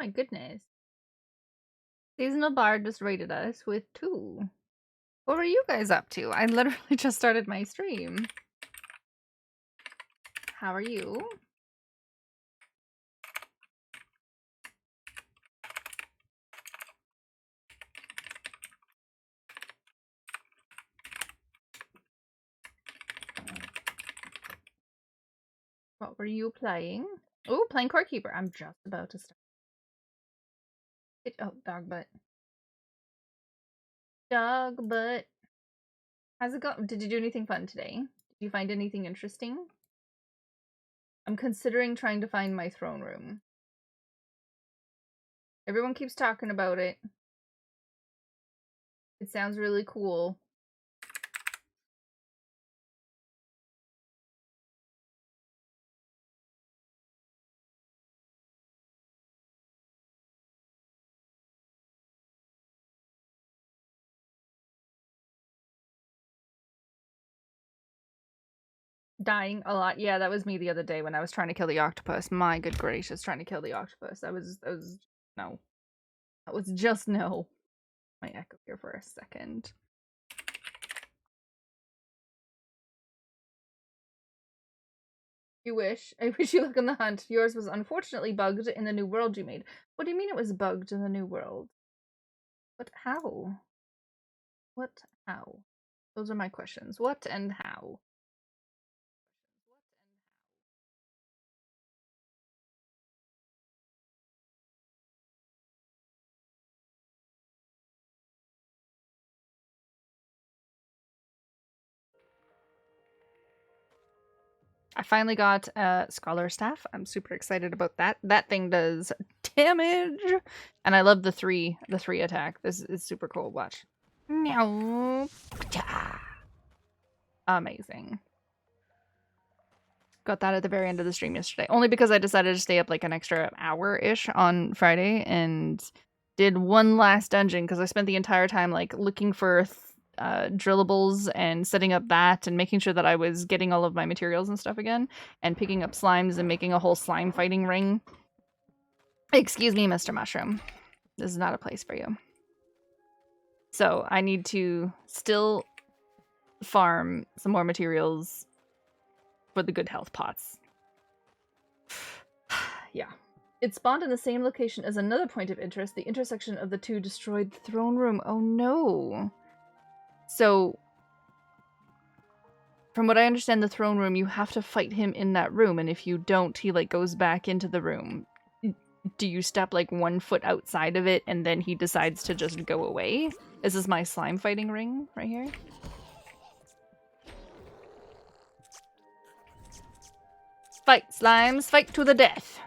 my goodness. Seasonal Bard just rated us with 2. What were you guys up to? I literally just started my stream. How are you? What were you playing? Oh, playing Core Keeper. I'm just about to start. Oh, dog butt. Dog butt. How's it going? Did you do anything fun today? Did you find anything interesting? I'm considering trying to find my throne room. Everyone keeps talking about it. It sounds really cool. Dying a lot. Yeah, that was me the other day when I was trying to kill the octopus. My good gracious, trying to kill the octopus. That was no. That was just no. My echo here for a second. You wish. I wish you luck on the hunt. Yours was unfortunately bugged in the new world you made. What do you mean it was bugged in the new world? What? How? What? How? Those are my questions. What and how? I finally got Scholar Staff. I'm super excited about that. That thing does damage, and I love the three attack. This is super cool. Watch. Meow. Amazing. Got that at the very end of the stream yesterday, only because I decided to stay up like an extra hour-ish on Friday and did one last dungeon because I spent the entire time like looking for drillables and setting up that and making sure that I was getting all of my materials and stuff again and picking up slimes and making a whole slime fighting ring. Excuse me, Mr. Mushroom. This is not a place for you. So I need to still farm some more materials for the good health pots. Yeah. It spawned in the same location as another point of interest, the intersection of the two destroyed throne room. Oh no. So, from what I understand, the throne room, you have to fight him in that room, and if you don't, he like goes back into the room. Do you step like 1 foot outside of it and then he decides to just go away? This is my slime fighting ring right here. Fight, slimes, fight to the death.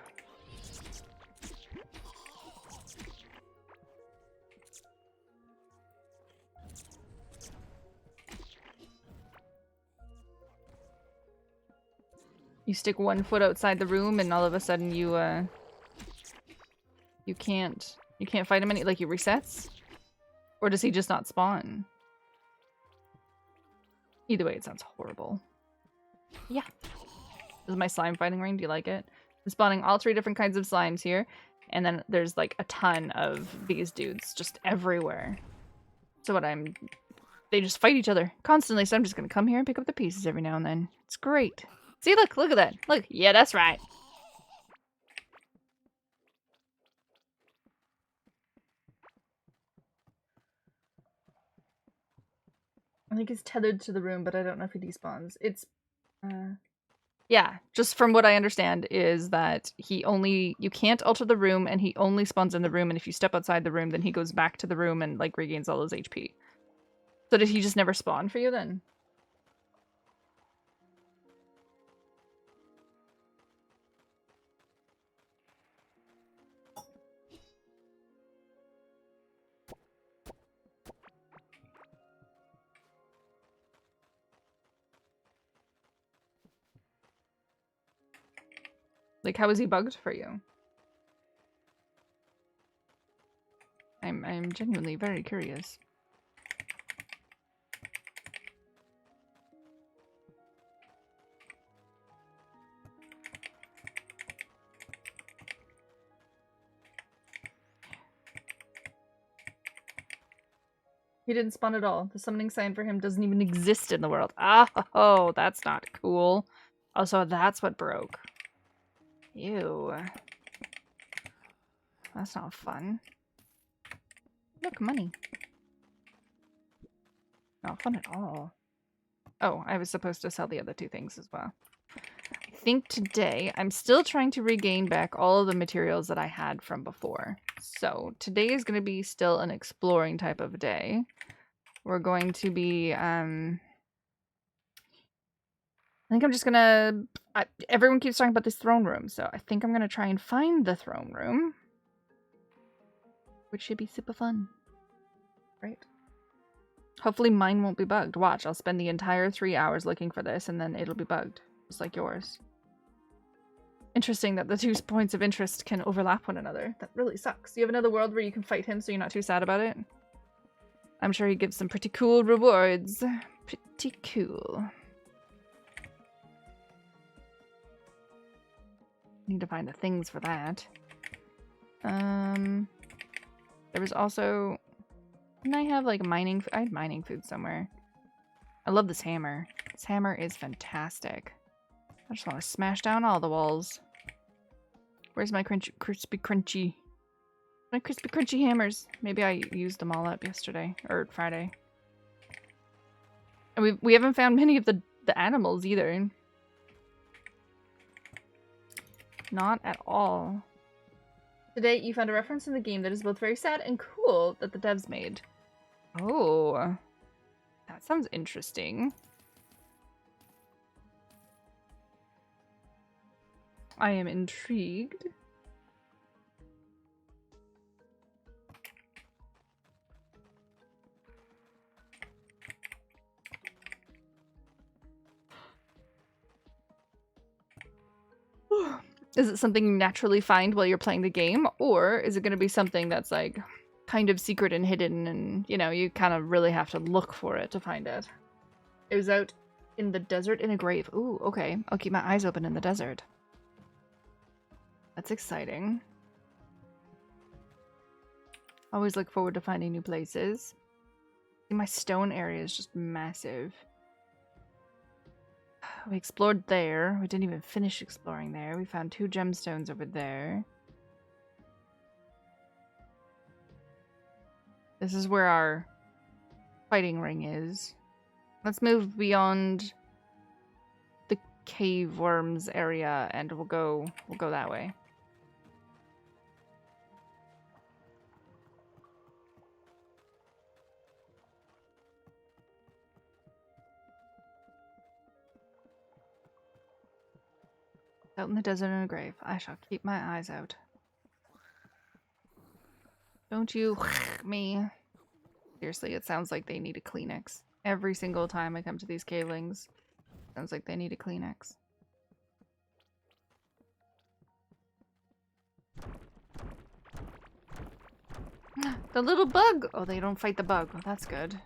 You stick 1 foot outside the room and all of a sudden you can't fight him any, like, he resets? Or does he just not spawn? Either way, it sounds horrible. Yeah. This is my slime fighting ring. Do you like it? I'm spawning all 3 different kinds of slimes here. And then there's like a ton of these dudes just everywhere. So they just fight each other constantly. So I'm just gonna come here and pick up the pieces every now and then. It's great. See, look at that. Look, yeah, that's right. I think it's tethered to the room, but I don't know if he despawns. It's, yeah, just from what I understand is that you can't alter the room and he only spawns in the room, and if you step outside the room, then he goes back to the room and like regains all his HP. So did he just never spawn for you then? Like, how is he bugged for you? I'm genuinely very curious. He didn't spawn at all. The summoning sign for him doesn't even exist in the world. Oh, that's not cool. Also, that's what broke. Ew. That's not fun. Look, money. Not fun at all. Oh, I was supposed to sell the other two things as well. I think today I'm still trying to regain back all of the materials that I had from before. So today is going to be still an exploring type of day. We're going to be, I think I'm just gonna, everyone keeps talking about this throne room, so I think I'm gonna try and find the throne room. Which should be super fun. Right? Hopefully mine won't be bugged. Watch, I'll spend the entire 3 hours looking for this and then it'll be bugged. Just like yours. Interesting that the 2 points of interest can overlap one another. That really sucks. Do you have another world where you can fight him so you're not too sad about it? I'm sure he gives some pretty cool rewards. Pretty cool. Need to find the things for that. There was also... Didn't I have like mining? I had mining food somewhere. I love this hammer. This hammer is fantastic. I just want to smash down all the walls. Where's my crispy crunchy? My crispy crunchy hammers. Maybe I used them all up yesterday or Friday. And we haven't found many of the animals either. Not at all. Today you found a reference in the game that is both very sad and cool that the devs made. Oh, that sounds interesting. I am intrigued. Is it something you naturally find while you're playing the game, or is it going to be something that's like kind of secret and hidden and, you know, you kind of really have to look for it to find it? It was out in the desert in a grave. Ooh, okay. I'll keep my eyes open in the desert. That's exciting. Always look forward to finding new places. My stone area is just massive. We explored there. We didn't even finish exploring there. We found 2 gemstones over there. This is where our fighting ring is. Let's move beyond the cave worms area and we'll go that way. Out in the desert in a grave. I shall keep my eyes out. Don't you me. Seriously, it sounds like they need a Kleenex. Every single time I come to these cavelings, sounds like they need a Kleenex. The little bug! Oh, they don't fight the bug. Well, that's good.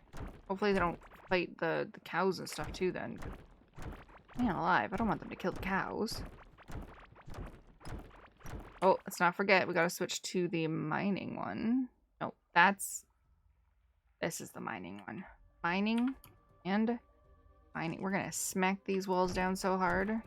Hopefully they don't fight the cows and stuff too then. Man alive, I don't want them to kill the cows. Oh, let's not forget, we gotta switch to the mining one. No, this is the mining one. Mining and mining. We're gonna smack these walls down so hard.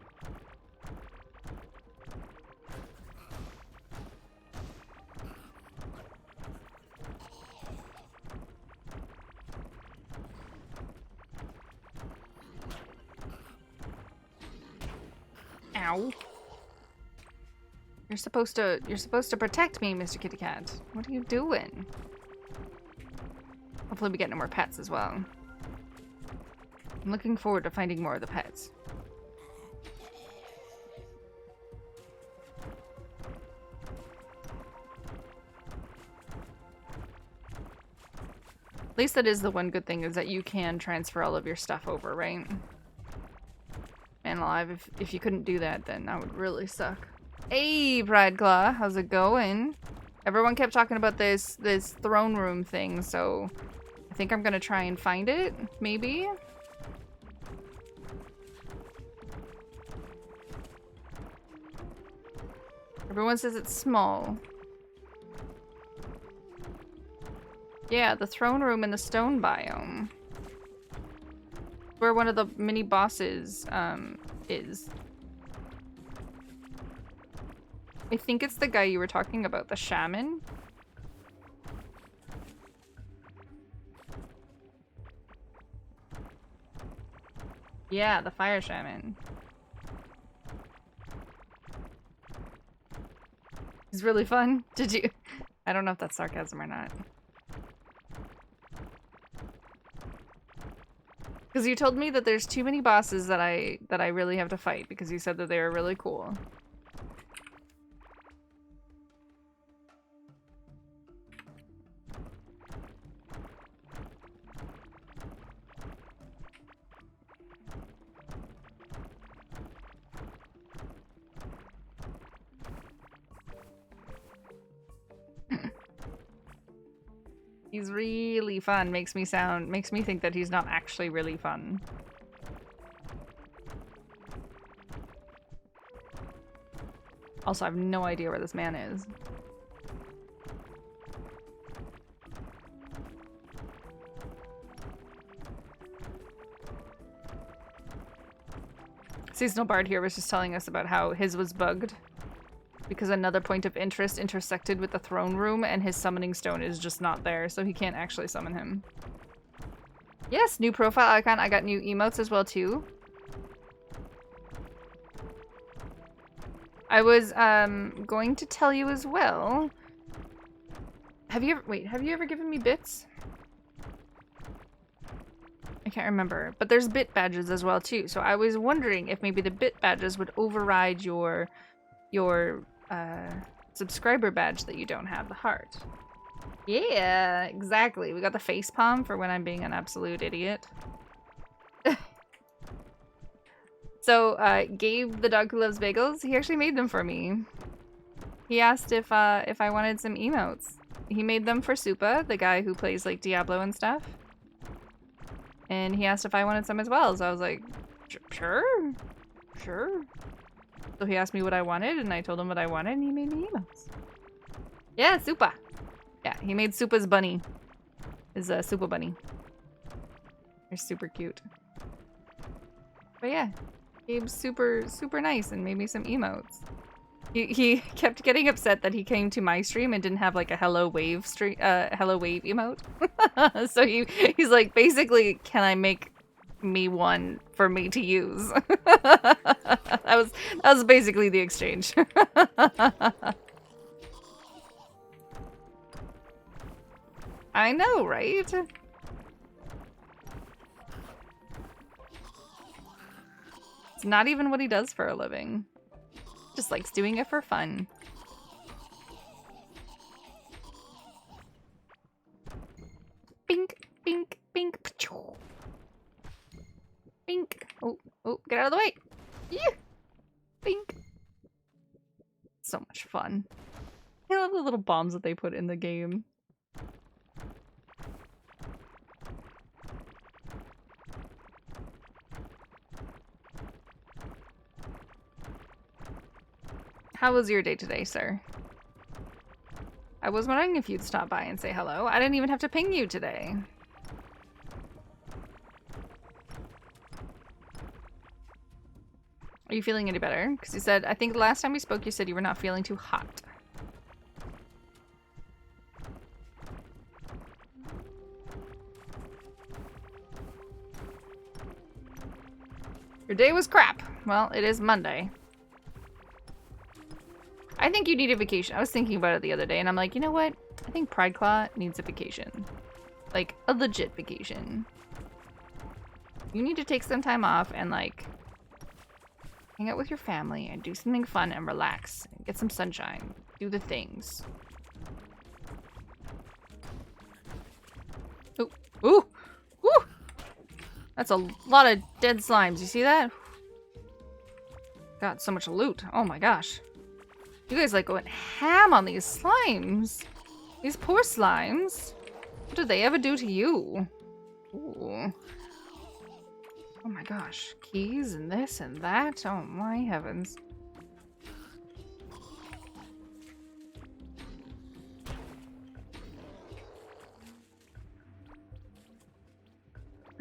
Ow. You're supposed to protect me, Mr. Kitty Cat. What are you doing? Hopefully we get no more pets as well. I'm looking forward to finding more of the pets. At least that is the one good thing, is that you can transfer all of your stuff over, right? Man alive, if you couldn't do that, then that would really suck. Hey, Pride Claw, how's it going? Everyone kept talking about this throne room thing, so I think I'm gonna try and find it, maybe? Everyone says it's small. Yeah, the throne room in the stone biome. Where one of the mini bosses is. I think it's the guy you were talking about, the shaman. Yeah, the fire shaman. He's really fun. Did you? I don't know if that's sarcasm or not. Because you told me that there's too many bosses that I really have to fight because you said that they were really cool. He's really fun. Makes me think that he's not actually really fun. Also, I have no idea where this man is. Seasonal Bard here was just telling us about how his was bugged because another point of interest intersected with the throne room and his summoning stone is just not there, so he can't actually summon him. Yes, new profile icon. I got new emotes as well too. I was going to tell you as well. Have you ever given me bits? I can't remember, but there's bit badges as well too. So I was wondering if maybe the bit badges would override your subscriber badge that you don't have, the heart. Yeah, exactly. We got the face palm for when I'm being an absolute idiot. So, Gabe, the dog who loves bagels, he actually made them for me. He asked if I wanted some emotes. He made them for Supa, the guy who plays like Diablo and stuff. And he asked if I wanted some as well, so I was like, sure. So he asked me what I wanted, and I told him what I wanted, and he made me emotes. Yeah, Supa. Yeah, he made Supa's bunny. His Supa bunny. They're super cute. But yeah, Gabe's super nice and made me some emotes. He kept getting upset that he came to my stream and didn't have like a hello wave emote. So he's like, basically, can I make me one for me to use? That was basically the exchange. I know, right? It's not even what he does for a living. Just likes doing it for fun. Bink, bink, bink. Bink. Oh, get out of the way. Yeah. Bink. So much fun. I love the little bombs that they put in the game. How was your day today, sir? I was wondering if you'd stop by and say hello. I didn't even have to ping you today. Are you feeling any better? Because you said, I think the last time we spoke, you said you were not feeling too hot. Your day was crap. Well, it is Monday. I think you need a vacation. I was thinking about it the other day, and I'm like, you know what? I think Prideclaw needs a vacation. Like, a legit vacation. You need to take some time off and, like, hang out with your family and do something fun and relax. And get some sunshine. Do the things. Ooh. Ooh! Woo! That's a lot of dead slimes. You see that? Got so much loot. Oh my gosh. You guys like going ham on these slimes. These poor slimes. What did they ever do to you? Ooh. Oh my gosh. Keys and this and that. Oh my heavens.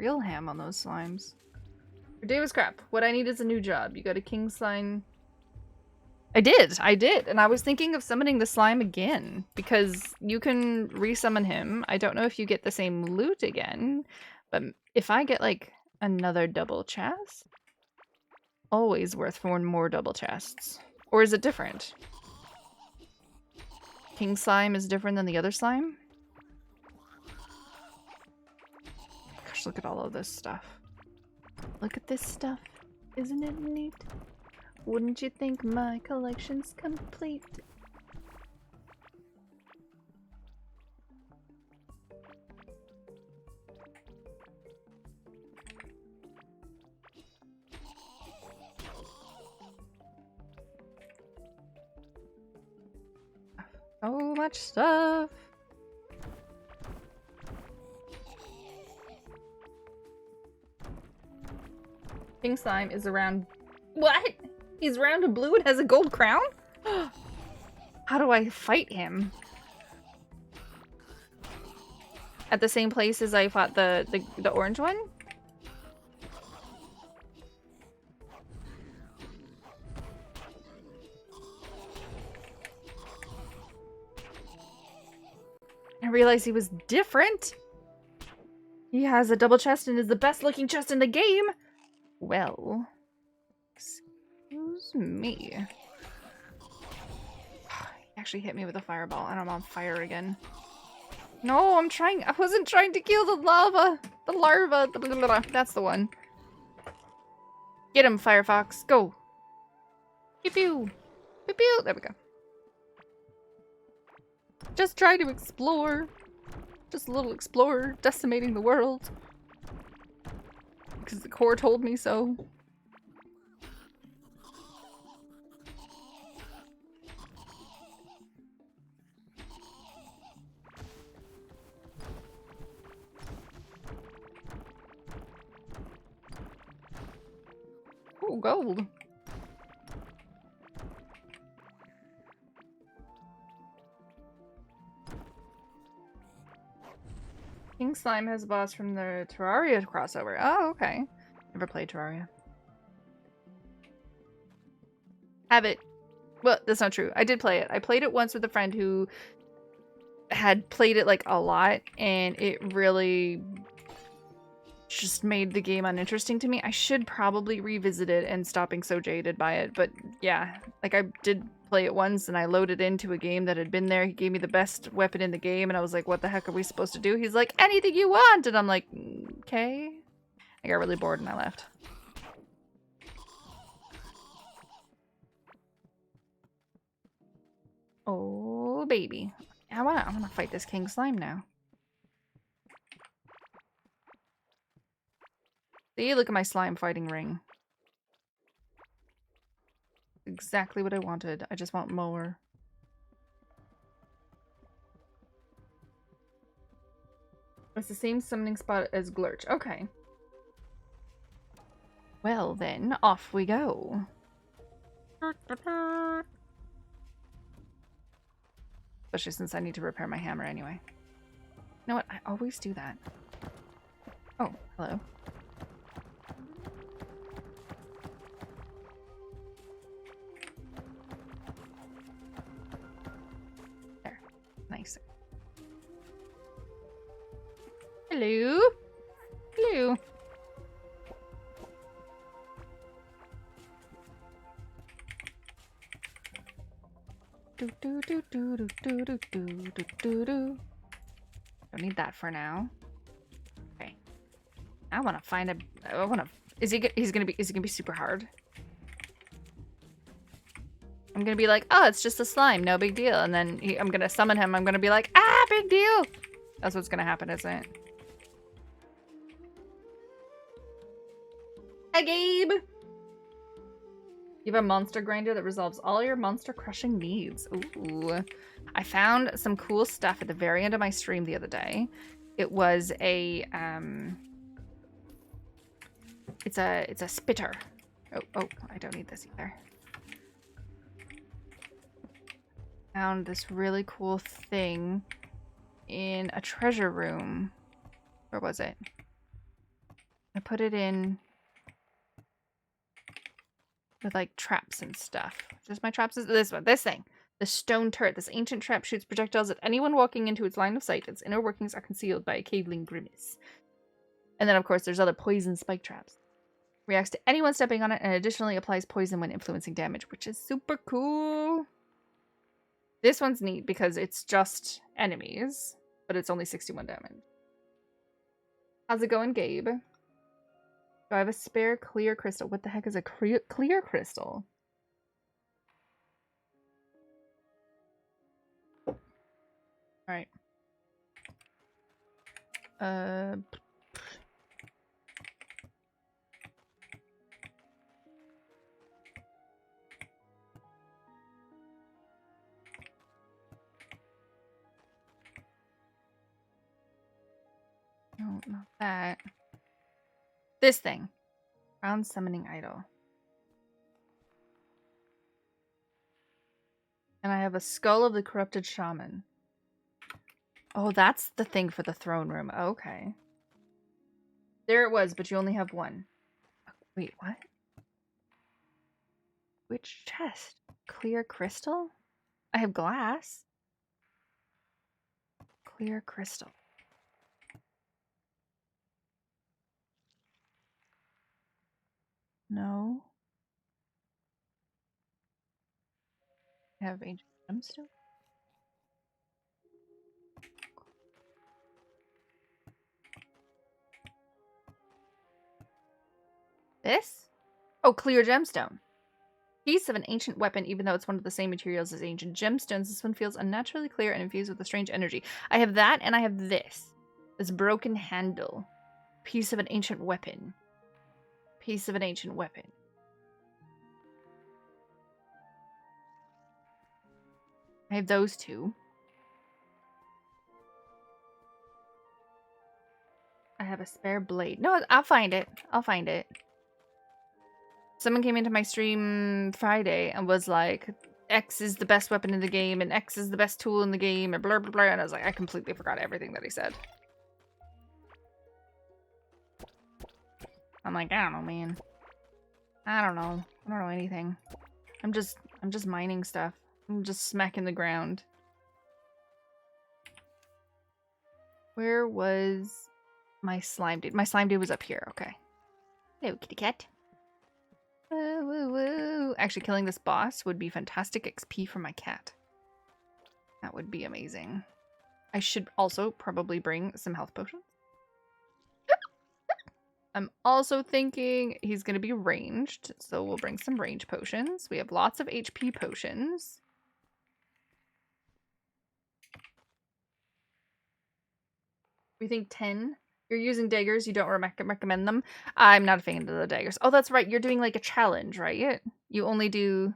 real ham on those slimes. Your day was crap. What I need is a new job. You got a king slime. I did. And I was thinking of summoning the slime again because you can resummon him. I don't know if you get the same loot again, but if I get like another double chest, always worth one more double chests. Or is it different? King slime is different than the other slime? Gosh, look at all of this stuff. Look at this stuff. Isn't it neat? Wouldn't you think my collection's complete? So much stuff. King slime is around. What? He's round and blue and has a gold crown? How do I fight him? At the same place as I fought the orange one? I realized he was different. He has a double chest and is the best looking chest in the game. Well, excuse me. He actually hit me with a fireball and I'm on fire again. No, I wasn't trying to kill the lava. The larva. That's the one. Get him, Firefox. Go. Pew pew. Pew pew. There we go. Just try to explore. Just a little explorer decimating the world. Because the core told me so. Oh, gold. King Slime has a boss from the Terraria crossover. Oh, okay. Never played Terraria. Have it. Well, that's not true. I did play it. I played it once with a friend who had played it like a lot, and it really just made the game uninteresting to me. I should probably revisit it and stop being so jaded by it. But yeah, like I did play it once and I loaded into a game that had been there. He gave me the best weapon in the game and I was like, what the heck are we supposed to do? He's like, anything you want. And I'm like, okay. I got really bored and I left. Oh, baby. I wanna fight this king slime now. See, look at my slime fighting ring. Exactly what I wanted. I just want more. It's the same summoning spot as Glurch. Okay. Well then, off we go. Especially since I need to repair my hammer anyway. You know what? I always do that. Oh, hello. There. Nice. Hello. Hello. Don't need that for now. Okay. I want to find a. I want to. Is he gonna be super hard? I'm gonna be like, oh, it's just a slime, no big deal. And then I'm gonna summon him. I'm gonna be like, ah, big deal. That's what's gonna happen, isn't it? Hi, Gabe. You have a monster grinder that resolves all your monster crushing needs. Ooh. I found some cool stuff at the very end of my stream the other day. It was a it's a spitter. Oh, I don't need this either. Found this really cool thing in a treasure room. Where was it? I put it in with like traps and stuff. Just my traps is this one. This thing. The stone turret. This ancient trap shoots projectiles at anyone walking into its line of sight. Its inner workings are concealed by a caveling grimace. And then, of course, there's other poison spike traps. Reacts to anyone stepping on it and additionally applies poison when influencing damage, which is super cool. This one's neat because it's just enemies, but it's only 61 damage. How's it going, Gabe? Do I have a spare clear crystal? What the heck is a clear crystal? Alright. No, not that. This thing. Crown summoning idol. And I have a skull of the corrupted shaman. Oh, that's the thing for the throne room. Okay. There it was, but you only have one. Wait, what? Which chest? Clear crystal? I have glass. Clear crystal. No. I have ancient gemstone. This? Oh, clear gemstone. Piece of an ancient weapon, even though it's one of the same materials as ancient gemstones. This one feels unnaturally clear and infused with a strange energy. I have that, and I have this. This broken handle. Piece of an ancient weapon. Piece of an ancient weapon. I have those two. I have a spare blade. No, I'll find it. I'll find it. Someone came into my stream Friday and was like, X is the best weapon in the game, and X is the best tool in the game, and blah, blah, blah. And I was like, I completely forgot everything that he said. I'm like, I don't know, man. I don't know. I don't know anything. I'm just mining stuff. I'm just smacking the ground. Where was my slime dude? My slime dude was up here. Okay. Hello, kitty cat. Woo, woo, woo. Actually, killing this boss would be fantastic XP for my cat. That would be amazing. I should also probably bring some health potions. I'm also thinking he's going to be ranged, so we'll bring some range potions. We have lots of HP potions. We think 10. You're using daggers. You don't recommend them. I'm not a fan of the daggers. Oh, that's right. You're doing like a challenge, right? You only do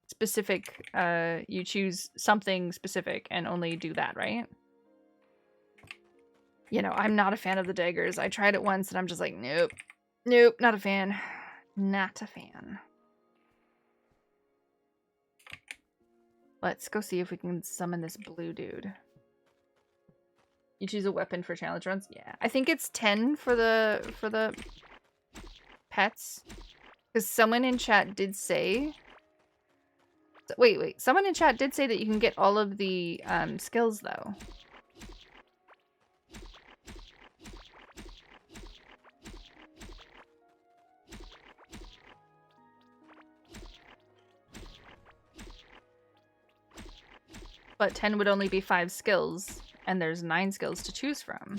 specific, you choose something specific and only do that, right? You know, I'm not a fan of the daggers. I tried it once and I'm just like, nope. Nope, not a fan. Not a fan. Let's go see if we can summon this blue dude. You choose a weapon for challenge runs? Yeah. I think it's 10 for the pets. Because someone in chat did say... Wait. Someone in chat did say that you can get all of the skills, though. But 10 would only be 5 skills, and there's 9 skills to choose from.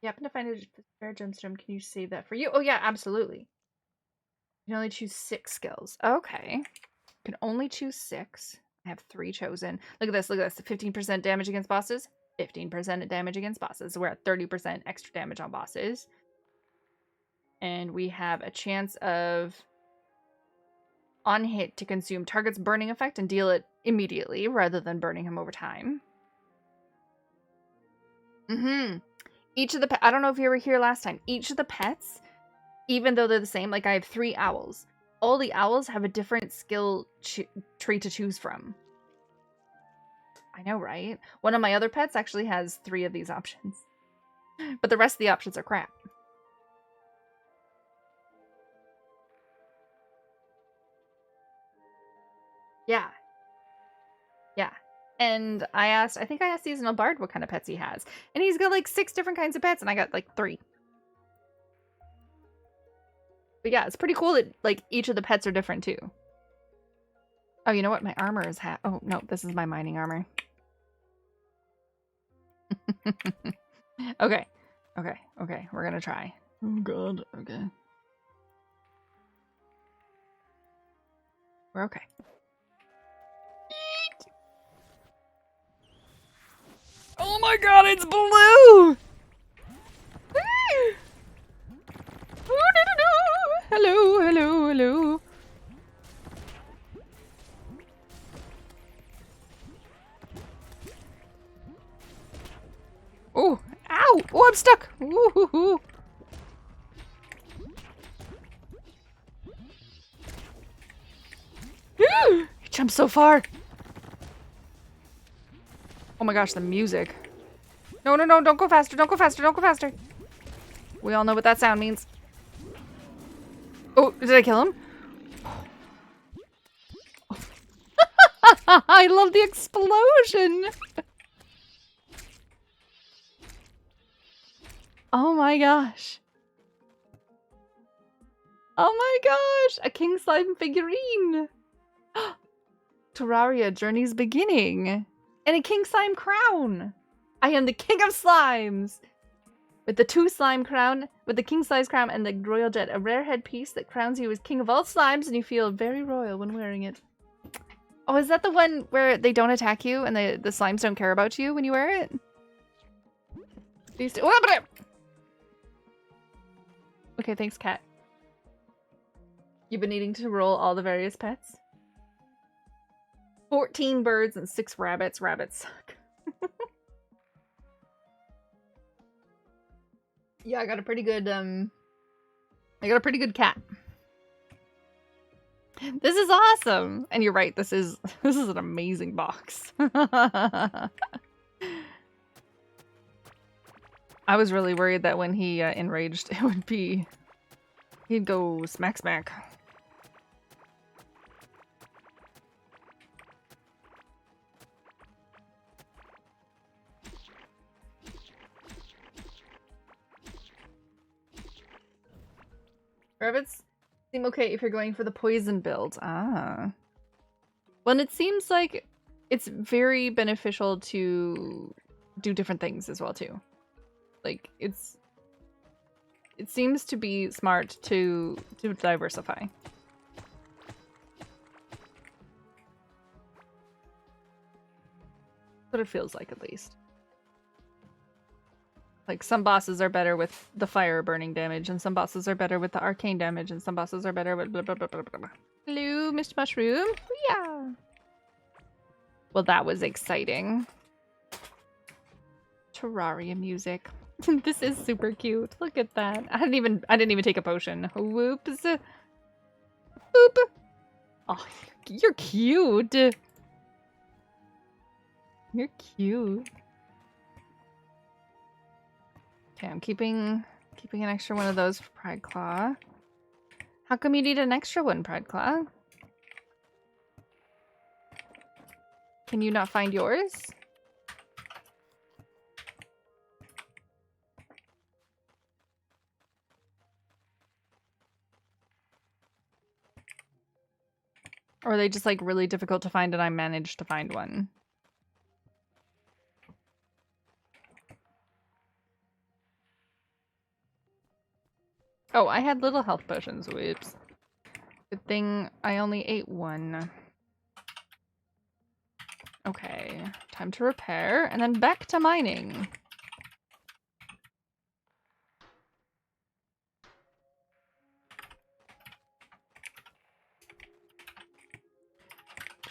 You happen to find a spare gemstone, can you save that for you? Oh yeah, absolutely. You can only choose 6 skills. Okay. You can only choose 6. I have 3 chosen. Look at this, 15% damage against bosses, 15% damage against bosses. So we're at 30% extra damage on bosses. And we have a chance of on hit to consume target's burning effect and deal it immediately rather than burning him over time. Each of the I don't know if you were here last time. Each of the pets, even though they're the same, like I have 3 owls. All the owls have a different skill tree to choose from. I know, right? One of my other pets actually has 3 of these options. But the rest of the options are crap. Yeah. Yeah. And I think I asked Seasonal Bard what kind of pets he has. And he's got like 6 different kinds of pets, and I got like 3. But yeah, it's pretty cool that like each of the pets are different too. Oh, you know what? My armor is oh, no, this is my mining armor. Okay. Okay. Okay. We're gonna try. Oh god. Okay. We're okay. Eat! Oh my god, it's blue! Hello, hello, hello. Oh, ow! Oh, I'm stuck! Woo-hoo-hoo. He jumped so far! Oh my gosh, the music. No, no, no, don't go faster, don't go faster, don't go faster! We all know what that sound means. Oh, did I kill him? I love the explosion! Oh my gosh. Oh my gosh! A King Slime figurine! Terraria Journey's Beginning! And a King Slime crown! I am the King of Slimes! With the 2 slime crown, with the King Slime's crown and the Royal Jet, a rare headpiece that crowns you as King of all slimes and you feel very royal when wearing it. Oh, is that the one where they don't attack you and the slimes don't care about you when you wear it? These two. Okay, thanks, cat. You've been needing to roll all the various pets? 14 birds and 6 rabbits. Rabbits suck. Yeah, I got a pretty good cat. This is awesome. And you're right, this is an amazing box. I was really worried that when he enraged, he'd go smack smack. Rabbits seem okay if you're going for the poison build. Ah. Well, it seems like it's very beneficial to do different things as well, too. Like, it seems to be smart to diversify. That's what it feels like, at least. Like, some bosses are better with the fire burning damage, and some bosses are better with the arcane damage, and some bosses are better with blah blah blah blah blah. Hello, Mr. Mushroom. Yeah. Well, that was exciting. Terraria music. This is super cute. Look at that. I didn't even take a potion. Whoops. Boop. Oh, you're cute. You're cute. Okay, I'm keeping an extra one of those for Pride Claw. How come you need an extra one, Pride Claw? Can you not find yours? Or are they just like really difficult to find and I managed to find one? Oh, I had little health potions. Whoops. Good thing I only ate one. Okay, time to repair and then back to mining.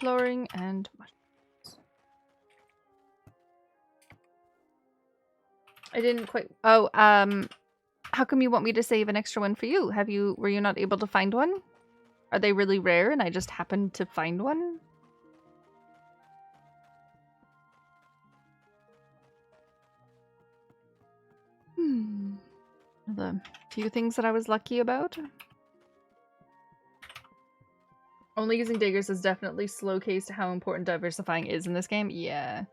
flooring and mushrooms. I didn't quite. Oh, how come you want me to save an extra one for you? Were you not able to find one? Are they really rare and I just happened to find one? The few things that I was lucky about. Only using diggers is definitely slow case to how important diversifying is in this game. Yeah.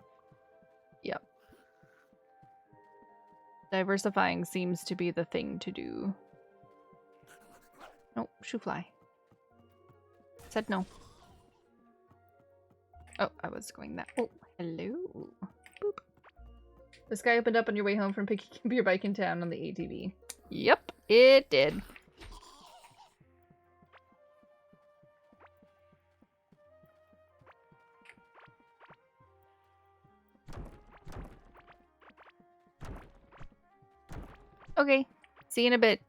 Yep. Diversifying seems to be the thing to do. Oh, shoe fly. Said no. Oh, I was going that. Oh, hello. Boop. The sky opened up on your way home from picking up your bike in town on the ATV. Yep, it did. Okay, see you in a bit.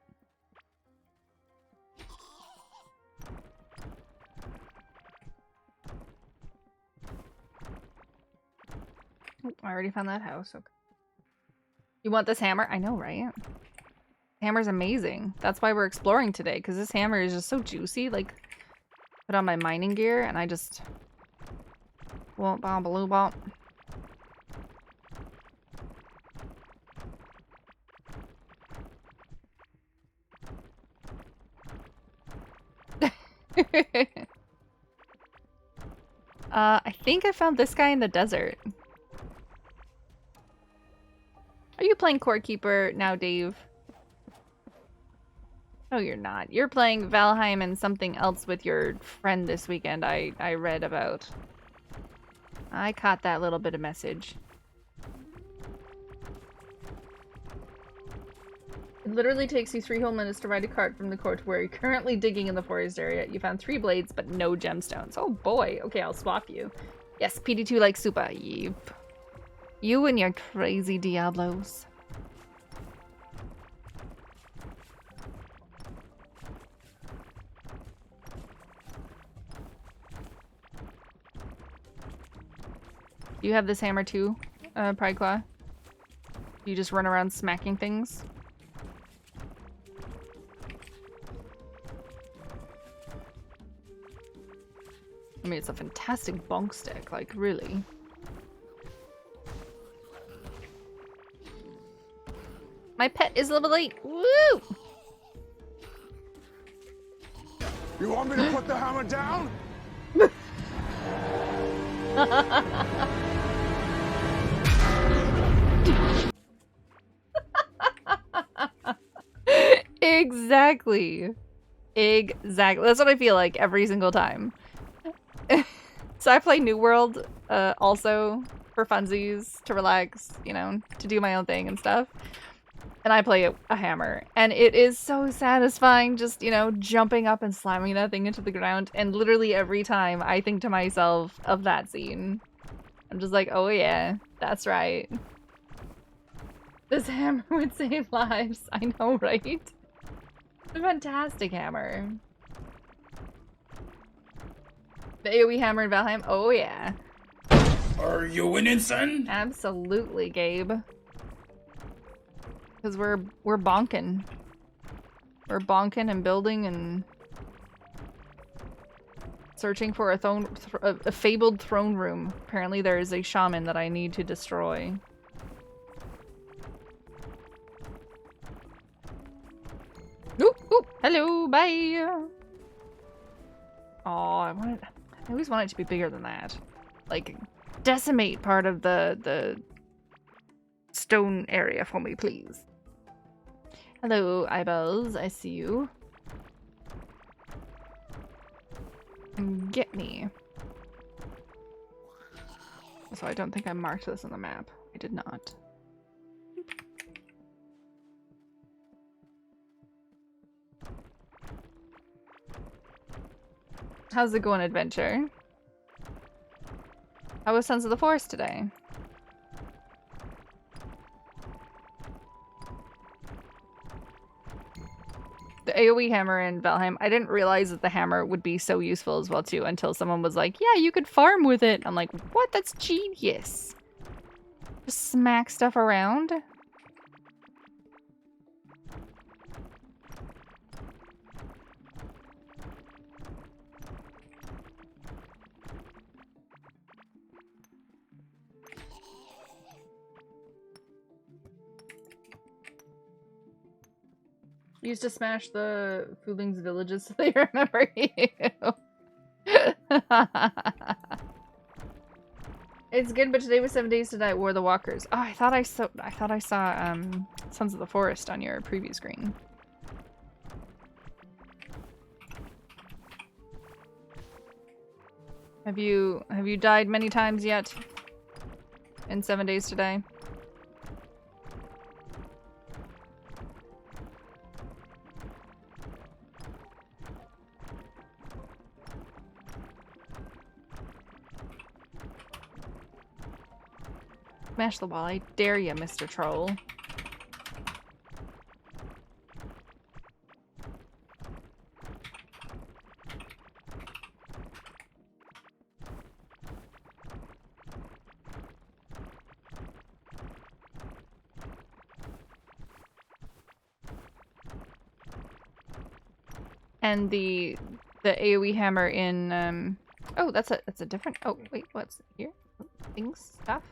Oh, I already found that house. Okay. You want this hammer? I know, right? Hammer's amazing. That's why we're exploring today, because this hammer is just so juicy. Like, put on my mining gear, and I just... Womp bomb baloo bomp. I think I found this guy in the desert. Are you playing Core Keeper now, Dave? No, you're not. You're playing Valheim and something else with your friend this weekend I read about. I caught that little bit of message. It literally takes you 3 whole minutes to ride a cart from the core to where you're currently digging in the forest area. You found 3 blades, but no gemstones. Oh boy. Okay, I'll swap you. Yes, PD2 like super. Yep. You and your crazy Diablos. Do you have this hammer too, Prideclaw? You just run around smacking things? I mean, it's a fantastic bonk stick, like, really. My pet is level 8! Woo! You want me to put the hammer down? Exactly. Exactly. That's what I feel like every single time. So I play New World also for funsies, to relax, you know, to do my own thing and stuff. And I play a hammer. And it is so satisfying just, you know, jumping up and slamming that thing into the ground. And literally every time I think to myself of that scene. I'm just like, oh yeah, that's right. This hammer would save lives. I know, right? It's a fantastic hammer. The AoE hammer in Valheim? Oh yeah. Are you winning, son? Absolutely, Gabe. Because we're bonking. We're bonking and building and searching for a fabled throne room. Apparently there is a shaman that I need to destroy. Oop, oop, hello, bye! Aw, I always want it to be bigger than that. Like, decimate part of the stone area for me, please. Hello, eyeballs, I see you. Get me. So I don't think I marked this on the map. I did not. How's it going, adventure? How was Sons of the Forest today? The AoE hammer in Valheim, I didn't realize that the hammer would be so useful as well too until someone was like, yeah, you could farm with it. I'm like, what? That's genius. Just smack stuff around. Used to smash the Fulings villages so they remember you. It's good, but today was 7 days to die at War of the Walkers. Oh, I thought I saw Sons of the Forest on your preview screen. Have you died many times yet? In 7 days to die? Smash the wall, I dare you, Mr. Troll. And the AoE hammer in oh, that's a different. Oh, wait, what's here? Things, stuff.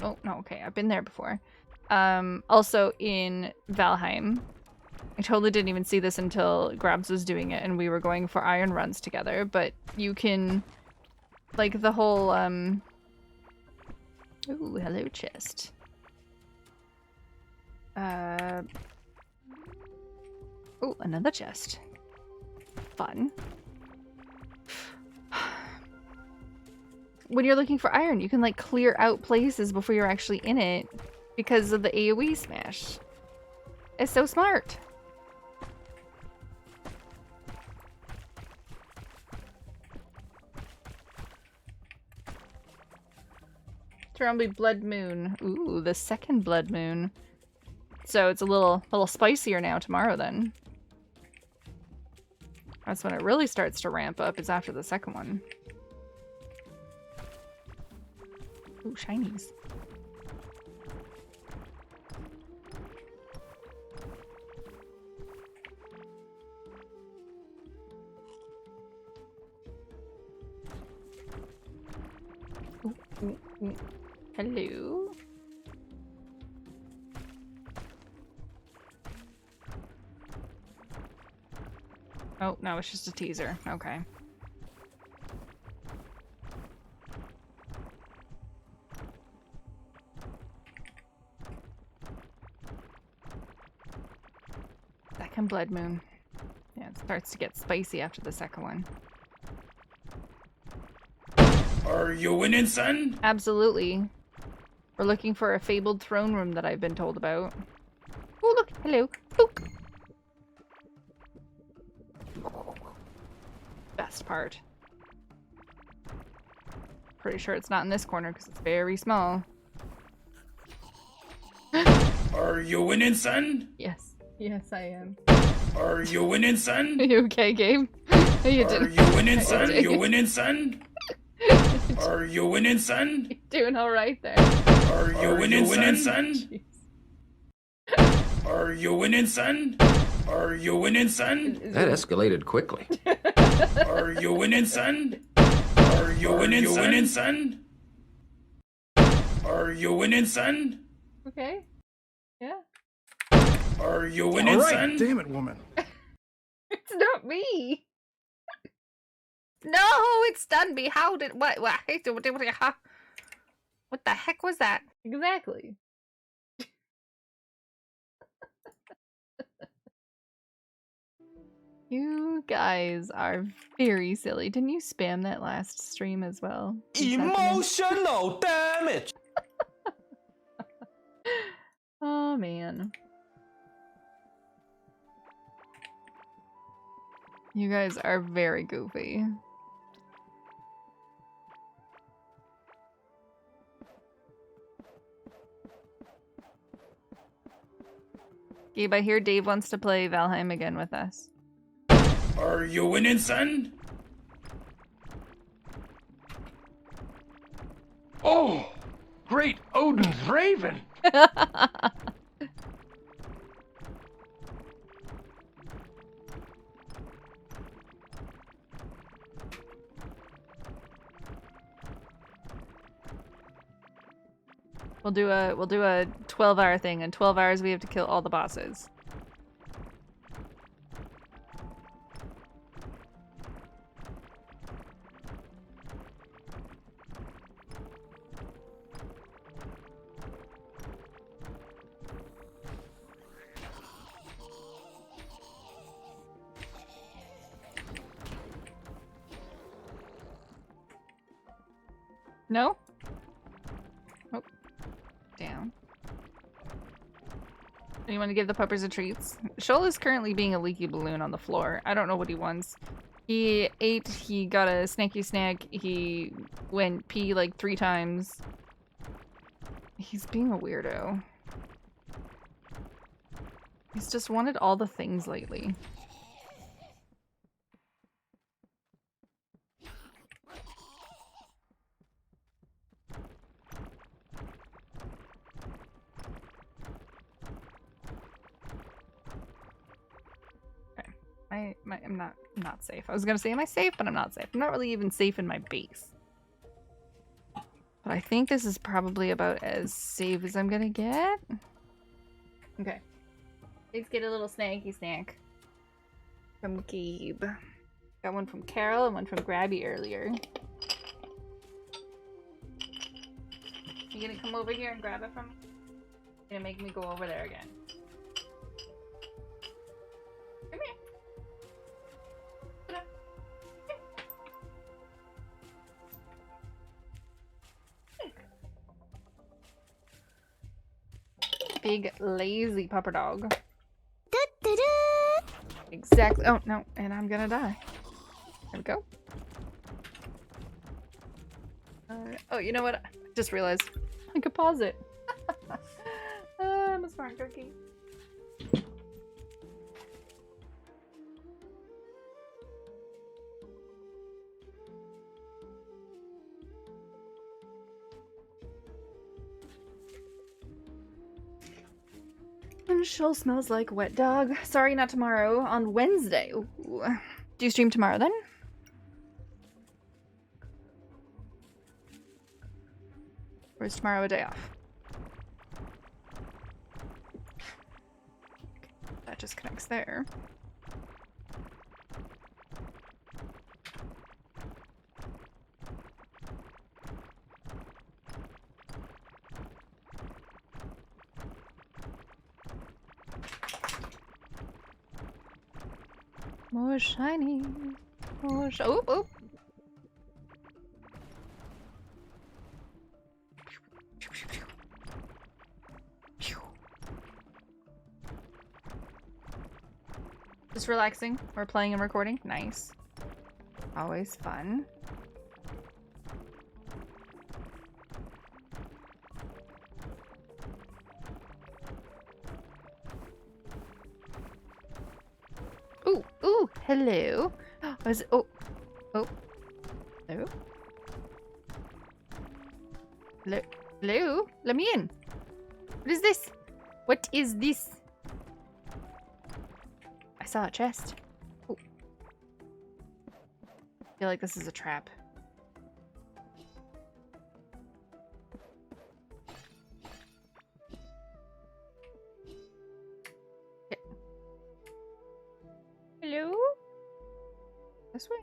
Oh no, okay, I've been there before. Also in Valheim, I totally didn't even see this until Grabs was doing it, and we were going for iron runs together. But you can, like, the whole Ooh, hello, chest. Oh, another chest. Fun. When you're looking for iron, you can like clear out places before you're actually in it because of the AoE smash. It's so smart. Thrombly Blood Moon. Ooh, the second Blood Moon. So it's a little spicier now tomorrow then. That's when it really starts to ramp up, is after the second one. Ooh, shinies. Ooh, ooh, ooh. Hello. Oh, no, it's just a teaser. Okay. Second Blood Moon. Yeah, it starts to get spicy after the second one. Are you winning, son? Absolutely. We're looking for a fabled throne room that I've been told about. Oh, look! Hello! Spook! Best part. Pretty sure it's not in this corner because it's very small. Are you winning, son? Yes. Yes, I am. Are you winning, son? Are you okay, Gabe? You Are didn't. you winning, son? You winning, son? Are you winning, son? You're doing all right there. Are you winning, son? Are you winning, son? Are you winning, son? That escalated quickly. Are you winning, son? Are you winning, son? Are you winning, son? Okay. Yeah. Are you winning, All right, son? damn it, woman. It's not me. No, it's done me. How did what the heck was that? Exactly. You guys are very silly. Didn't you spam that last stream as well? Emotional damage. Oh man. You guys are very goofy. Gabe, I hear Dave wants to play Valheim again with us. Are you winning, son? Oh, great Odin's raven! We'll do a 12-hour thing. In 12 hours, we have to kill all the bosses. No? Oh. Down. You want to give the puppers a treats? Shoal is currently being a leaky balloon on the floor. I don't know what he wants. He ate, he got a snacky snack, he went pee like 3 times. He's being a weirdo. He's just wanted all the things lately. I'm not safe. I was gonna say, am I safe? But I'm not safe. I'm not really even safe in my base. But I think this is probably about as safe as I'm gonna get. Okay. Let's get a little snacky snack. From Gabe. Got one from Carol and one from Grabby earlier. You gonna come over here and grab it from me? You're gonna make me go over there again. Come here. Big lazy pupper dog. Exactly. Oh no, and I'm gonna die. There we go. Oh, you know what? I just realized I could pause it. I'm a smart cookie. And Shoal smells like wet dog. Sorry, not tomorrow. On Wednesday. Ooh. Do you stream tomorrow then? Or is tomorrow a day off? That just connects there. More shiny. More oh, oh. Just relaxing. We're playing and recording. Nice. Always fun. Ooh, ooh, hello. Was it, oh, oh, hello, hello, hello. Let me in. What is this? What is this? I saw a chest. Ooh. I feel like this is a trap. Okay. Hello? This way?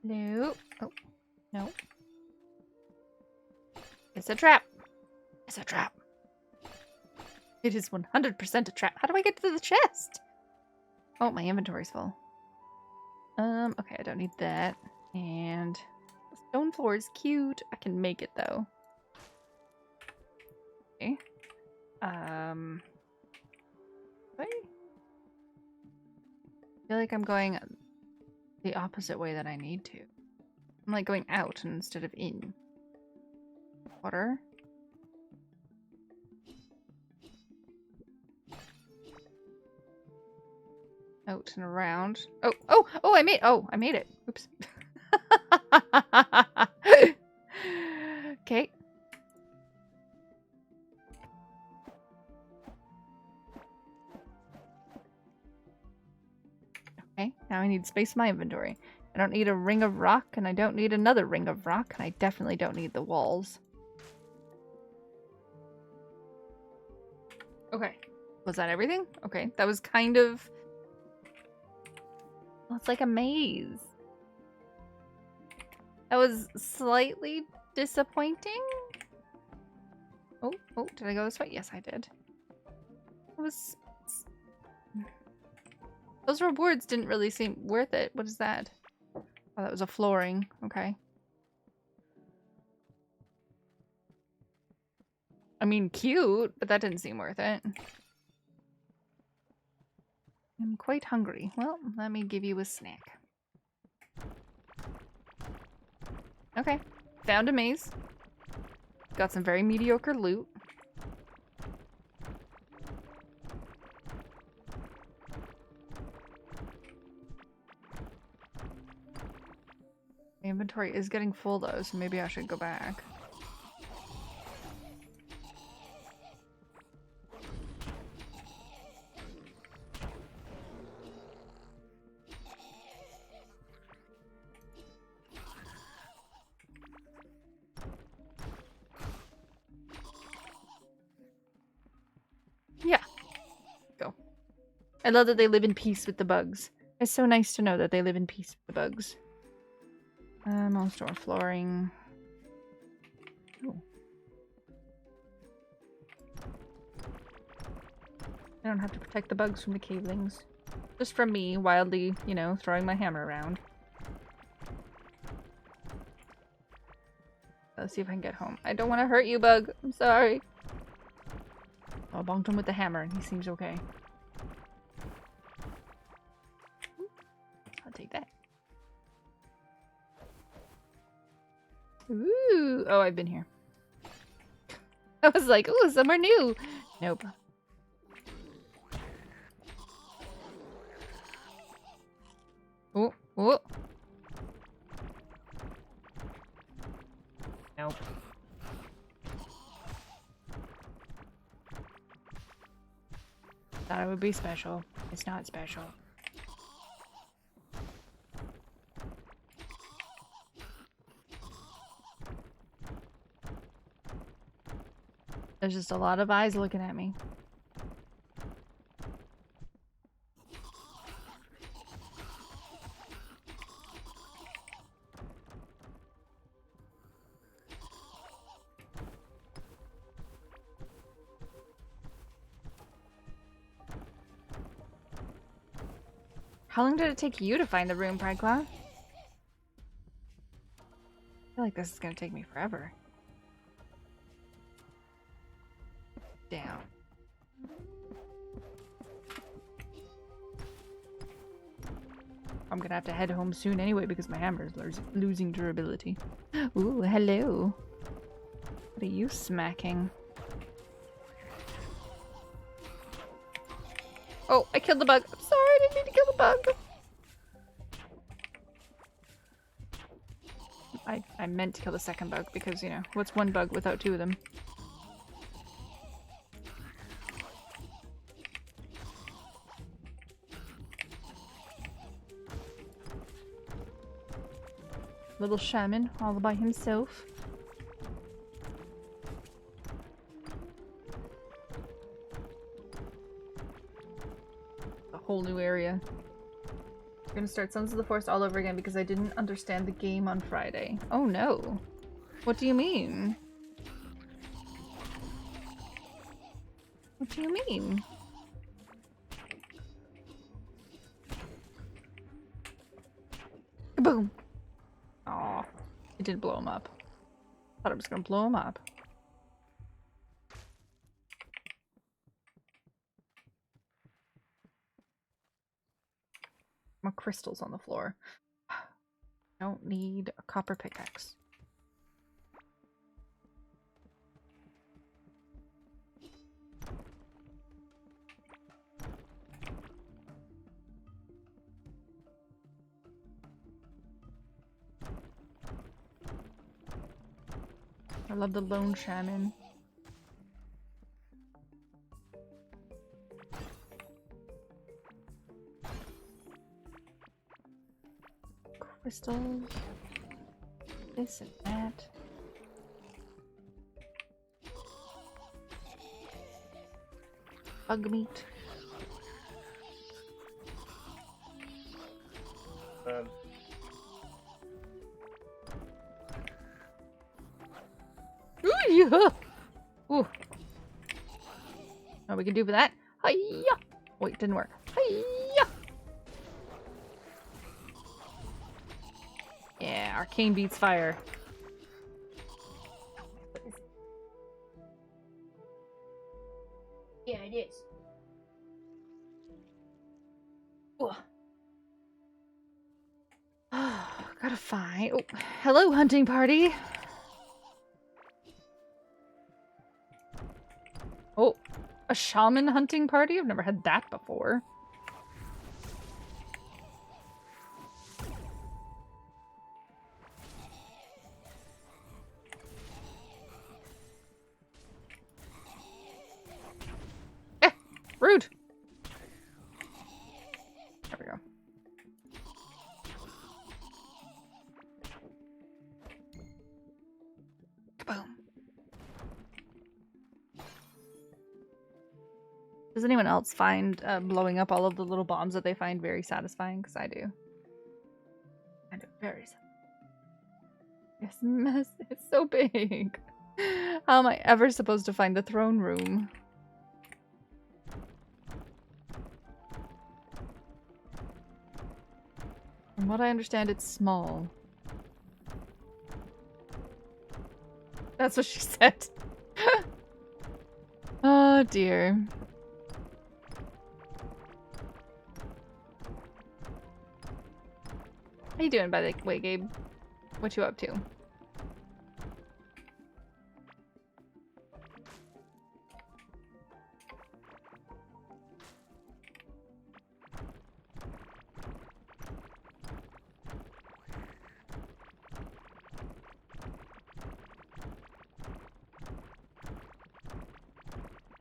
No. Oh, no. It's a trap. It's a trap. It is 100% a trap. How do I get to the chest? Oh, my inventory's full. Okay, I don't need that. And the stone floor is cute. I can make it though. Okay. I feel like I'm going the opposite way that I need to. I'm like going out instead of in. Water. out and around. Oh, I made it. Oops. Okay. Okay, now I need space in my inventory. I don't need a ring of rock, and I don't need another ring of rock, and I definitely don't need the walls. Okay. Was that everything? Okay, that was kind of... Well, it's like a maze. That was slightly disappointing. Oh, did I go this way? Yes, I did. It was... Those rewards didn't really seem worth it. What is that? Oh, that was a flooring. Okay. I mean, cute, but that didn't seem worth it. I'm quite hungry. Well, let me give you a snack. Okay. Found a maze. Got some very mediocre loot. My inventory is getting full though, so maybe I should go back. Yeah. Go. I love that they live in peace with the bugs. It's so nice to know that they live in peace with the bugs. I'll store flooring. Ooh. I don't have to protect the bugs from the cavelings. Just from me, wildly, you know, throwing my hammer around. Let's see if I can get home. I don't want to hurt you, bug. I'm sorry. I bonked him with the hammer and he seems okay. I'll take that. Ooh. Oh, I've been here. I was like, ooh, somewhere new. Nope. Oh, oh. Nope. Thought it would be special. It's not special. There's just a lot of eyes looking at me. How long did it take you to find the room, Prideclaw? I feel like this is gonna take me forever. Down. I'm gonna have to head home soon anyway because my hammer is losing durability. Ooh, hello. What are you smacking? Oh, I killed the bug. I'm sorry, I didn't mean to kill the bug. I meant to kill the second bug because, you know, what's one bug without two of them? Little shaman all by himself. A whole new area. I'm gonna start Sons of the Forest all over again because I didn't understand the game on Friday. Oh no. What do you mean? What do you mean? Boom. Aw, it did blow him up. Thought I was gonna blow him up. More crystals on the floor. Don't need a copper pickaxe. I love the lone shaman. Crystals. This and that. Bug meat. Ooh, yeah. Ooh. What we can do for that? Hiya! Wait, didn't work. Hiya! Yeah, arcane beats fire. Yeah, it is. Ooh. Gotta find. Oh, hello, hunting party. Oh, a shaman hunting party? I've never had that before. Eh, rude. There we go. Kaboom. Does anyone else find blowing up all of the little bombs that they find very satisfying? Because I do. I find it very satisfying. It's massive. It's so big. How am I ever supposed to find the throne room? From what I understand, it's small. That's what she said. Oh dear. How you doing, by the way, Gabe? What you up to?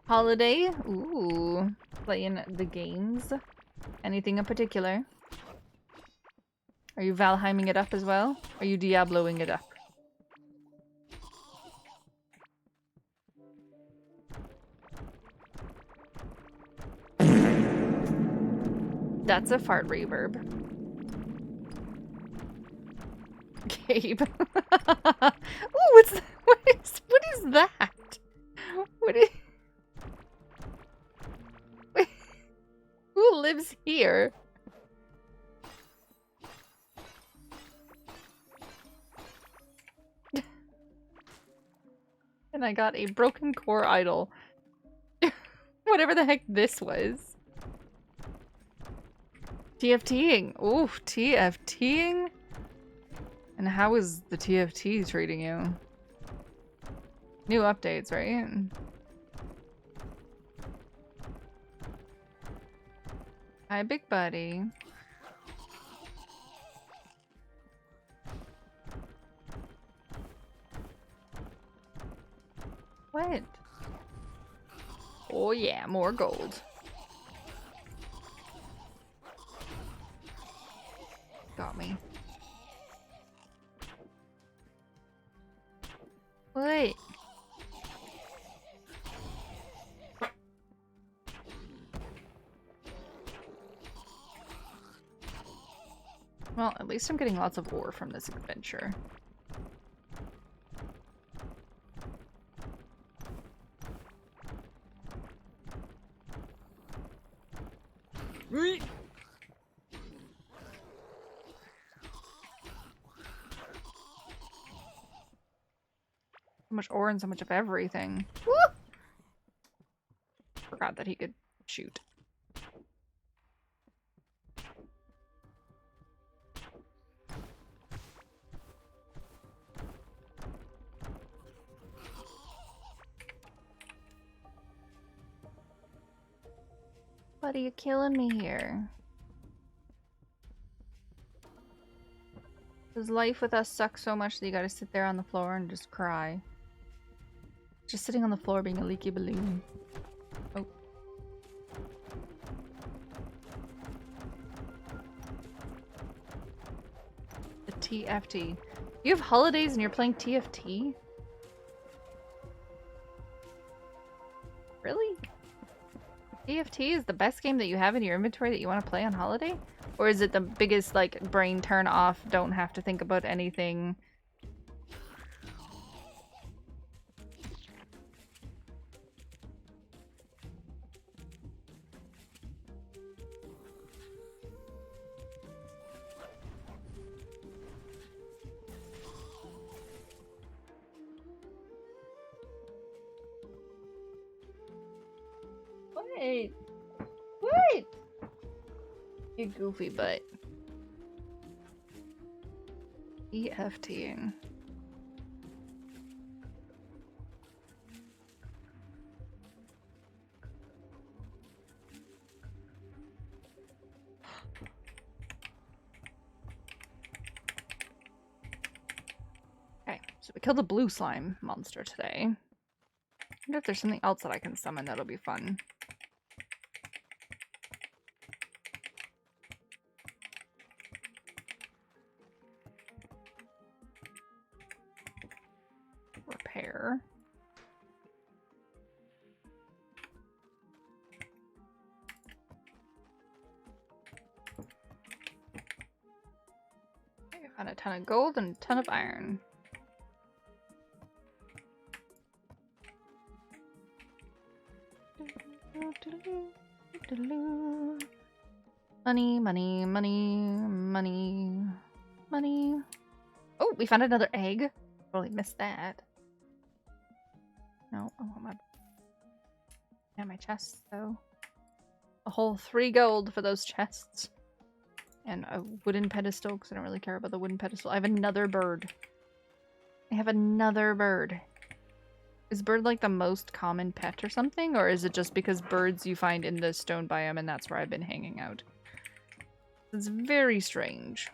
Holiday? Ooh. Playing the games? Anything in particular? Are you Valheiming it up as well? Are you Diabloing it up? That's a fart reverb. Gabe. Ooh, what is that? What is... Wait, who lives here? And I got a broken core idol. Whatever the heck this was. TFTing. Ooh, TFTing? And how is the TFT treating you? New updates, right? Hi, big buddy. What? Oh yeah, more gold. Got me. What? Well, at least I'm getting lots of ore from this adventure. So much ore and so much of everything. Woo! Forgot that he could shoot. What are you killing me here? Does life with us suck so much that you gotta sit there on the floor and just cry? Just sitting on the floor being a leaky balloon. Oh. The TFT. You have holidays and you're playing TFT? Really? TFT is the best game that you have in your inventory that you want to play on holiday? Or is it the biggest, like, brain turn off, don't have to think about anything? Wait. What? You goofy butt. EFTing. Okay, so we killed a blue slime monster today. I wonder if there's something else that I can summon that'll be fun. Repair. Okay, I found a ton of gold and a ton of iron. Money, money, money, money, money. Oh, we found another egg. Totally missed that. No, I want my... Yeah, my chests, though. A whole 3 gold for those chests. And a wooden pedestal, because I don't really care about the wooden pedestal. I have another bird. I have another bird. Is bird like the most common pet or something? Or is it just because birds you find in the stone biome and that's where I've been hanging out? It's very strange.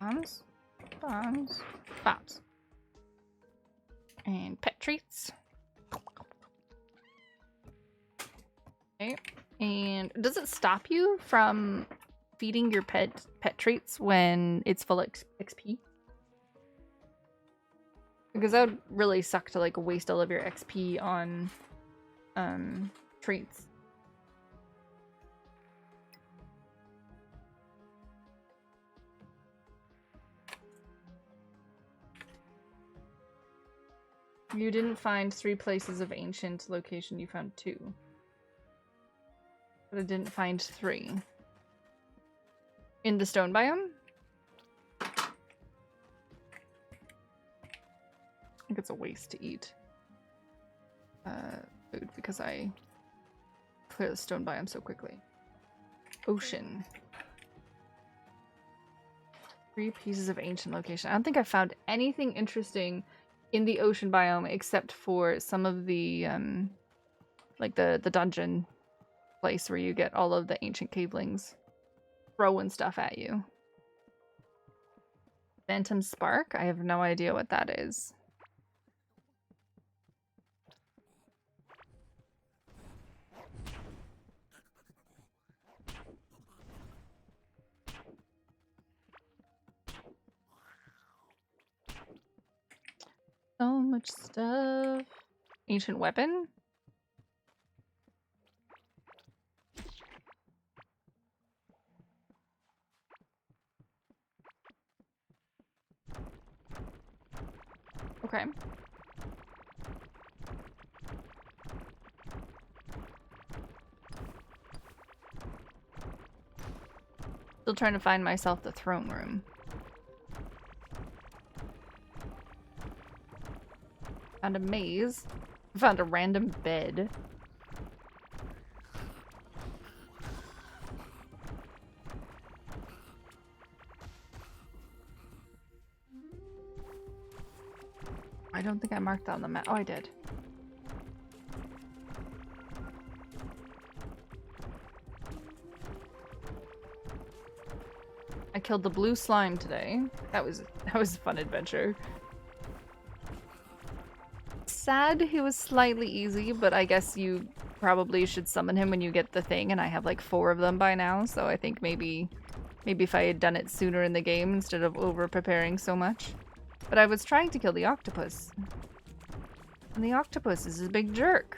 Bombs. Bombs. Bombs. And pet treats. Okay. And does it stop you from feeding your pet treats when it's full XP? Because that would really suck to like waste all of your XP on treats. You didn't find 3 places of ancient location, you found 2. But I didn't find 3. In the stone biome? I think it's a waste to eat food because I clear the stone biome so quickly. Ocean. 3 pieces of ancient location. I don't think I found anything interesting in the ocean biome except for some of the like the dungeon place where you get all of the ancient cavelings throwing stuff at you. Phantom Spark? I have no idea what that is. So much stuff. Ancient weapon? Okay. Still trying to find myself the throne room. Found a maze. Found a random bed. I don't think I marked that on the map. Oh, I did. killed the blue slime today. That was a fun adventure. Sad he was slightly easy, but I guess you probably should summon him when you get the thing, and I have like 4 of them by now, so I think maybe if I had done it sooner in the game instead of over-preparing so much. But I was trying to kill the octopus. And the octopus is a big jerk.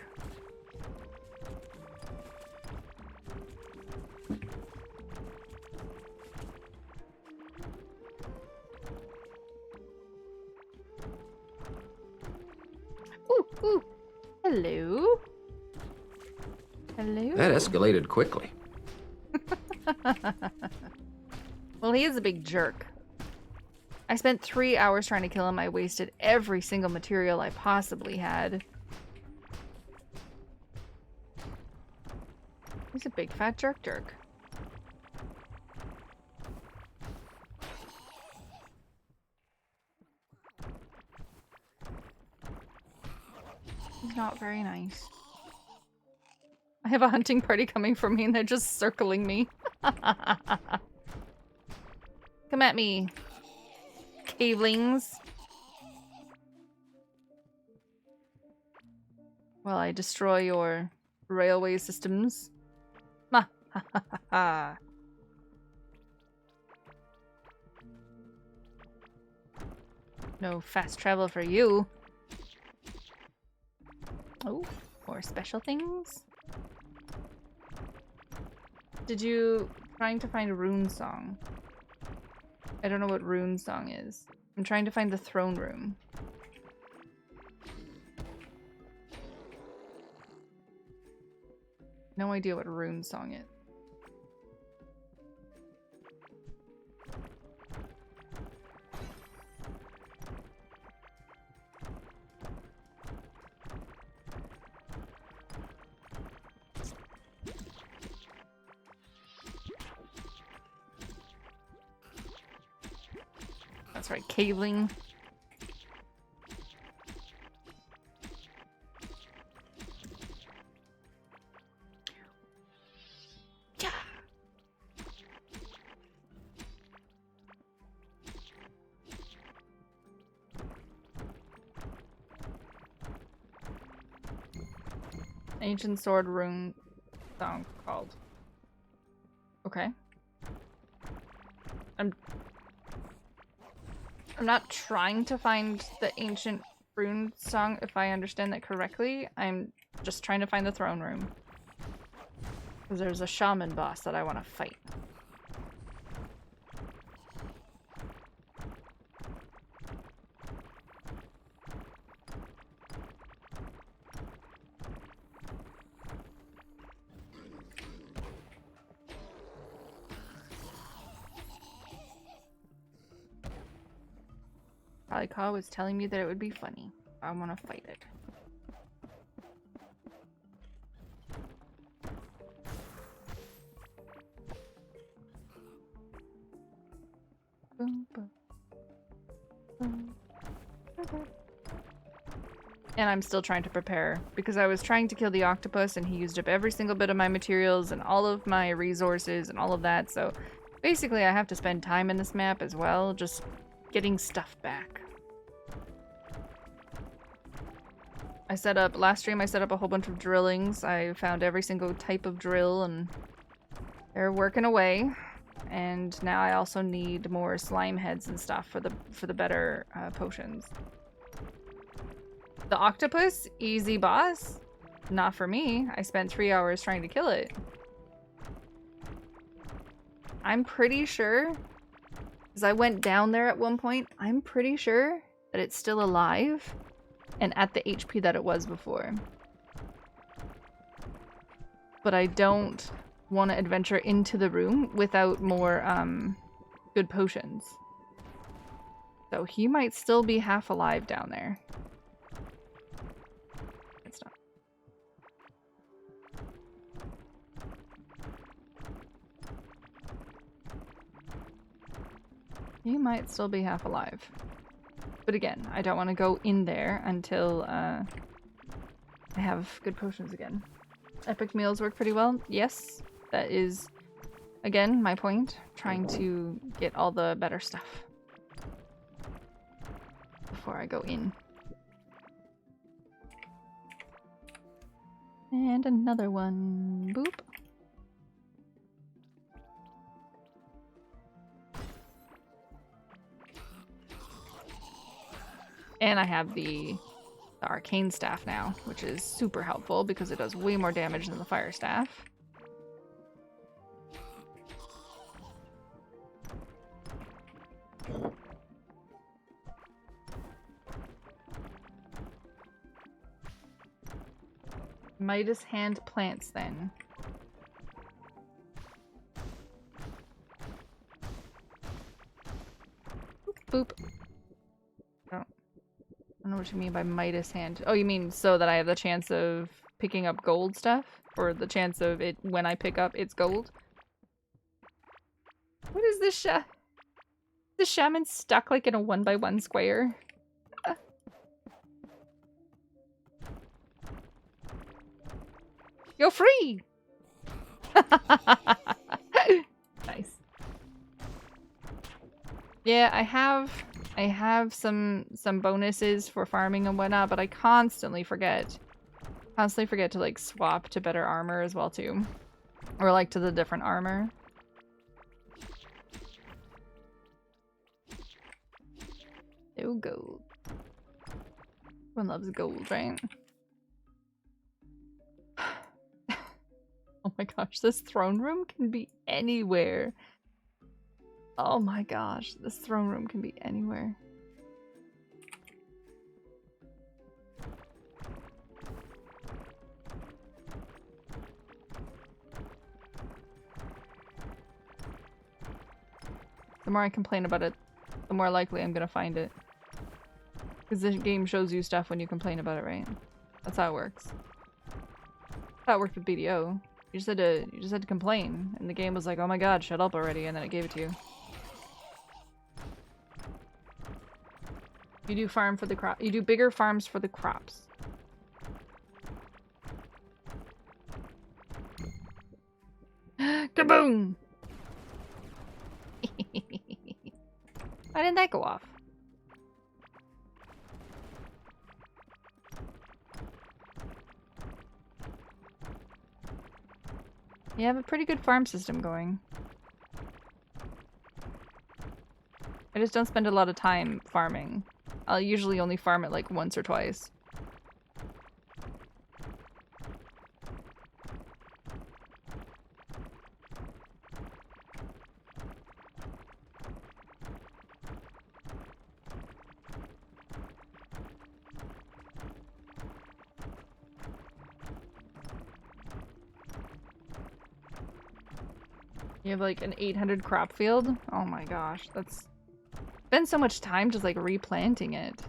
Ooh, ooh. Hello. Hello. That escalated quickly. Well, he is a big jerk. I spent 3 hours trying to kill him. I wasted every single material I possibly had. He's a big fat jerk. He's not very nice. I have a hunting party coming for me and they're just circling me. Come at me, cavelings. While I destroy your railway systems. Ma ha ha ha ha. No fast travel for you. Oh, more special things. Did you trying to find a rune song? I don't know what rune song is. I'm trying to find the throne room. No idea what a rune song is. That's right, caveling. Yeah. Ancient sword rune song called. Okay. I'm not trying to find the ancient rune song, if I understand that correctly. I'm just trying to find the throne room. Because there's a shaman boss that I want to fight. Kalikal was telling me that it would be funny. I want to fight it. Boom, boom. Boom. And I'm still trying to prepare because I was trying to kill the octopus and he used up every single bit of my materials and all of my resources and all of that. So basically I have to spend time in this map as well, just getting stuff back. Last stream I set up a whole bunch of drillings. I found every single type of drill and they're working away. And now I also need more slime heads and stuff for the better potions. The octopus, easy boss. Not for me. I spent 3 hours trying to kill it. I'm pretty sure, because I went down there at one point, I'm pretty sure that it's still alive and at the HP that it was before. But I don't want to adventure into the room without more good potions. So he might still be half alive down there. It's not. He might still be half alive. But again, I don't want to go in there until I have good potions again. Epic meals work pretty well. Yes, that is Again, my point, trying to get all the better stuff before I go in. And another one. Boop. And I have the arcane staff now, which is super helpful because it does way more damage than the fire staff. Midas hand plants then. Boop. I don't know what you mean by Midas hand. Oh, you mean so that I have the chance of picking up gold stuff? Or the chance of it when I pick up it's gold? What is this the shaman stuck like in a 1x1 square? You're free! Nice. Yeah, I have some bonuses for farming and whatnot, but I constantly forget. To like swap to better armor as well too. Or like to the different armor. No gold. Everyone loves gold, right? Oh my gosh, this throne room can be anywhere. Oh my gosh, this throne room can be anywhere. The more I complain about it, the more likely I'm gonna find it. Because the game shows you stuff when you complain about it, right? That's how it works. That's how it worked with BDO. You just had to complain, and the game was like, "Oh my god, shut up already," and then it gave it to you. You do farm for the crop. You do bigger farms for the crops. Kaboom! Why didn't that go off? You have a pretty good farm system going. I just don't spend a lot of time farming. I'll usually only farm it like once or twice. You have like an 800 crop field? Oh my gosh, that's... Spend so much time just like replanting it.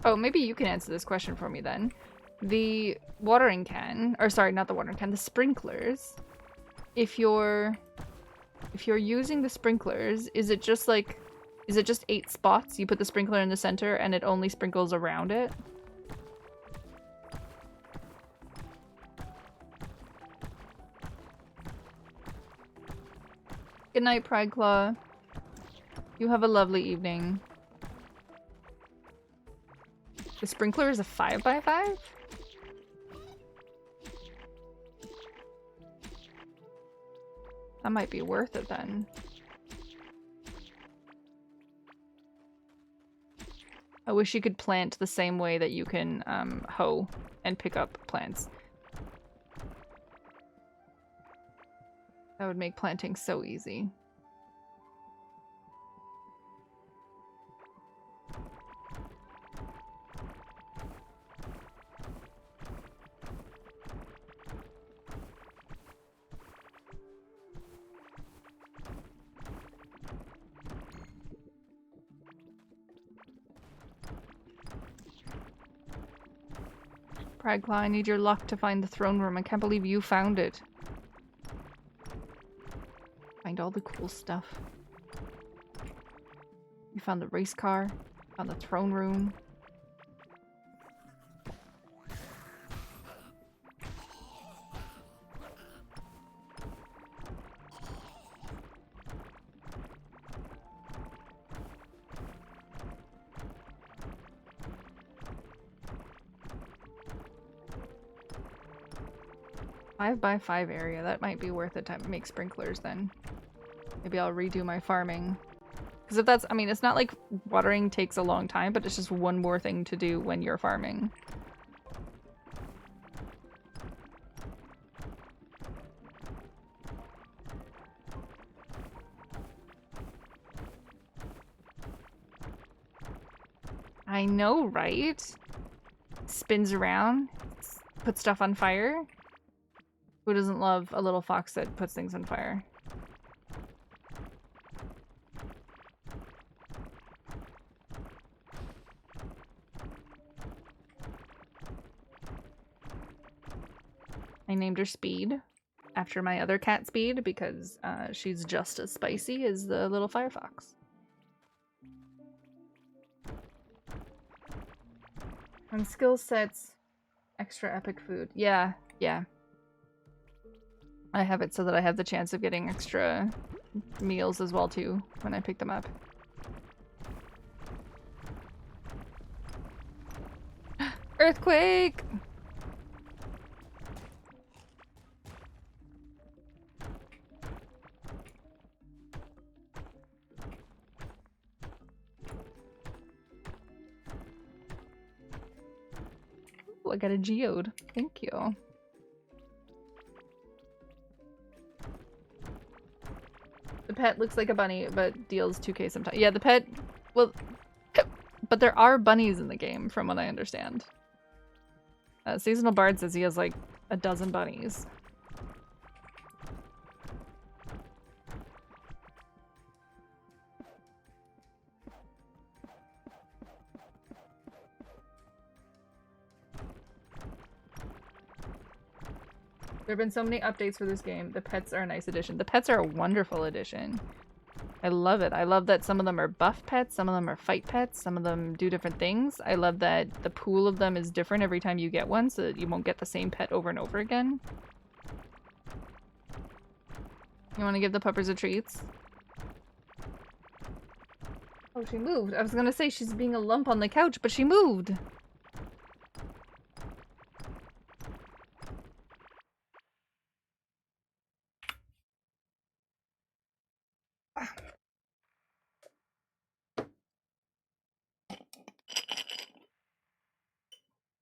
Oh, maybe you can answer this question for me then. The watering can, or sorry, not the watering can, the sprinklers. If you're using the sprinklers, is it just 8 spots? You put the sprinkler in the center and it only sprinkles around it? Good night, Pride Claw. You have a lovely evening. The sprinkler is a 5x5? That might be worth it then. I wish you could plant the same way that you can hoe and pick up plants. That would make planting so easy. Pragclaw, I need your luck to find the throne room. I can't believe you found it. Find all the cool stuff. You found the race car, found the throne room. 5x5 area. That might be worth it to make sprinklers then. Maybe I'll redo my farming. Because if that's, I mean, it's not like watering takes a long time, but it's just one more thing to do when you're farming. I know, right? Spins around, puts stuff on fire. Who doesn't love a little fox that puts things on fire? I named her Speed after my other cat Speed because she's just as spicy as the little firefox. And skill sets, extra epic food. Yeah, yeah. I have it so that I have the chance of getting extra meals as well too when I pick them up. Earthquake! Ooh, I got a geode. Thank you. The pet looks like a bunny, but deals 2k sometimes. Yeah, the pet... Well... But there are bunnies in the game, from what I understand. Seasonal Bard says he has like a dozen bunnies. There have been so many updates for this game. The pets are a nice addition. The pets are a wonderful addition. I love it. I love that some of them are buff pets, some of them are fight pets, some of them do different things. I love that the pool of them is different every time you get one so that you won't get the same pet over and over again. You want to give the puppers a treats? Oh, she moved. I was gonna say she's being a lump on the couch, but she moved.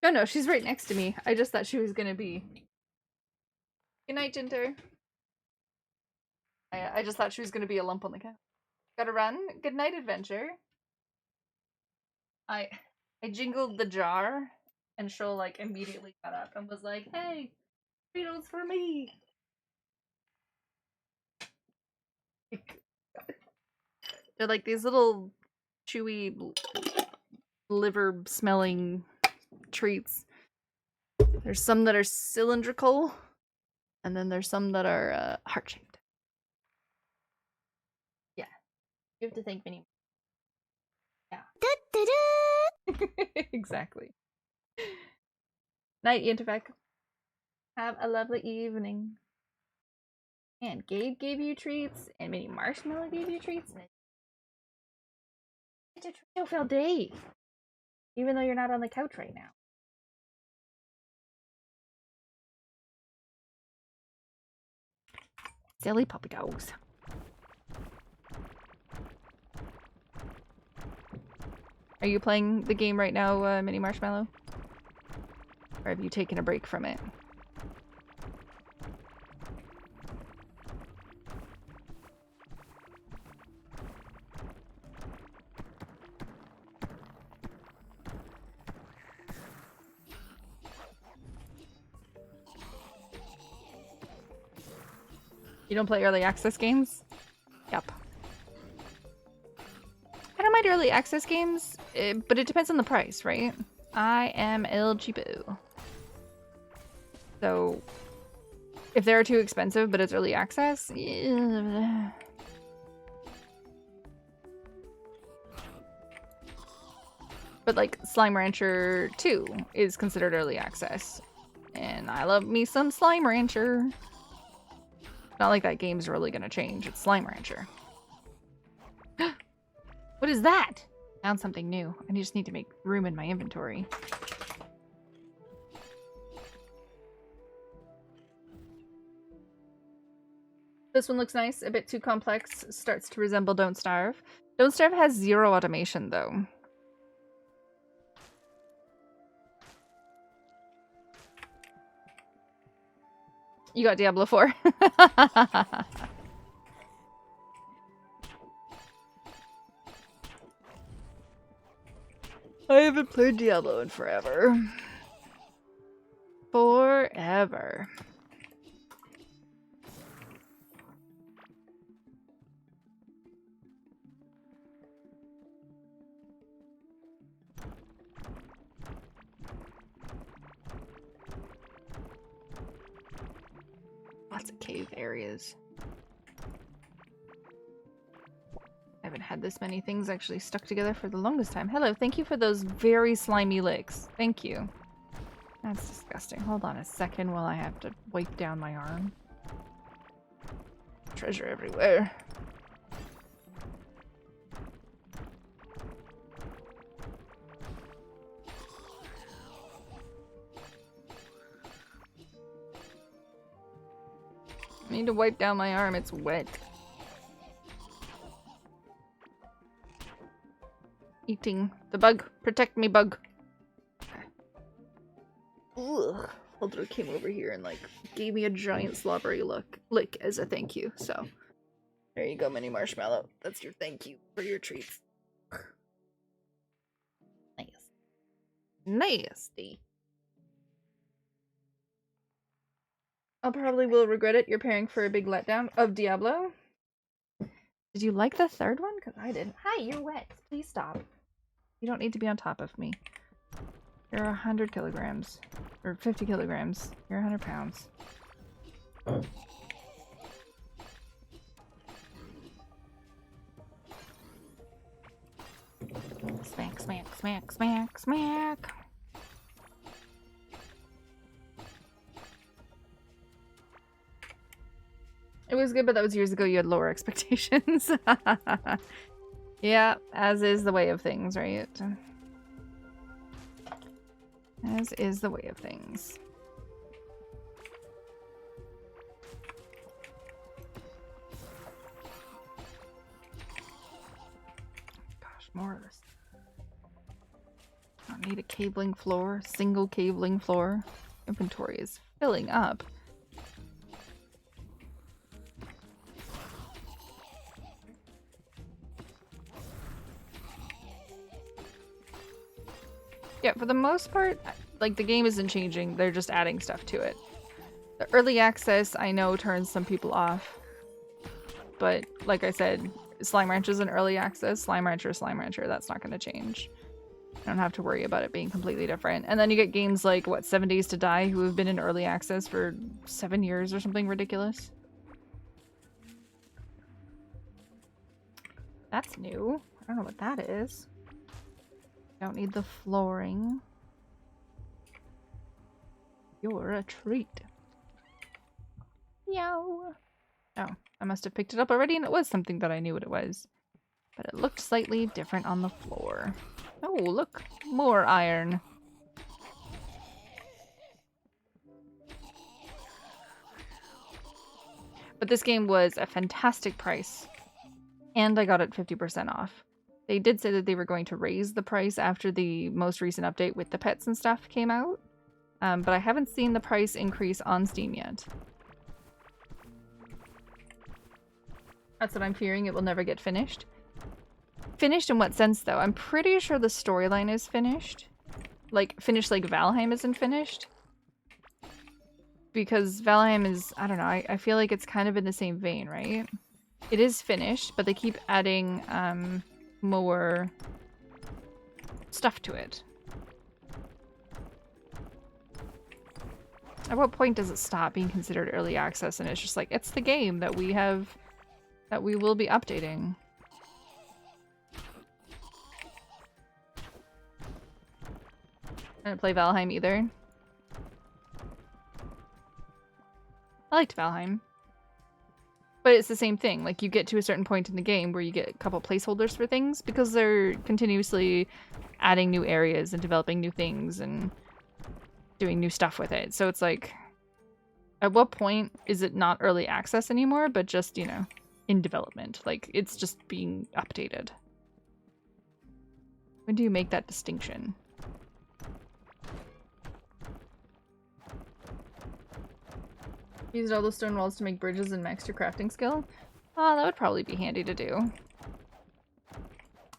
No, no, she's right next to me. I just thought she was gonna be. Good night, Jinter. I just thought she was gonna be a lump on the couch. Gotta run. Good night, adventure. I jingled the jar, and she'll like immediately got up and was like, "Hey, Fritos for me." They're like these little chewy liver smelling treats. There's some that are cylindrical, and then there's some that are heart-shaped. Yeah. You have to thank Minnie. Yeah. Exactly. Night, Intervec. Have a lovely evening. And Gabe gave you treats, and Minnie Marshmallow gave you treats, and it's a treat all day. Even though you're not on the couch right now. Silly puppy dogs. Are you playing the game right now, Minnie Marshmallow? Or have you taken a break from it? You don't play early access games? Yep. I don't mind early access games, but it depends on the price, right? I am El Cheapo. So, if they're too expensive but it's early access, but like Slime Rancher 2 is considered early access. And I love me some Slime Rancher. Not like that game's really gonna change. It's Slime Rancher. What is that? Found something new. I just need to make room in my inventory. This one looks nice. A bit too complex. Starts to resemble Don't Starve. Don't Starve has 0 automation, though. You got Diablo 4. I haven't played Diablo in forever. Forever. Lots of cave areas. I haven't had this many things actually stuck together for the longest time. Hello, thank you for those very slimy licks. Thank you. That's disgusting. Hold on a second while I have to wipe down my arm. Treasure everywhere. I need to wipe down my arm, it's wet. Eating the bug. Protect me, bug. Ugh. Although came over here and like gave me a giant slobbery lick as a thank you. So there you go, mini marshmallow. That's your thank you for your treats. Nice. Nasty. I probably will regret it. You're pairing for a big letdown of Diablo. Did you like the third one? Because I didn't. Hi, you're wet. Please stop. You don't need to be on top of me. You're 100 kilograms. Or 50 kilograms. You're 100 pounds. Smack, smack, smack, smack, smack. It was good, but that was years ago. You had lower expectations. Yeah, as is the way of things, right? As is the way of things. Gosh, more of this. I don't need a cabling floor. Single cabling floor. Inventory is filling up. Yeah, for the most part, like, the game isn't changing. They're just adding stuff to it. The early access, I know, turns some people off. But, like I said, Slime Ranch is an early access. Slime Rancher, Slime Rancher. That's not going to change. I don't have to worry about it being completely different. And then you get games like, what, 7 Days to Die, who have been in early access for 7 years or something ridiculous. That's new. I don't know what that is. Don't need the flooring. You're a treat. Meow. Oh, I must have picked it up already and it was something that I knew what it was. But it looked slightly different on the floor. Oh, look. More iron. But this game was a fantastic price. And I got it 50% off. They did say that they were going to raise the price after the most recent update with the pets and stuff came out. But I haven't seen the price increase on Steam yet. That's what I'm fearing. It will never get finished. Finished in what sense, though? I'm pretty sure the storyline is finished. Like, finished like Valheim isn't finished. Because Valheim is, I don't know, I feel like it's kind of in the same vein, right? It is finished, but they keep adding more stuff to it. At what point does it stop being considered early access and it's just like, it's the game that we have, that we will be updating? I didn't play Valheim either. I liked Valheim. But it's the same thing. Like, you get to a certain point in the game where you get a couple placeholders for things because they're continuously adding new areas and developing new things and doing new stuff with it. So it's like, At what point is it not early access anymore, but just, you know, in development? Like, it's just being updated. When do you make that distinction? Used all the stone walls to make bridges and max your crafting skill? Oh, that would probably be handy to do.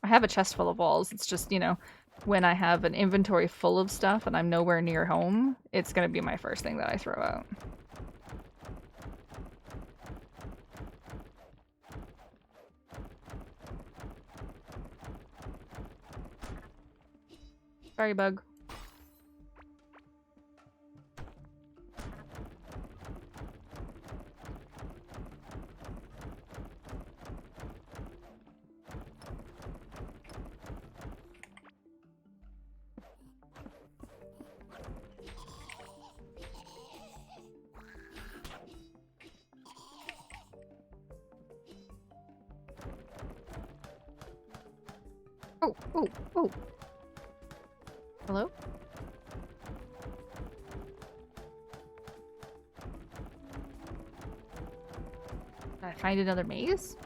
I have a chest full of walls. It's just, you know, when I have an inventory full of stuff and I'm nowhere near home, it's gonna be my first thing that I throw out. Sorry, bug. Oh, oh, oh. Hello? Did I find another maze?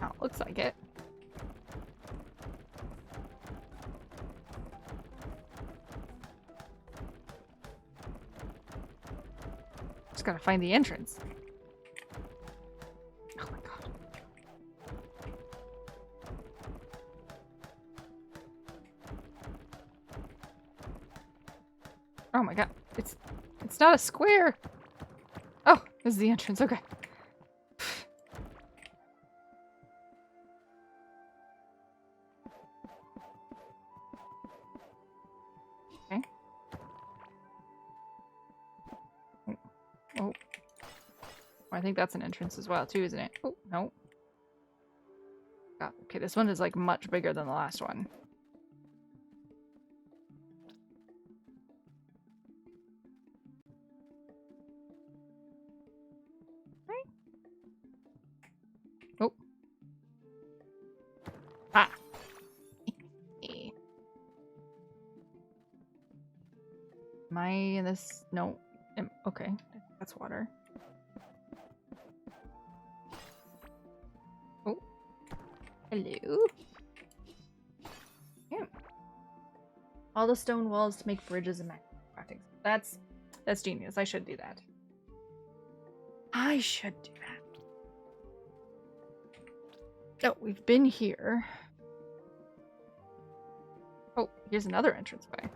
Oh, looks like it. Just gotta find the entrance. Oh my god. Oh my god. It's not a square. Oh, this is the entrance. Okay. Okay. Oh. I think that's an entrance as well, too, isn't it? Oh, no. God, okay, this one is like much bigger than the last one. Right? Oh. Ah. Am I in this? No. Okay, that's water. Hello. Yeah. All the stone walls to make bridges and crafting. That's genius. I should do that. I should do that. Oh, we've been here. Oh, here's another entranceway.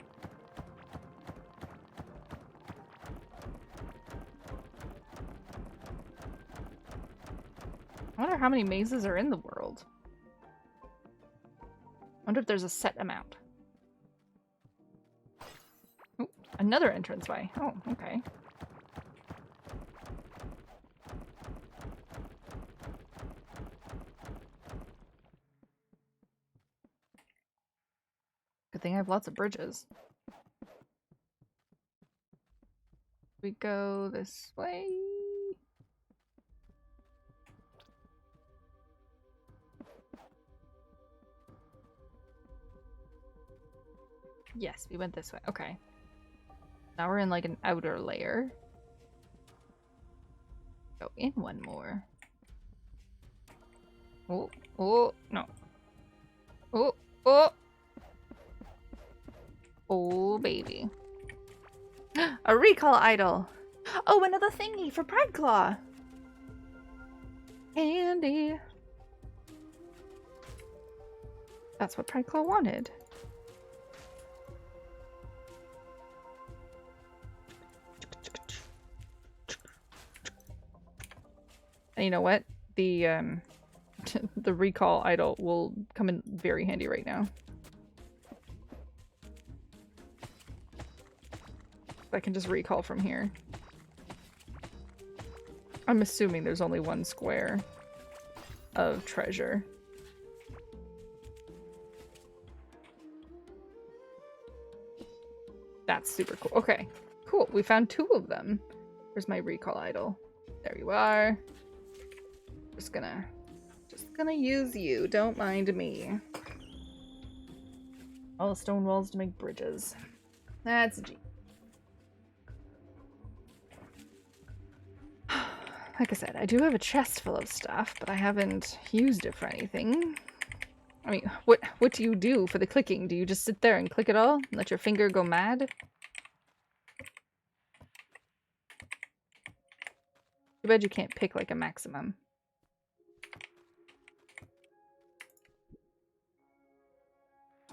I wonder how many mazes are in the world. I wonder if there's a set amount. Oh, another entranceway. Oh, okay. Good thing I have lots of bridges. We go this way. Yes, we went this way. Okay. Now we're in like an outer layer. Go in one more. Oh, oh, no. Oh, oh. Oh, baby. A recall idol. Oh, another thingy for Pride Claw. Handy. That's what Pride Claw wanted. And you know what? The the recall idol will come in very handy right now. I can just recall from here. I'm assuming there's only one square of treasure. That's super cool. Okay, cool. We found 2 of them. Where's my recall idol? There you are. Just gonna use you. Don't mind me. All stone walls to make bridges. That's a G. Like I said, I do have a chest full of stuff, but I haven't used it for anything. I mean, what do you do for the clicking? Do you just sit there and click it all? And let your finger go mad? Too bad you can't pick like a maximum.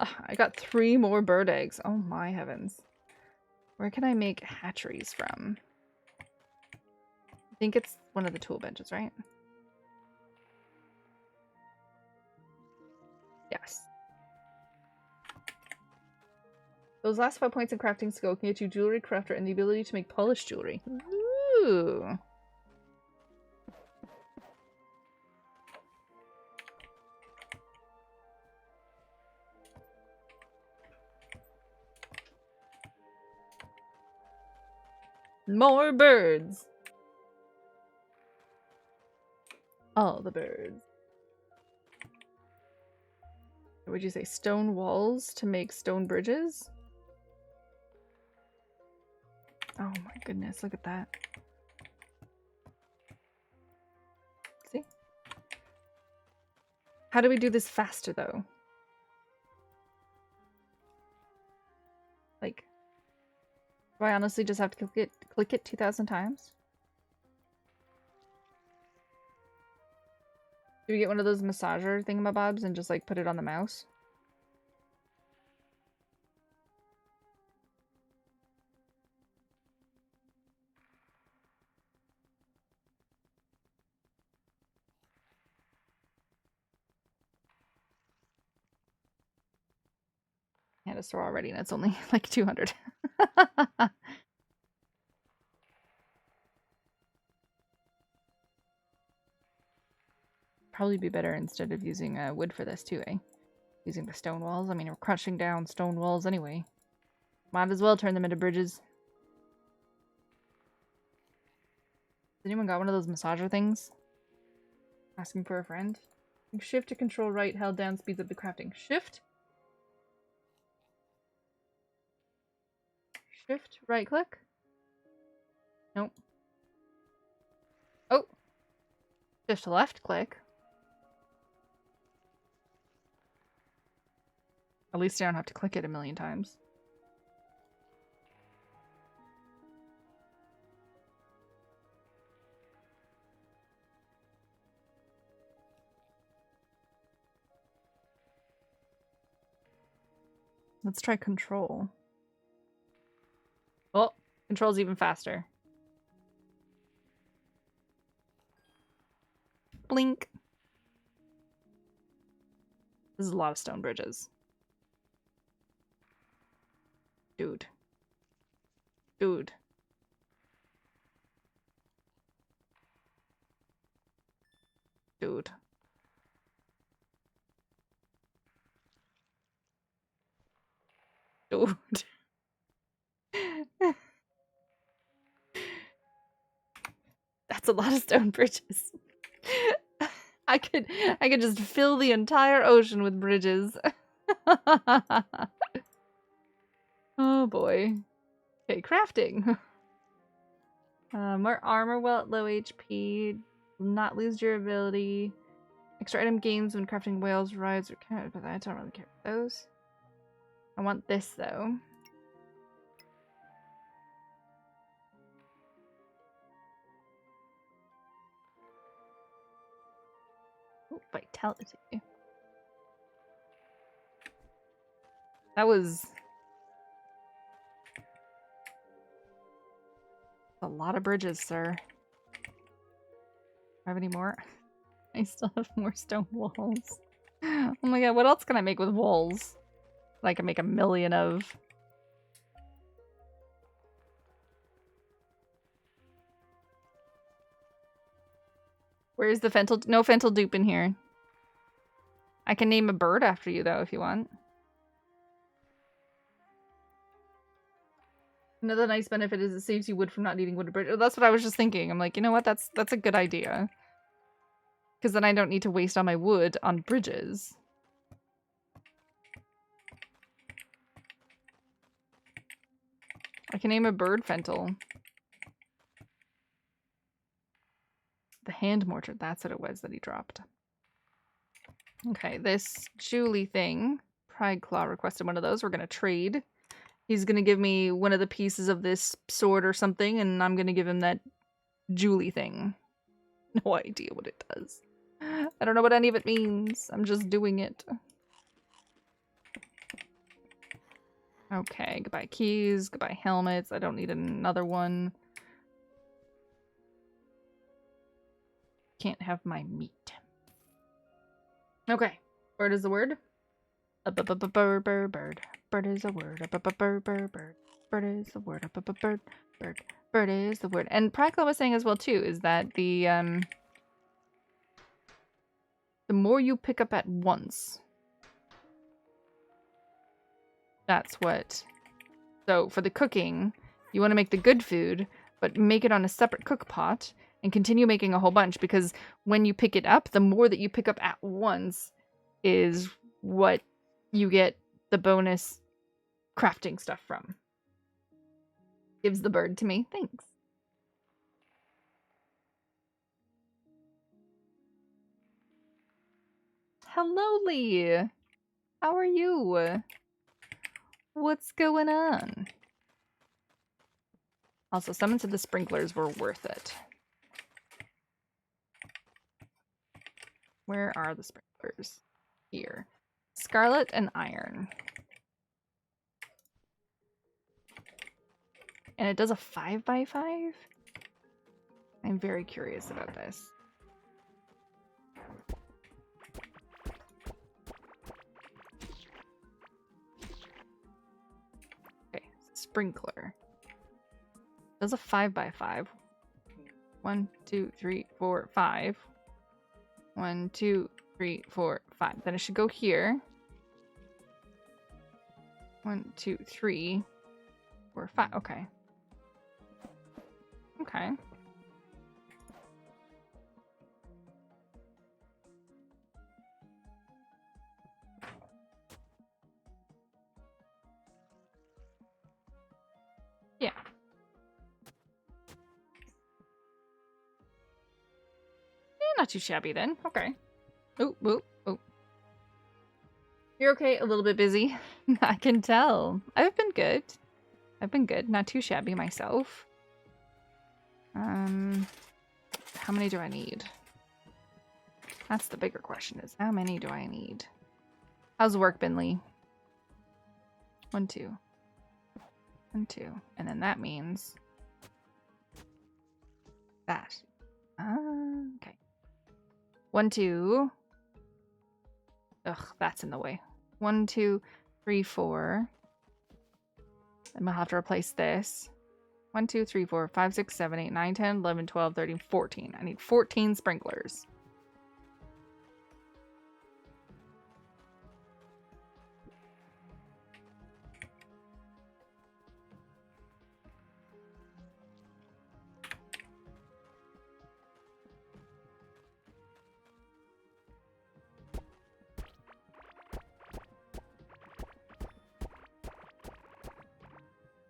I got 3 more bird eggs. Oh my heavens. Where can I make hatcheries from? I think it's one of the tool benches, right? Yes. Those last 5 points in crafting skill can get you jewelry crafter and the ability to make polished jewelry. Ooh. More birds. All the birds. What would you say? Stone walls to make stone bridges? Oh my goodness, look at that. See? How do we do this faster though? Like, do I honestly just have to click it 2,000 times? Do we get one of those massager thingamabobs and just like put it on the mouse? I had a store already and it's only like 200. Probably be better instead of using wood for this too, eh? Using the stone walls. I mean, we're crushing down stone walls anyway. Might as well turn them into bridges. Has anyone got one of those massager things? Asking for a friend? Shift to control right, held down speeds up the crafting. Shift? Shift, right click? Nope. Oh! Shift left click. At least I don't have to click it a million times. Let's try control. Oh, control's even faster. Blink. This is a lot of stone bridges. Dude. Dude. Dude. Dude. That's a lot of stone bridges. I could just fill the entire ocean with bridges. Oh boy. Okay, crafting. More armor while at low HP. Not lose durability. Extra item gains when crafting whales, rides, or cat, but I don't really care for those. I want this though. Ooh, vitality. That was a lot of bridges, sir. Have any more? I still have more stone walls. Oh my god, what else can I make with walls? I can make a million of. Where's the Fental? No Fental dupe in here. I can name a bird after you though if you want. Another nice benefit is it saves you wood from not needing wood to bridge. Oh, that's what I was just thinking. I'm like, you know what? That's a good idea. Because then I don't need to waste all my wood on bridges. I can name a bird Fental. The hand mortar, that's what it was that he dropped. Okay, this Julie thing. Pride Claw requested one of those. We're gonna trade. He's gonna give me one of the pieces of this sword or something, and I'm gonna give him that Julie thing. No idea what it does. I don't know what any of it means. I'm just doing it. Okay, goodbye keys, goodbye helmets. I don't need another one. Can't have my meat. Okay, bird is the word. Bird, bird, bird. Bird is a word. Bird, bird, bird, bird. Bird is the word. Bird, bird. Bird is the word. And Prakla was saying as well too, is that the more you pick up at once, that's what. So for the cooking, you want to make the good food, but make it on a separate cook pot and continue making a whole bunch, because when you pick it up, the more that you pick up at once is what you get the bonus crafting stuff from. Gives the bird to me. Thanks. Hello, Lee. How are you? What's going on? Also, someone said the sprinklers were worth it. Where are the sprinklers? Here. Scarlet and iron. And it does a 5x5? I'm very curious about this. Okay, sprinkler. Does a 5x5. 1, 2, 3, 4, 5. 1, 2, 3, 4, 5. Then it should go here. 1, 2, 3, 4, 5. Okay. Okay. Yeah. Not too shabby then. Okay. Oh, oh, oh. You're okay, a little bit busy. I can tell. I've been good. I've been good. Not too shabby myself. How many do I need? That's the bigger question, is how many do I need? How's work been, Lee? 1, 2. 1, 2. And then that means that. Okay. 1, 2. Ugh, that's in the way. 1, 2, 3, 4. Then we'll have to replace this. 1, 2, 3, 4, 5, 6, 7, 8, 9, 10, 11, 12, 13, 14. I need 14 sprinklers.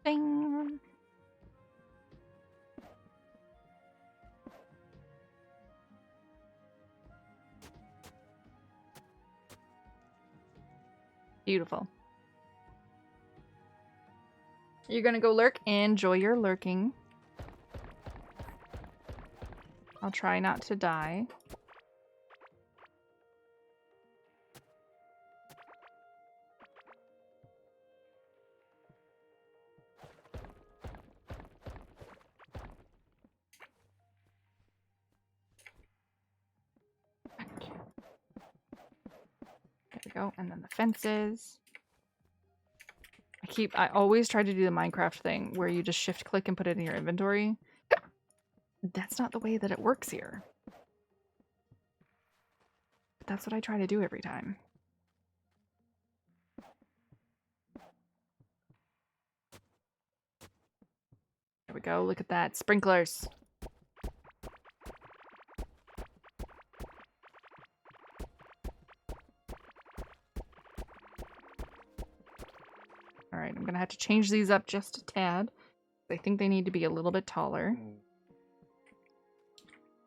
Ding. Beautiful. You're gonna go lurk? Enjoy your lurking. I'll try not to die. There we go. And then the fences. I always try to do the Minecraft thing where you just shift click and put it in your inventory. That's not the way that it works here. But that's what I try to do every time. There we go. Look at that. Sprinklers. Alright, I'm gonna have to change these up just a tad I think they need to be a little bit taller.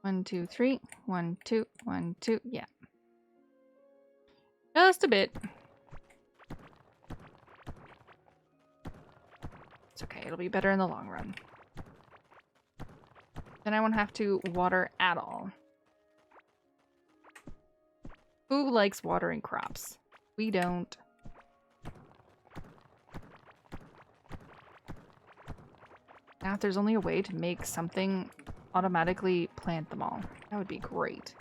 1, 2, 3. 1, 2, 1, 2. Yeah. Just a bit. It's okay. It'll be better in the long run. Then I won't have to water at all. Who likes watering crops? We don't. Now, if there's only a way to make something automatically plant them all, that would be great.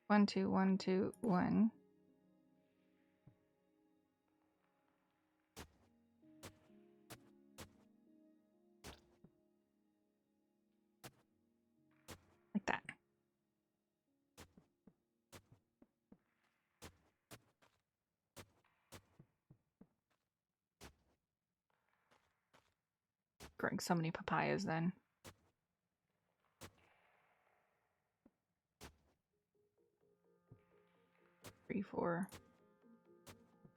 One, two, 1, 2, 1. Like that. Growing so many papayas then. Three, 4,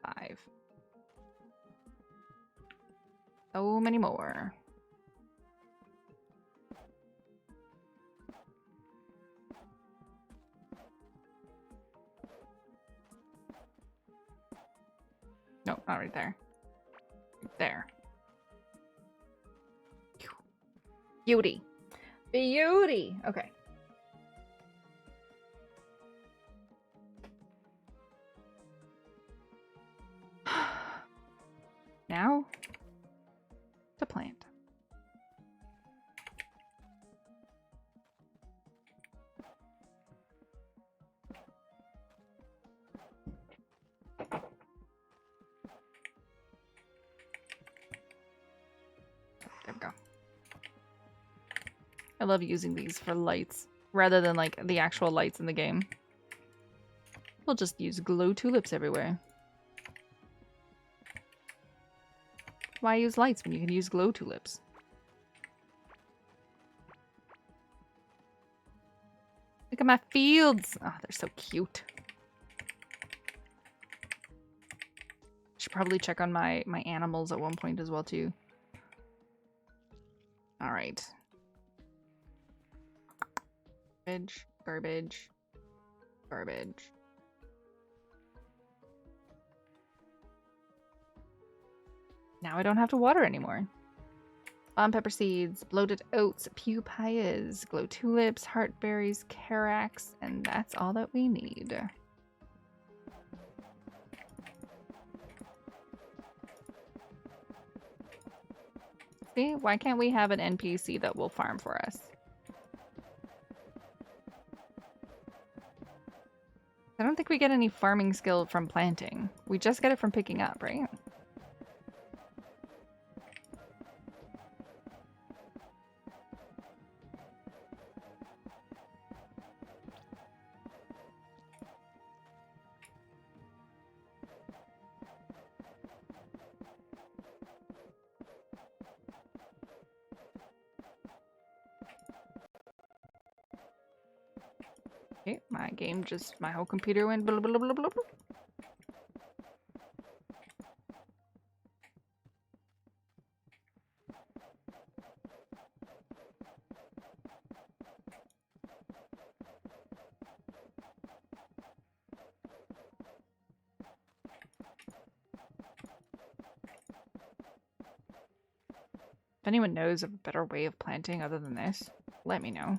5. So many more. No, not right there. There. Beauty. Beauty. Okay. Now to plant. There we go. I love using these for lights rather than like the actual lights in the game. We'll just use glow tulips everywhere. Why use lights when you can use glow tulips? Look at my fields! Oh, they're so cute. Should probably check on my animals at one point as well too. All right. Garbage, garbage, garbage. Now I don't have to water anymore. Bomb pepper seeds, bloated oats, pupayas, glow tulips, heartberries, carax, and that's all that we need. See, why can't we have an NPC that will farm for us? I don't think we get any farming skill from planting. We just get it from picking up, right? Okay, my whole computer went blah, blah, blah, blah, blah. If anyone knows of a better way of planting other than this, let me know.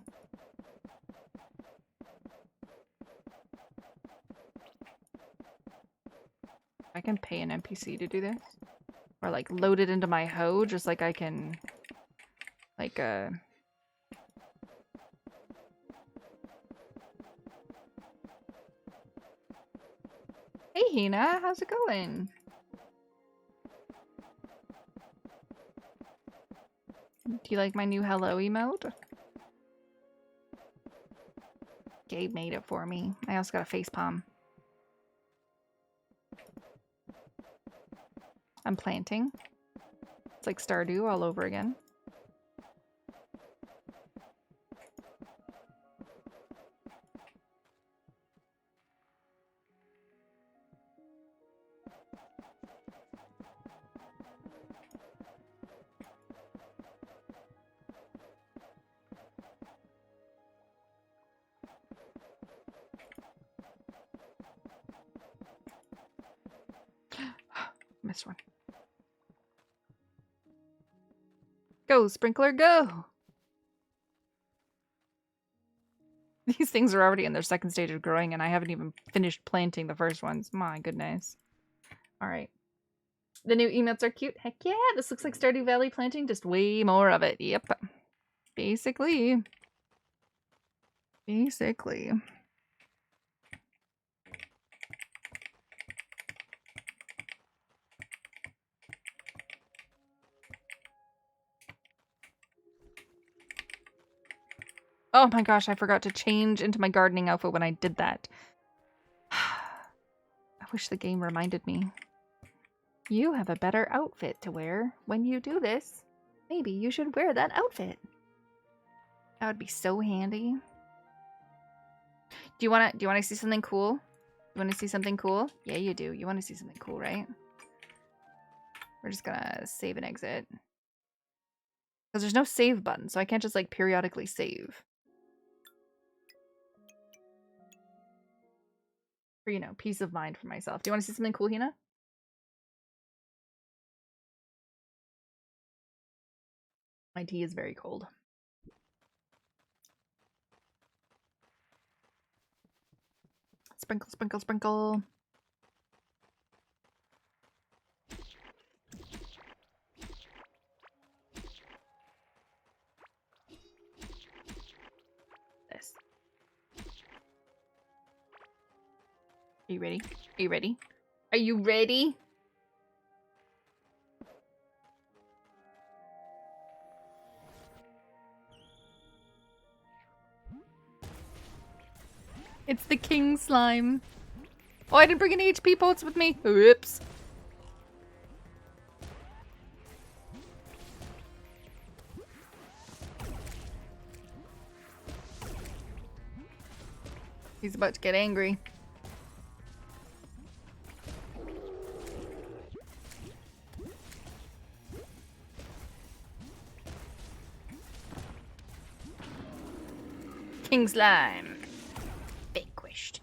I can pay an NPC to do this. Or like load it into my hoe, just like I can like Hey Hina, how's it going? Do you like my new hello emote? Gabe made it for me. I also got a face palm. I'm planting. It's like Stardew all over again. last one. Go, sprinkler, go! These things are already in their second stage of growing, and I haven't even finished planting the first ones. My goodness. Alright. The new emotes are cute. Heck yeah! This looks like Stardew Valley planting, just way more of it. Yep. Basically. Basically. Oh my gosh, I forgot to change into my gardening outfit when I did that. I wish the game reminded me. You have a better outfit to wear when you do this. Maybe you should wear that outfit. That would be so handy. Do you wanna see something cool? You wanna see something cool? Yeah, you do. You wanna see something cool, right? We're just gonna save and exit. Because there's no save button, so I can't just like periodically save. For, you know, peace of mind for myself. Do you want to see something cool, Hina? My tea is very cold. Sprinkle, sprinkle, sprinkle. This. Are you ready? Are you ready? Are you ready? It's the king slime. Oh, I didn't bring any HP pots with me. Oops. He's about to get angry. King slime. Vanquished.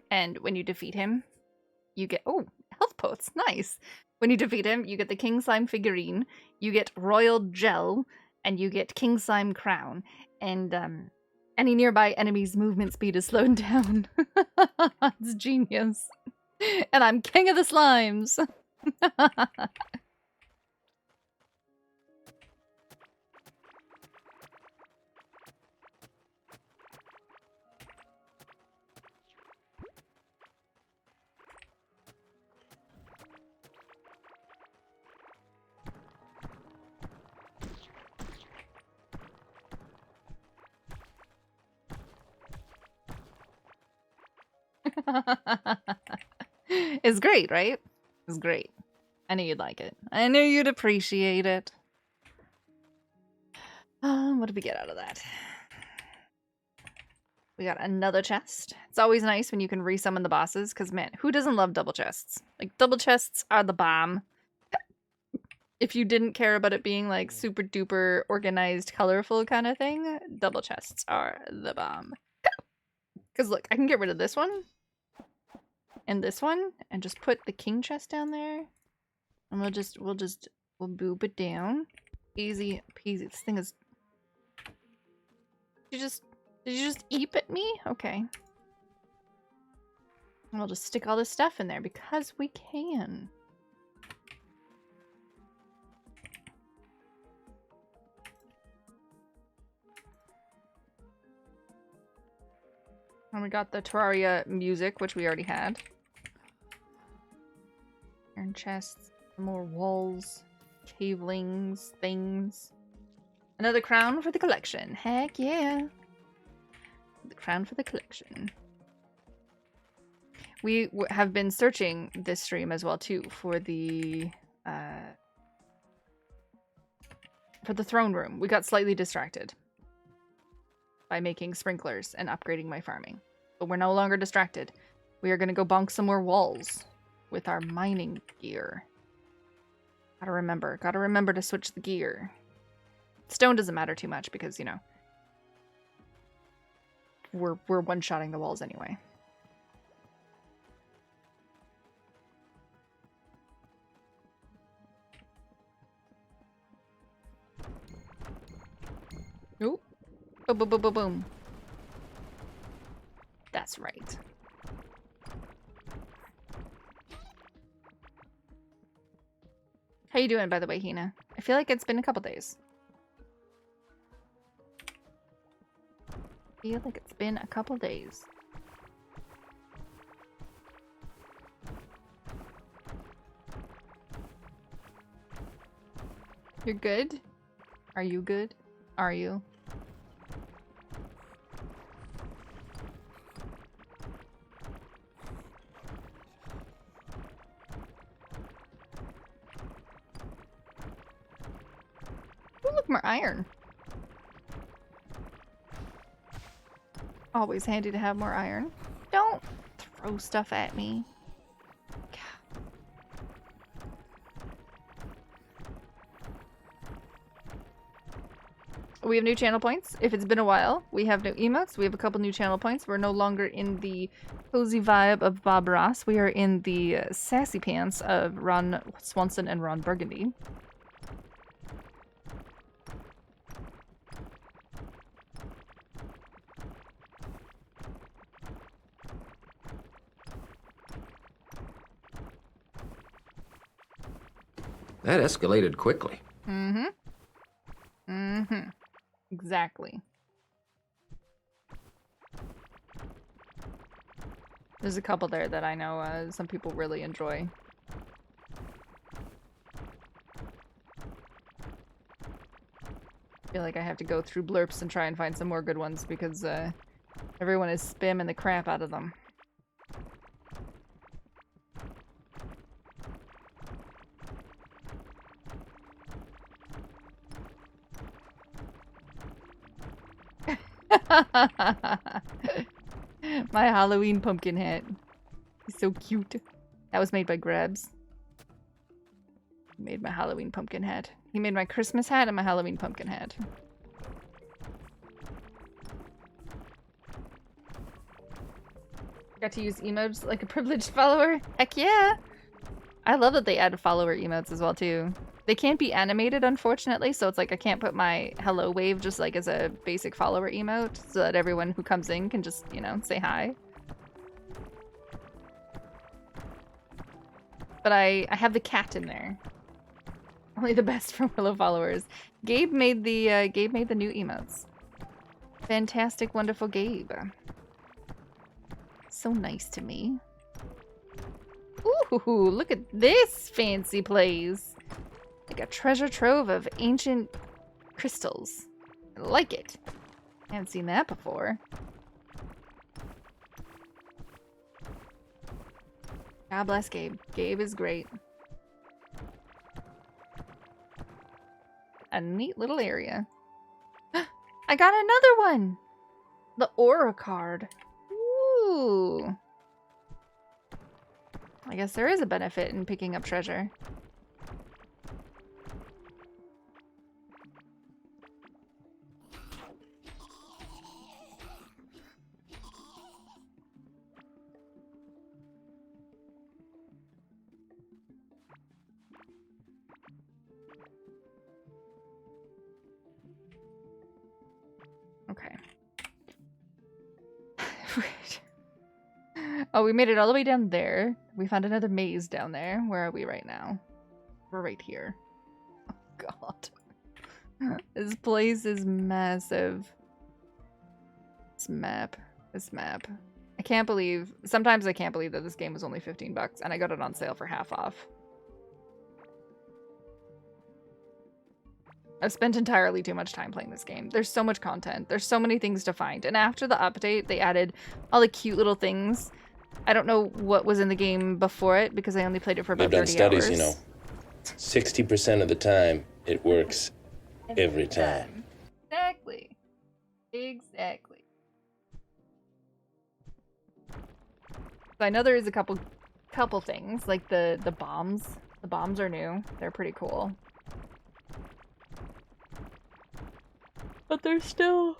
And when you defeat him, you get health pots. Nice. When you defeat him, you get the king slime figurine, you get royal gel, and you get king slime crown. And any nearby enemy's movement speed is slowed down. It's genius. And I'm king of the slimes. It's great, right? It's great. I knew you'd like it. I knew you'd appreciate it. What did we get out of that? We got another chest. It's always nice when you can resummon the bosses, because man, who doesn't love double chests? Like, double chests are the bomb. If you didn't care about it being like super duper organized, colorful kind of thing, double chests are the bomb. Because look, I can get rid of this one and this one and just put the king chest down there. And we'll boop it down. Easy peasy. This thing is... Did you just eep at me? Okay. And we'll just stick all this stuff in there because we can. And we got the Terraria music, which we already had. Iron chests, more walls, cavelings, things. Another crown for the collection. Heck yeah. The crown for the collection. We have been searching this stream as well, too, for the throne room. We got slightly distracted by making sprinklers and upgrading my farming. But we're no longer distracted. We are going to go bonk some more walls with our mining gear. Gotta remember to switch the gear. Stone doesn't matter too much because, you know, we're one-shotting the walls anyway. Ooh. Boom, boom, boom, boom, boom. That's right. How you doing, by the way, Hina? I feel like it's been a couple days. I feel like it's been a couple days. You're good? Are you good? Are you? Oh, look, more iron. Always handy to have more iron. Don't throw stuff at me. We have new channel points. If it's been a while, we have new emotes. We have a couple new channel points. We're no longer in the cozy vibe of Bob Ross. We are in the sassy pants of Ron Swanson and Ron Burgundy. That escalated quickly. Mm-hmm. Mm-hmm. Exactly. There's a couple there that I know some people really enjoy. I feel like I have to go through blurps and try and find some more good ones because everyone is spamming the crap out of them. My Halloween pumpkin hat. He's so cute. That was made by Grabs. He made my Halloween pumpkin hat. He made my Christmas hat and my Halloween pumpkin hat. Got to use emotes like a privileged follower? Heck yeah! I love that they add follower emotes as well too. They can't be animated, unfortunately, so it's like I can't put my hello wave just like as a basic follower emote so that everyone who comes in can just, you know, say hi. But I have the cat in there. Only the best for Willow followers. Gabe made the new emotes. Fantastic, wonderful Gabe. So nice to me. Ooh, look at this fancy place. Like a treasure trove of ancient crystals. I like it. I haven't seen that before. God bless Gabe. Gabe is great. A neat little area. I got another one! The Aura card. Ooh. I guess there is a benefit in picking up treasure. Okay. Oh, we made it all the way down there. We found another maze down there. Where are we right now? We're right here. Oh, God. This place is massive. This map. I can't believe... Sometimes I can't believe that this game was only 15 bucks and I got it on sale for half off. I've spent entirely too much time playing this game. There's so much content. There's so many things to find. And after the update, they added all the cute little things. I don't know what was in the game before it because I only played it for about 30 hours. They've done studies, you know. 60% of the time, it works every time. Exactly. Exactly. So I know there is a couple things, like the bombs. The bombs are new. They're pretty cool. But there's still...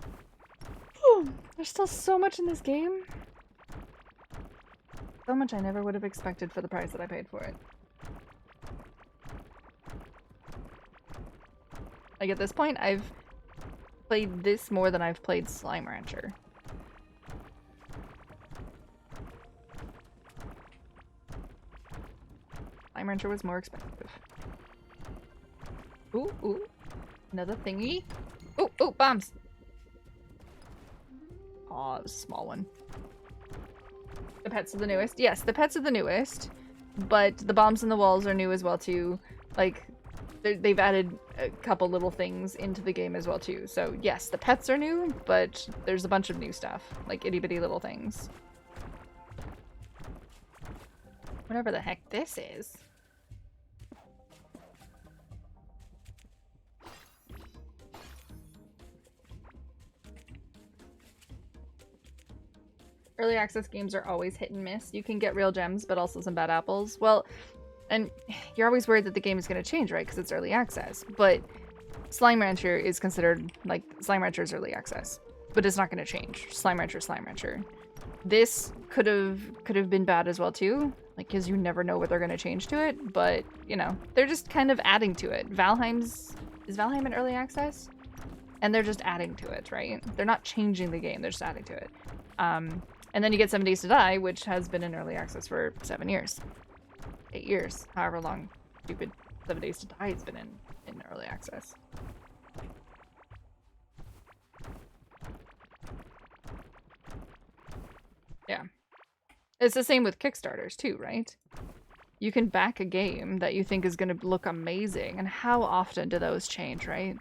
there's still so much in this game. So much I never would have expected for the price that I paid for it. Like, at this point, I've played this more than I've played Slime Rancher. Slime Rancher was more expensive. Ooh, ooh. Another thingy. Ooh, ooh, bombs! Aw, it was a small one. The pets are the newest. Yes, the pets are the newest. But the bombs in the walls are new as well, too. Like, they've added a couple little things into the game as well, too. So, yes, the pets are new, but there's a bunch of new stuff. Like, itty-bitty little things. Whatever the heck this is. Early access games are always hit and miss. You can get real gems, but also some bad apples. Well, and you're always worried that the game is going to change, right? Because it's early access. But Slime Rancher is considered, like, Slime Rancher is early access. But it's not going to change. Slime Rancher, Slime Rancher. This could have been bad as well, too. Like, because you never know what they're going to change to it. But, you know, they're just kind of adding to it. Is Valheim in early access? And they're just adding to it, right? They're not changing the game. They're just adding to it. And then you get 7 Days to Die, which has been in early access for 7 years. 8 years. However long stupid 7 Days to Die has been in early access. Yeah. It's the same with Kickstarters too, right? You can back a game that you think is going to look amazing, and how often do those change, right?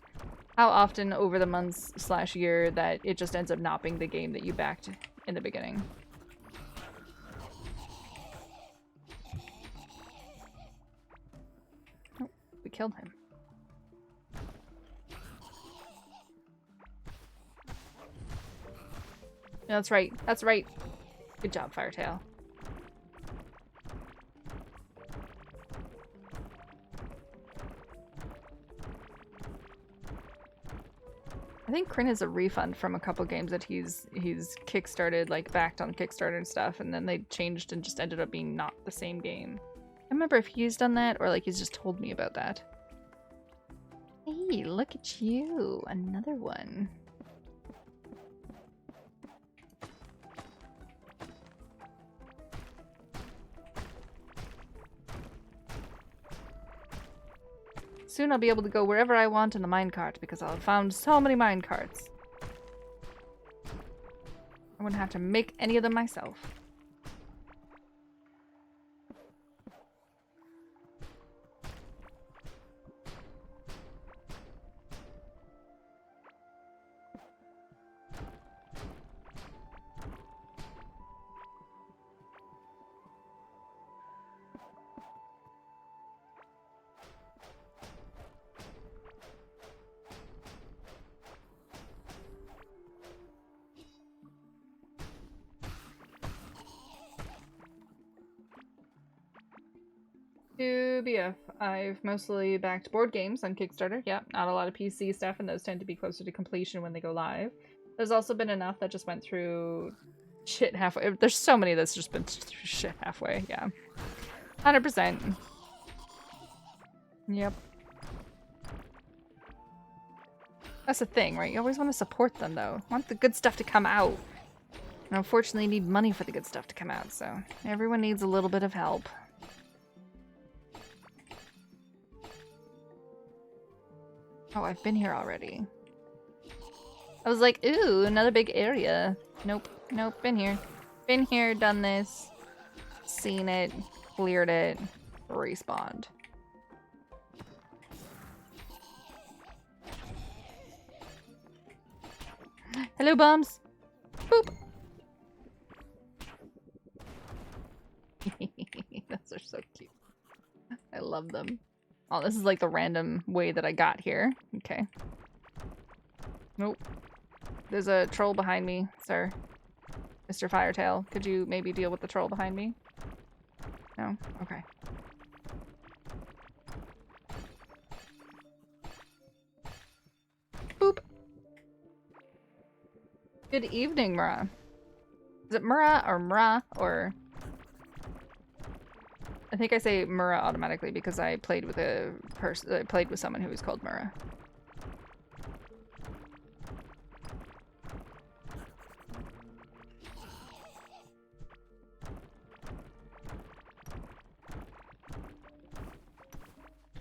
How often over the months / year that it just ends up not being the game that you backed in the beginning. Oh, we killed him. Yeah, that's right. That's right. Good job, Firetail. I think Kryn is a refund from a couple games that he's kickstarted, like backed on Kickstarter and stuff, and then they changed and just ended up being not the same game. I remember if he's done that or like he's just told me about that. Hey, look at you. Another one. Soon I'll be able to go wherever I want in the minecart because I'll have found so many minecarts. I wouldn't have to make any of them myself. To BF, I've mostly backed board games on Kickstarter. Yeah, not a lot of PC stuff, and those tend to be closer to completion when they go live. There's also been enough that just went through shit halfway. There's so many that's just been through shit halfway, yeah. 100%. Yep. That's the thing, right? You always want to support them, though. Want the good stuff to come out. And unfortunately, you need money for the good stuff to come out, so everyone needs a little bit of help. Oh, I've been here already. I was like, ooh, another big area. Nope, nope, been here. Been here, done this. Seen it, cleared it, respawned. Hello, bums. Boop. Those are so cute. I love them. Oh, this is like the random way that I got here. Okay. Nope. There's a troll behind me, sir. Mr. Firetail, could you maybe deal with the troll behind me? No? Okay. Good evening, Mura. Is it Mura or Mra or? I think I say Mura automatically because I played with a person. I played with someone who was called Mura.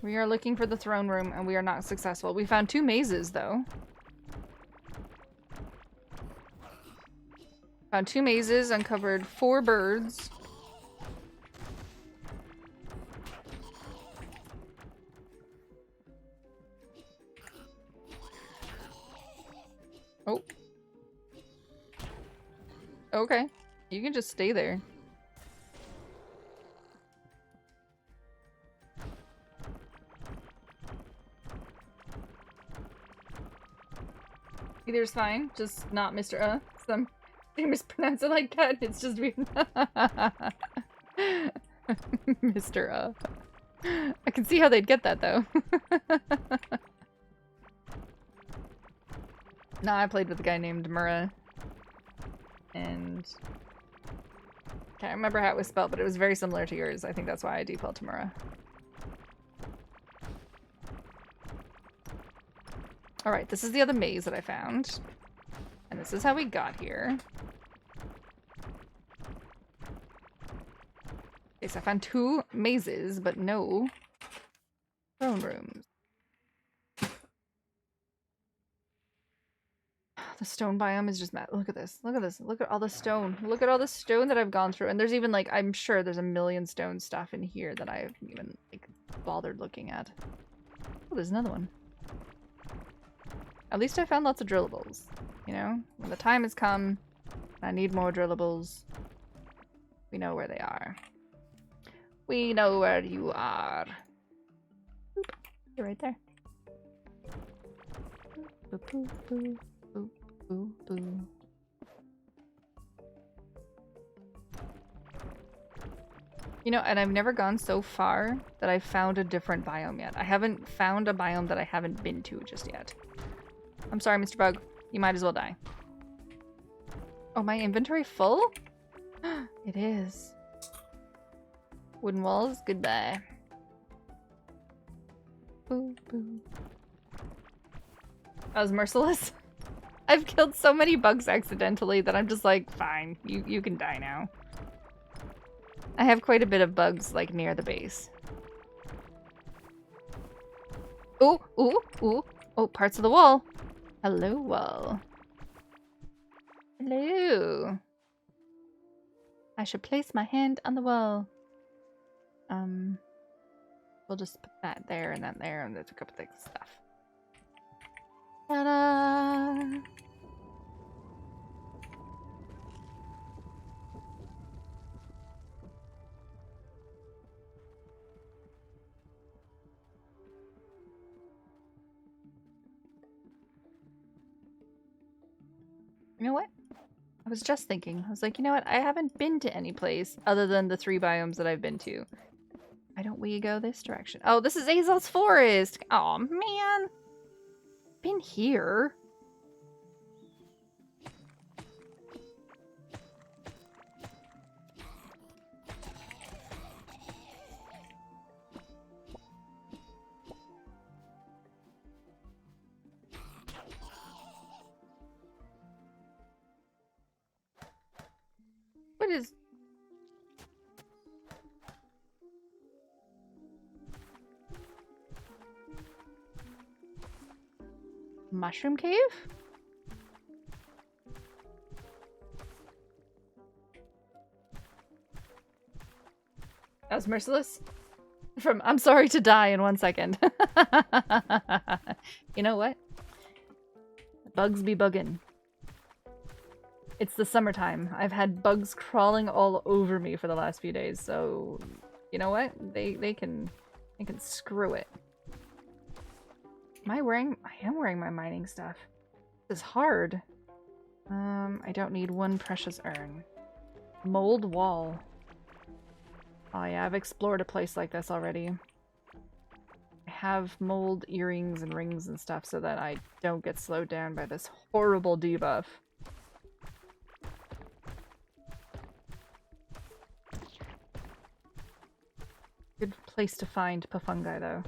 We are looking for the throne room and we are not successful. We found 2 mazes though. Found 2 mazes, uncovered 4 birds. Oh. Okay. You can just stay there. Either's fine, just not Mr. Some they mispronounce it like that. It's just weird. Mr. I can see how they'd get that though. Nah, I played with a guy named Mura. And can't remember how it was spelled, but it was very similar to yours. I think that's why I default to Mura. Alright, this is the other maze that I found. And this is how we got here. Okay, so I found 2 mazes, but no throne rooms. The stone biome is just mad. Look at this. Look at this. Look at all the stone. Look at all the stone that I've gone through. And there's even, like, I'm sure there's a million stone stuff in here that I haven't even, like, bothered looking at. Oh, there's another one. At least I found lots of drillables, you know? When the time has come, I need more drillables. We know where they are. We know where you are. Boop. You're right there. Boop, boop, boop, boop, boop, boop. You know, and I've never gone so far that I've found a different biome yet. I haven't found a biome that I haven't been to just yet. I'm sorry, Mr. Bug. You might as well die. Oh, my inventory full? It is. Wooden walls, goodbye. Boo, boo. I was merciless. I've killed so many bugs accidentally that I'm just like, fine, you can die now. I have quite a bit of bugs, like, near the base. Ooh, ooh, ooh. Oh, parts of the wall. Hello, wall. Hello. I should place my hand on the wall. We'll just put that there and that there, and there's a couple things stuff. Ta-da! You know what? I was just thinking. I was like, you know what? I haven't been to any place other than the 3 biomes that I've been to. Why don't we go this direction? Oh, this is Azel's Forest! Aw, man! Been here. What is... Mushroom Cave? That was merciless. From I'm sorry to die in 1 second. You know what? Bugs be buggin'. It's the summertime. I've had bugs crawling all over me for the last few days, so you know what? They can screw it. I am wearing my mining stuff. This is hard. I don't need 1 precious urn. Mold wall. Oh yeah, I've explored a place like this already. I have mold earrings and rings and stuff so that I don't get slowed down by this horrible debuff. Good place to find Pafungi, though.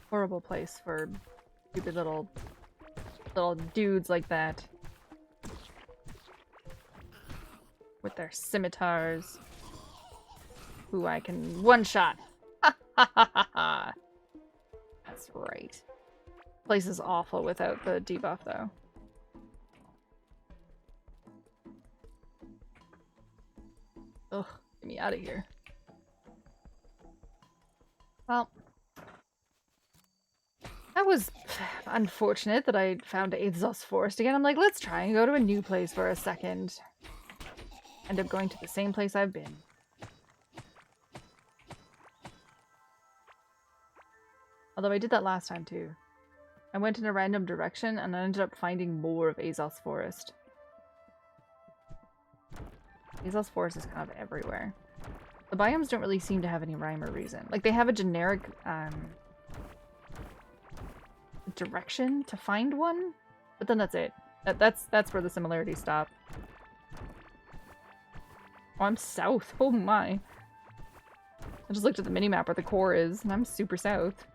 Horrible place for stupid little dudes like that. With their scimitars. Who I can one-shot. Ha ha ha ha ha! That's right. Place is awful without the debuff, though. Ugh, get me out of here. Well, that was unfortunate that I found Aethos Forest again. I'm like, let's try and go to a new place for a second. End up going to the same place I've been. Although I did that last time too. I went in a random direction and I ended up finding more of Aethos Forest. Aethos Forest is kind of everywhere. The biomes don't really seem to have any rhyme or reason. Like, they have a generic direction to find one, but then that's it. That's where the similarities stop. Oh, I'm south. Oh my. I just looked at the minimap where the core is, and I'm super south.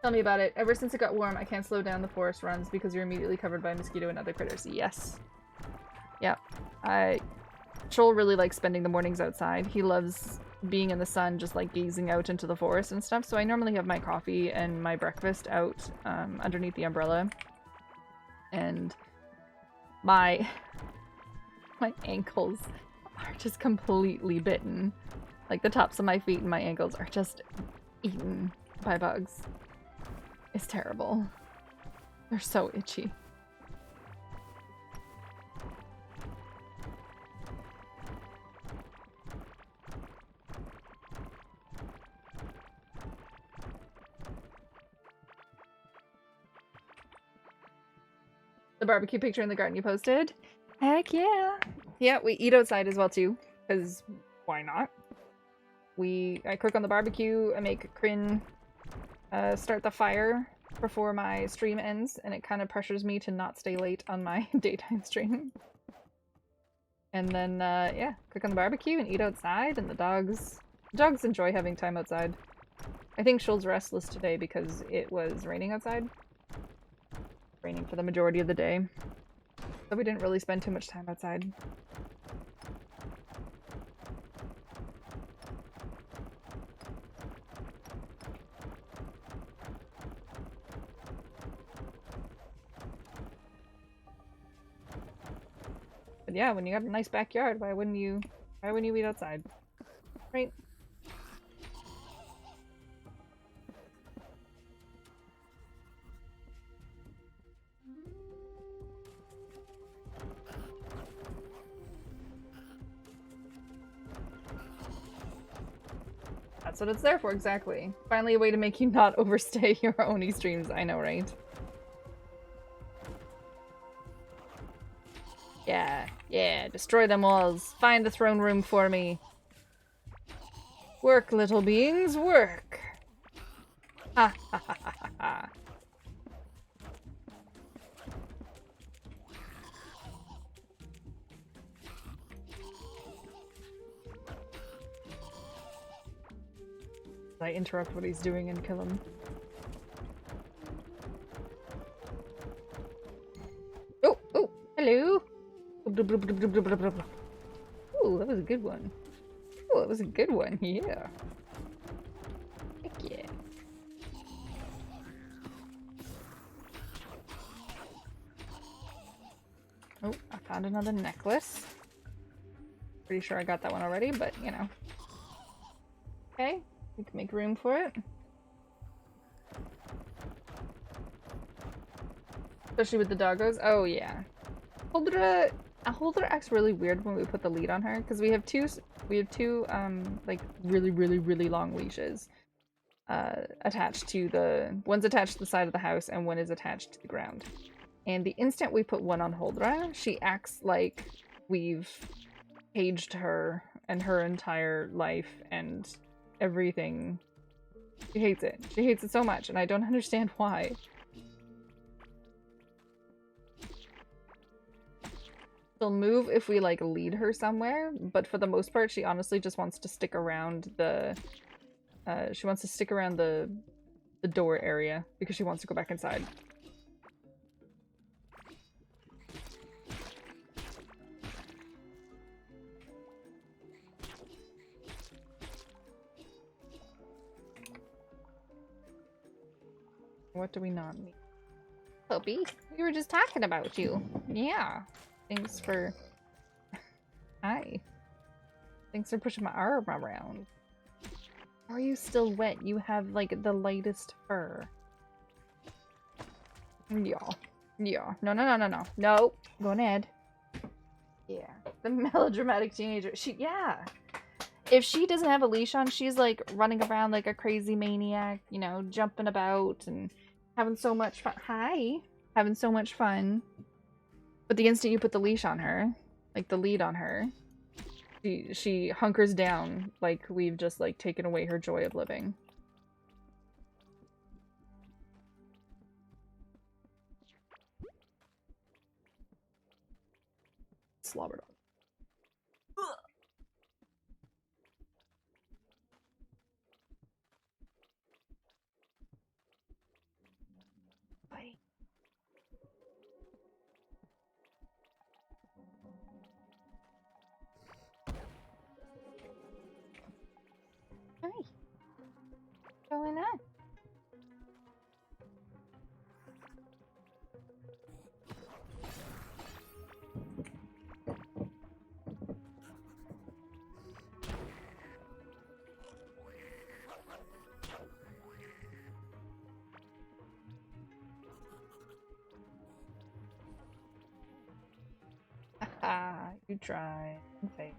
Tell me about it. Ever since it got warm, I can't slow down the forest runs because you're immediately covered by mosquito and other critters. Yes. Yeah. Troll really likes spending the mornings outside. He loves being in the sun, just like gazing out into the forest and stuff. So I normally have my coffee and my breakfast out underneath the umbrella. And my ankles are just completely bitten. Like, the tops of my feet and my ankles are just eaten by bugs. It's terrible. They're so itchy. The barbecue picture in the garden you posted? Heck yeah! Yeah, we eat outside as well too, because why not? I cook on the barbecue, I make Kryn start the fire before my stream ends, and it kind of pressures me to not stay late on my daytime stream. And then, yeah, cook on the barbecue and eat outside, and the dogs enjoy having time outside. I think Shul's restless today because it was raining outside. Raining for the majority of the day. So we didn't really spend too much time outside. But yeah, when you got a nice backyard, why wouldn't you eat outside? Right? That's what it's there for, exactly. Finally a way to make you not overstay your Oni streams, I know, right? Yeah, destroy them walls. Find the throne room for me. Work, little beings, work! Ha ha ha ha ha ha. I interrupt what he's doing and kill him. Oh, hello! Ooh, that was a good one. Oh, that was a good one, yeah. Heck yeah. Oh, I found another necklace. Pretty sure I got that one already, but you know. Okay. We can make room for it. Especially with the doggos. Oh yeah. Holdra acts really weird when we put the lead on her because we have two like really long leashes attached to one's attached to the side of the house and one is attached to the ground. And the instant we put one on Holdra, she acts like we've caged her and her entire life and everything. She hates it. She hates it so much, and I don't understand why. She'll move if we like lead her somewhere, but for the most part, she honestly just wants to stick around the. She wants to stick around the door area because she wants to go back inside. What do we not need? Puppy, we were just talking about you. Yeah. Thanks for... Hi. Thanks for pushing my arm around. Are you still wet? You have, like, the lightest fur. Yeah. Yeah. No, no, no, no, no. No. Go ahead. Yeah. The melodramatic teenager. Yeah. If she doesn't have a leash on, she's, like, running around like a crazy maniac, you know, jumping about and having so much fun. Hi. Having so much fun. But the instant you put the leash on her, like the lead on her, she hunkers down like we've just, like, taken away her joy of living. Slobbered on. Bye. Hi. What's going on? Haha, you try. Okay.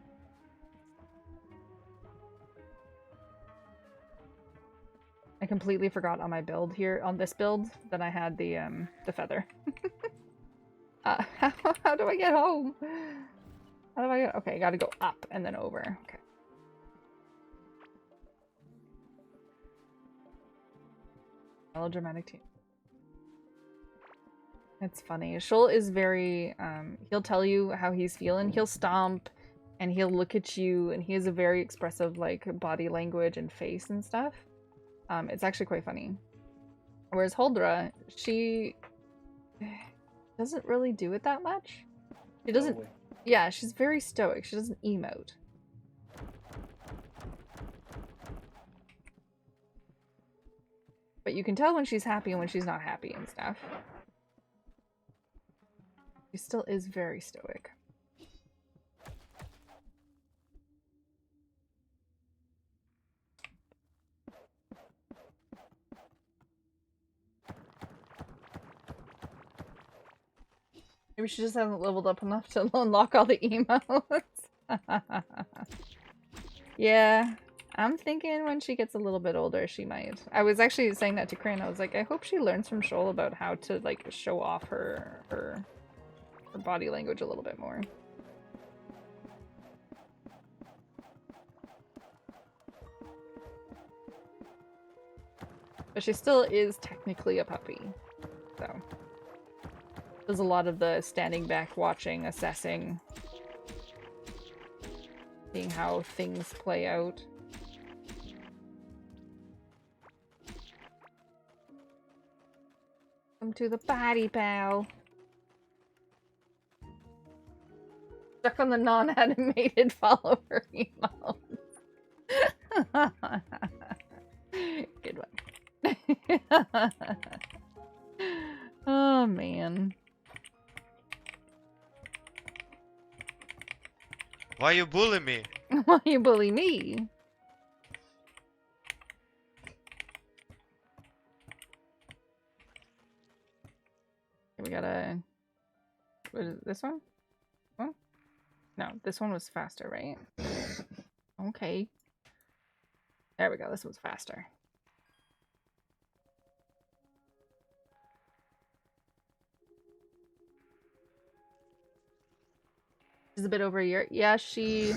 I completely forgot on my build here, on this build, that I had the feather. How do I get home? How do I get... Okay, gotta go up and then over. Okay. Melodramatic team. It's funny. Shul is very, he'll tell you how he's feeling. He'll stomp and he'll look at you and he has a very expressive, like, body language and face and stuff. It's actually quite funny. Whereas Huldra, she doesn't really do it that much. She doesn't... Yeah, she's very stoic. She doesn't emote. But you can tell when she's happy and when she's not happy and stuff. She still is very stoic. Maybe she just hasn't leveled up enough to unlock all the emotes. Yeah, I'm thinking when she gets a little bit older, she might. I was actually saying that to Crane. I was like, I hope she learns from Shoal about how to, like, show off her body language a little bit more. But she still is technically a puppy, so there's a lot of the standing back, watching, assessing, seeing how things play out. Come to the party, pal. Stuck on the non-animated follower emote. Good one. Oh, man. Why you bully me? Why you bully me? Okay, we gotta... What is this one? Oh? No, this one was faster, right? Okay. There we go, this one's faster. She's a bit over a year. Yeah, she...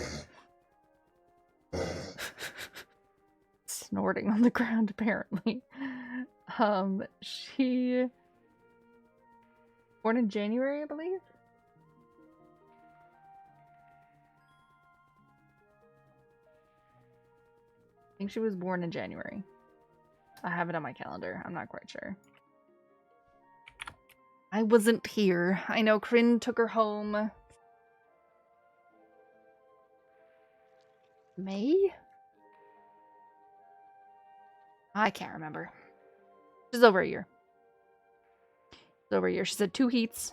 Snorting on the ground, apparently. She... Born in January, I believe? think she was born in January. I have it on my calendar. I'm not quite sure. I wasn't here. I know Kryn took her home. May? I can't remember. She's over a year. She's over a year. She said 2 heats.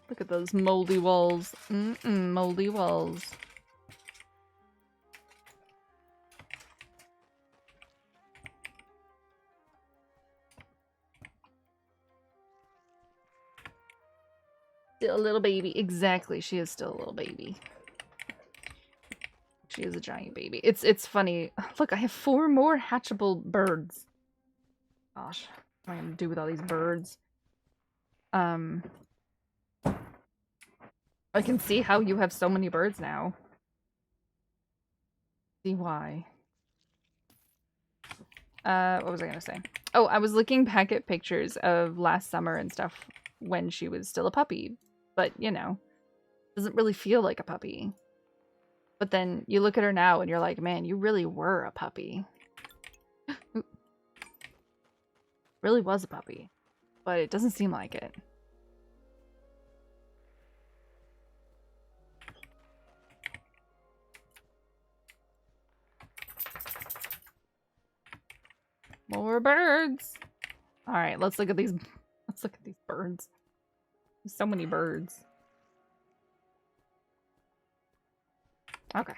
Look at those moldy walls. Moldy walls. Still a little baby. Exactly. She is still a little baby. She is a giant baby. It's funny. Look, I have 4 more hatchable birds. Gosh. What am I gonna do with all these birds? I can see how you have so many birds now. See why. What was I gonna say? Oh, I was looking back at pictures of last summer and stuff when she was still a puppy. But, you know, doesn't really feel like a puppy. But then you look at her now and you're like, man, you really were a puppy. Really was a puppy. But it doesn't seem like it. More birds. All right, let's look at these. Let's look at these birds. There's so many birds. Okay.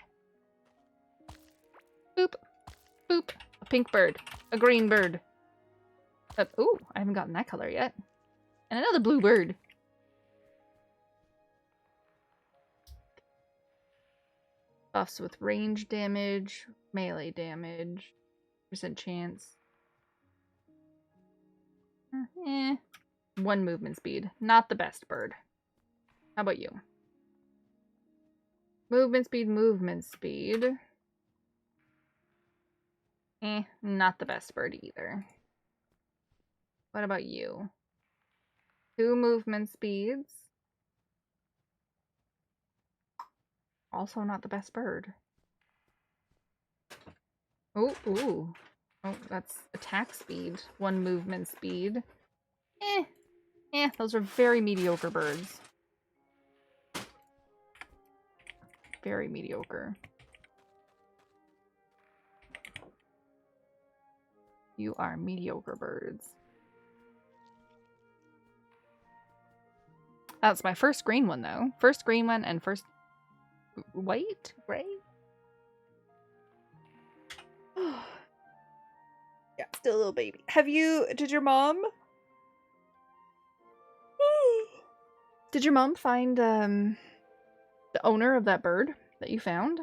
Boop. Boop. A pink bird. A green bird. Ooh, I haven't gotten that color yet. And another blue bird. Buffs with range damage, melee damage, % chance. 1 movement speed. Not the best bird. How about you? Movement speed, movement speed. Not the best bird either. What about you? 2 movement speeds. Also not the best bird. Oh, ooh. Oh, that's attack speed. 1 movement speed. Those are very mediocre birds. Very mediocre. You are mediocre birds. That's my first green one, though. First green one and first white? Gray? Yeah, still a little baby. Did your mom? Did your mom find, the owner of that bird that you found?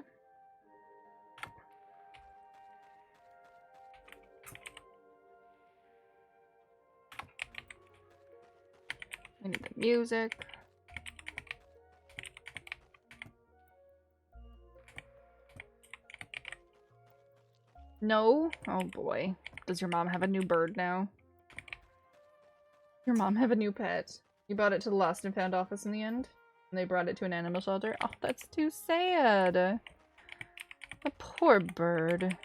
I need the music. No? Oh boy. Does your mom have a new bird now? Your mom have a new pet? You brought it to the Lost and Found office in the end? And they brought it to an animal shelter? Oh, that's too sad. A poor bird.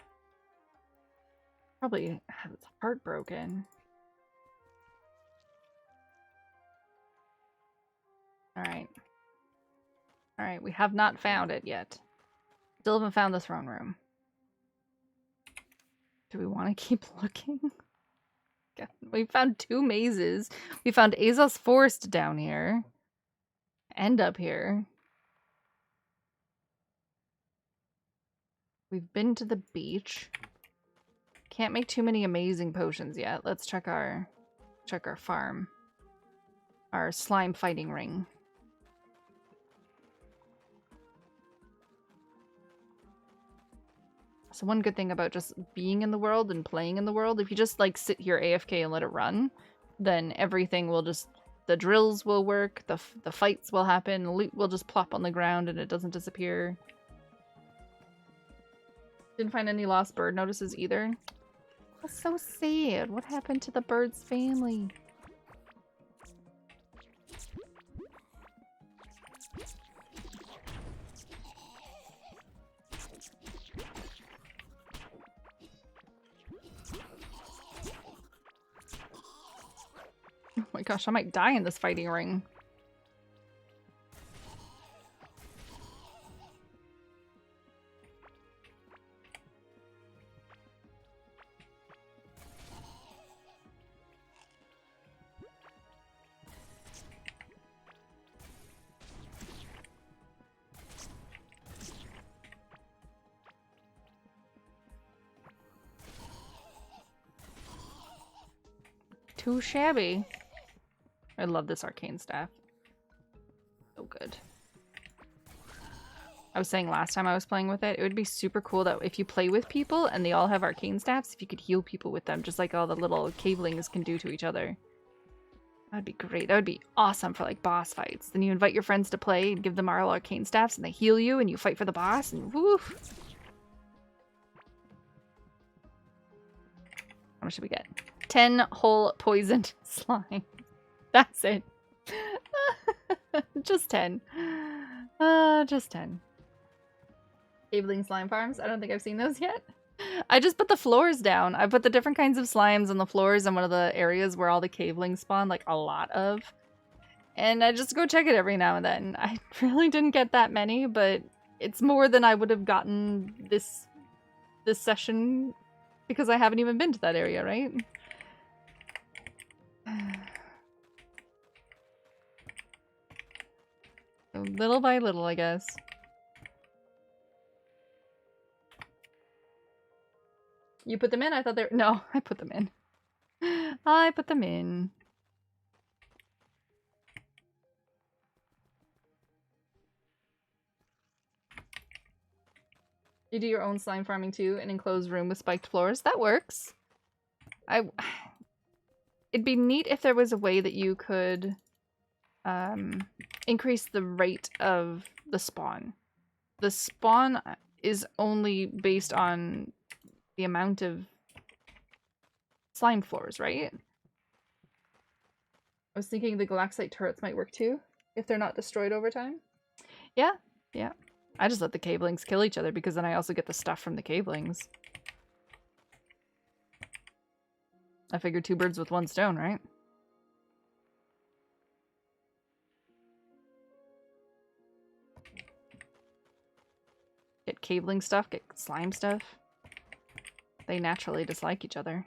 Probably has its heart broken. Alright. Alright, we have not found it yet. Still haven't found the throne room. Do we want to keep looking? We found 2 mazes. We found Azos Forest down here. And up here. We've been to the beach. Can't make too many amazing potions yet. Let's check our farm. Our slime fighting ring. So one good thing about just being in the world and playing in the world, if you just like sit here AFK and let it run, then everything will just, the drills will work, the fights will happen, loot will just plop on the ground and it doesn't disappear. Didn't find any lost bird notices either. That's so sad. What happened to the bird's family? Oh my gosh, I might die in this fighting ring. Too shabby. I love this arcane staff. So good. I was saying last time I was playing with it, it would be super cool that if you play with people and they all have arcane staffs, if you could heal people with them, just like all the little cavelings can do to each other. That'd be great. That would be awesome for like boss fights. Then you invite your friends to play and give them all arcane staffs and they heal you and you fight for the boss and woo! How much did we get? 10 whole poisoned slime. That's it. Just 10. Just 10. Caveling slime farms. I don't think I've seen those yet. I just put the floors down. I put the different kinds of slimes on the floors in one of the areas where all the cavelings spawn, like a lot of. And I just go check it every now and then. I really didn't get that many, but it's more than I would have gotten this session because I haven't even been to that area, right? So little by little, I guess. You put them in? I thought they were... No, I put them in. I put them in. You do your own slime farming too, an enclosed room with spiked floors. That works. It'd be neat if there was a way that you could increase the rate of the spawn. The spawn is only based on the amount of slime floors, right? I was thinking the Galaxite turrets might work too, if they're not destroyed over time. Yeah, yeah. I just let the cavelings kill each other because then I also get the stuff from the cavelings. I figured 2 birds with 1 stone, right? Get caveling stuff, get slime stuff. They naturally dislike each other.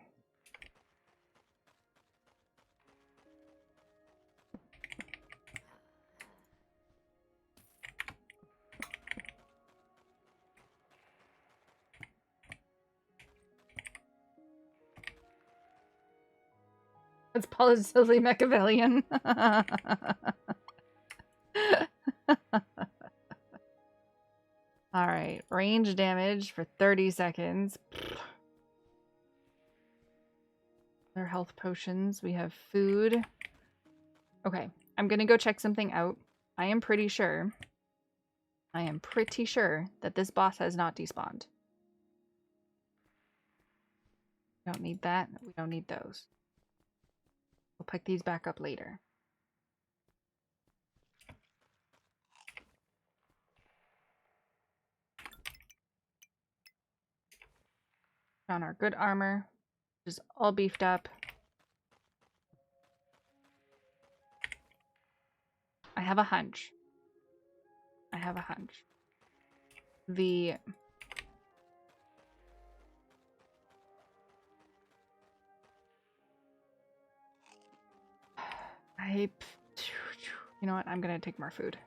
It's positively Machiavellian. Alright, range damage for 30 seconds. Other health potions. We have food. Okay, I'm gonna go check something out. I am pretty sure that this boss has not despawned. We don't need that. We don't need those. We'll pick these back up later. On our good armor, which is all beefed up. I have a hunch. You know what? I'm gonna take more food.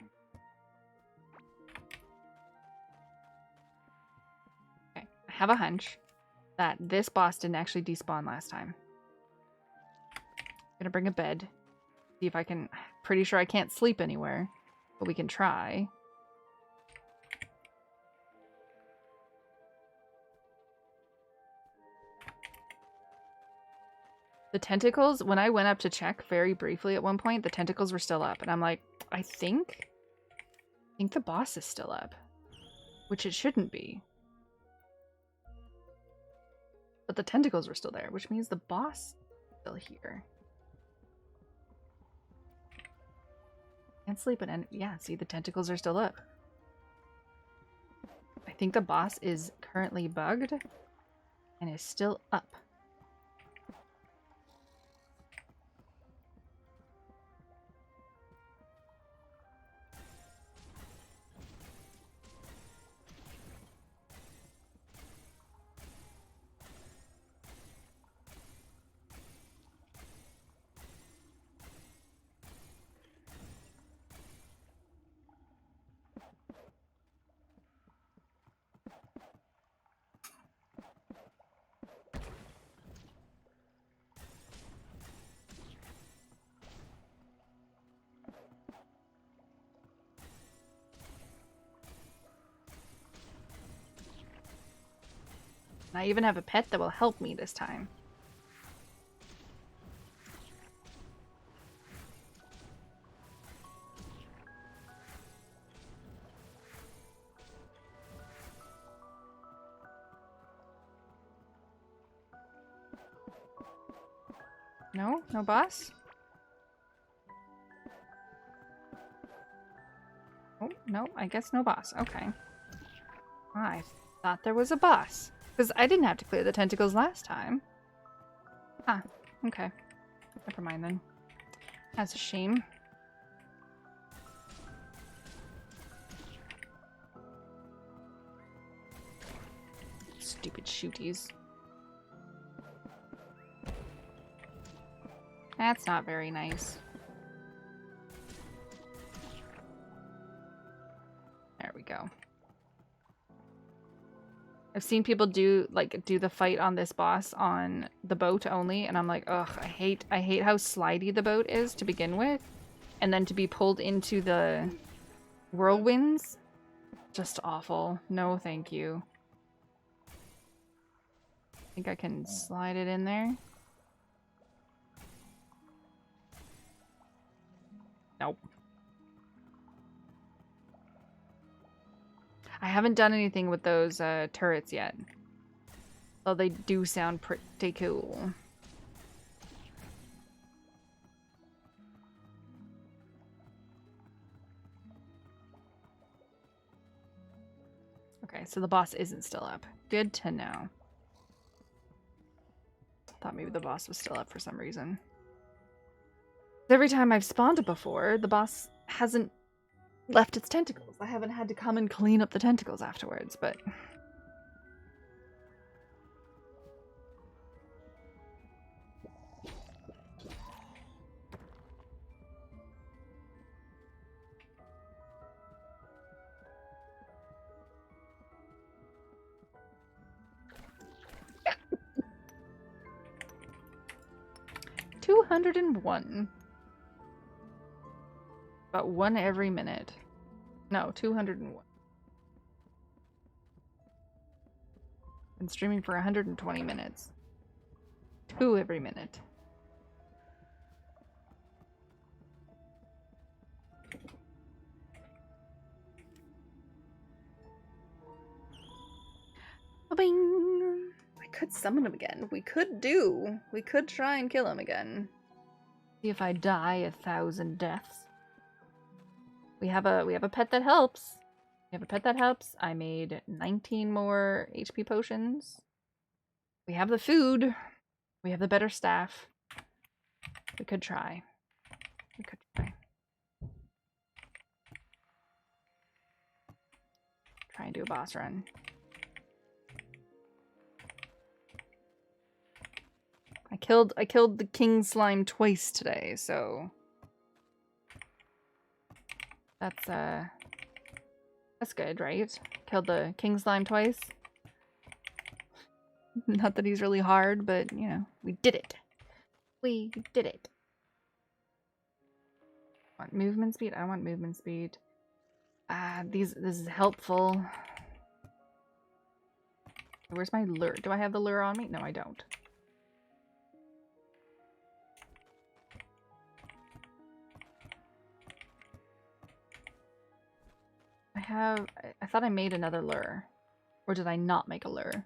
Okay, I have a hunch that this boss didn't actually despawn last time. I'm gonna bring a bed. See if I can... Pretty sure I can't sleep anywhere, but we can try. The tentacles, when I went up to check very briefly at one point, the tentacles were still up. And I'm like, I think the boss is still up. Which it shouldn't be. But the tentacles were still there, which means the boss is still here. Can't sleep and yeah, see, the tentacles are still up. I think the boss is currently bugged and is still up. I even have a pet that will help me this time. No? No boss? Oh, no, I guess no boss. Okay. I thought there was a boss. Because I didn't have to clear the tentacles last time. Ah, okay. Never mind then. That's a shame. Stupid shooties. That's not very nice. There we go. I've seen people do the fight on this boss on the boat only, and I'm like, ugh, I hate how slidey the boat is to begin with, and then to be pulled into the whirlwinds, just awful. No, thank you. I think I can slide it in there. Nope. I haven't done anything with those turrets yet. Though they do sound pretty cool. Okay, so the boss isn't still up. Good to know. Thought maybe the boss was still up for some reason. Every time I've spawned it before, the boss hasn't left its tentacles. I haven't had to come and clean up the tentacles afterwards, but... $201. About one every minute. No, 201. Been streaming for 120 minutes. 2 every minute. Bing! I could summon him again. We could try and kill him again. See if I die 1,000 deaths. We have a pet that helps. We have a pet that helps. I made 19 more HP potions. We have the food. We have the better staff. We could try. We could try. Try and do a boss run. I killed the king slime twice today, so that's good, right? Killed the king slime twice. Not that he's really hard, but you know, we did it. We did it. Want movement speed? I want movement speed. This is helpful. Where's my lure? Do I have the lure on me? No, I don't. I thought I made another lure. Or did I not make a lure?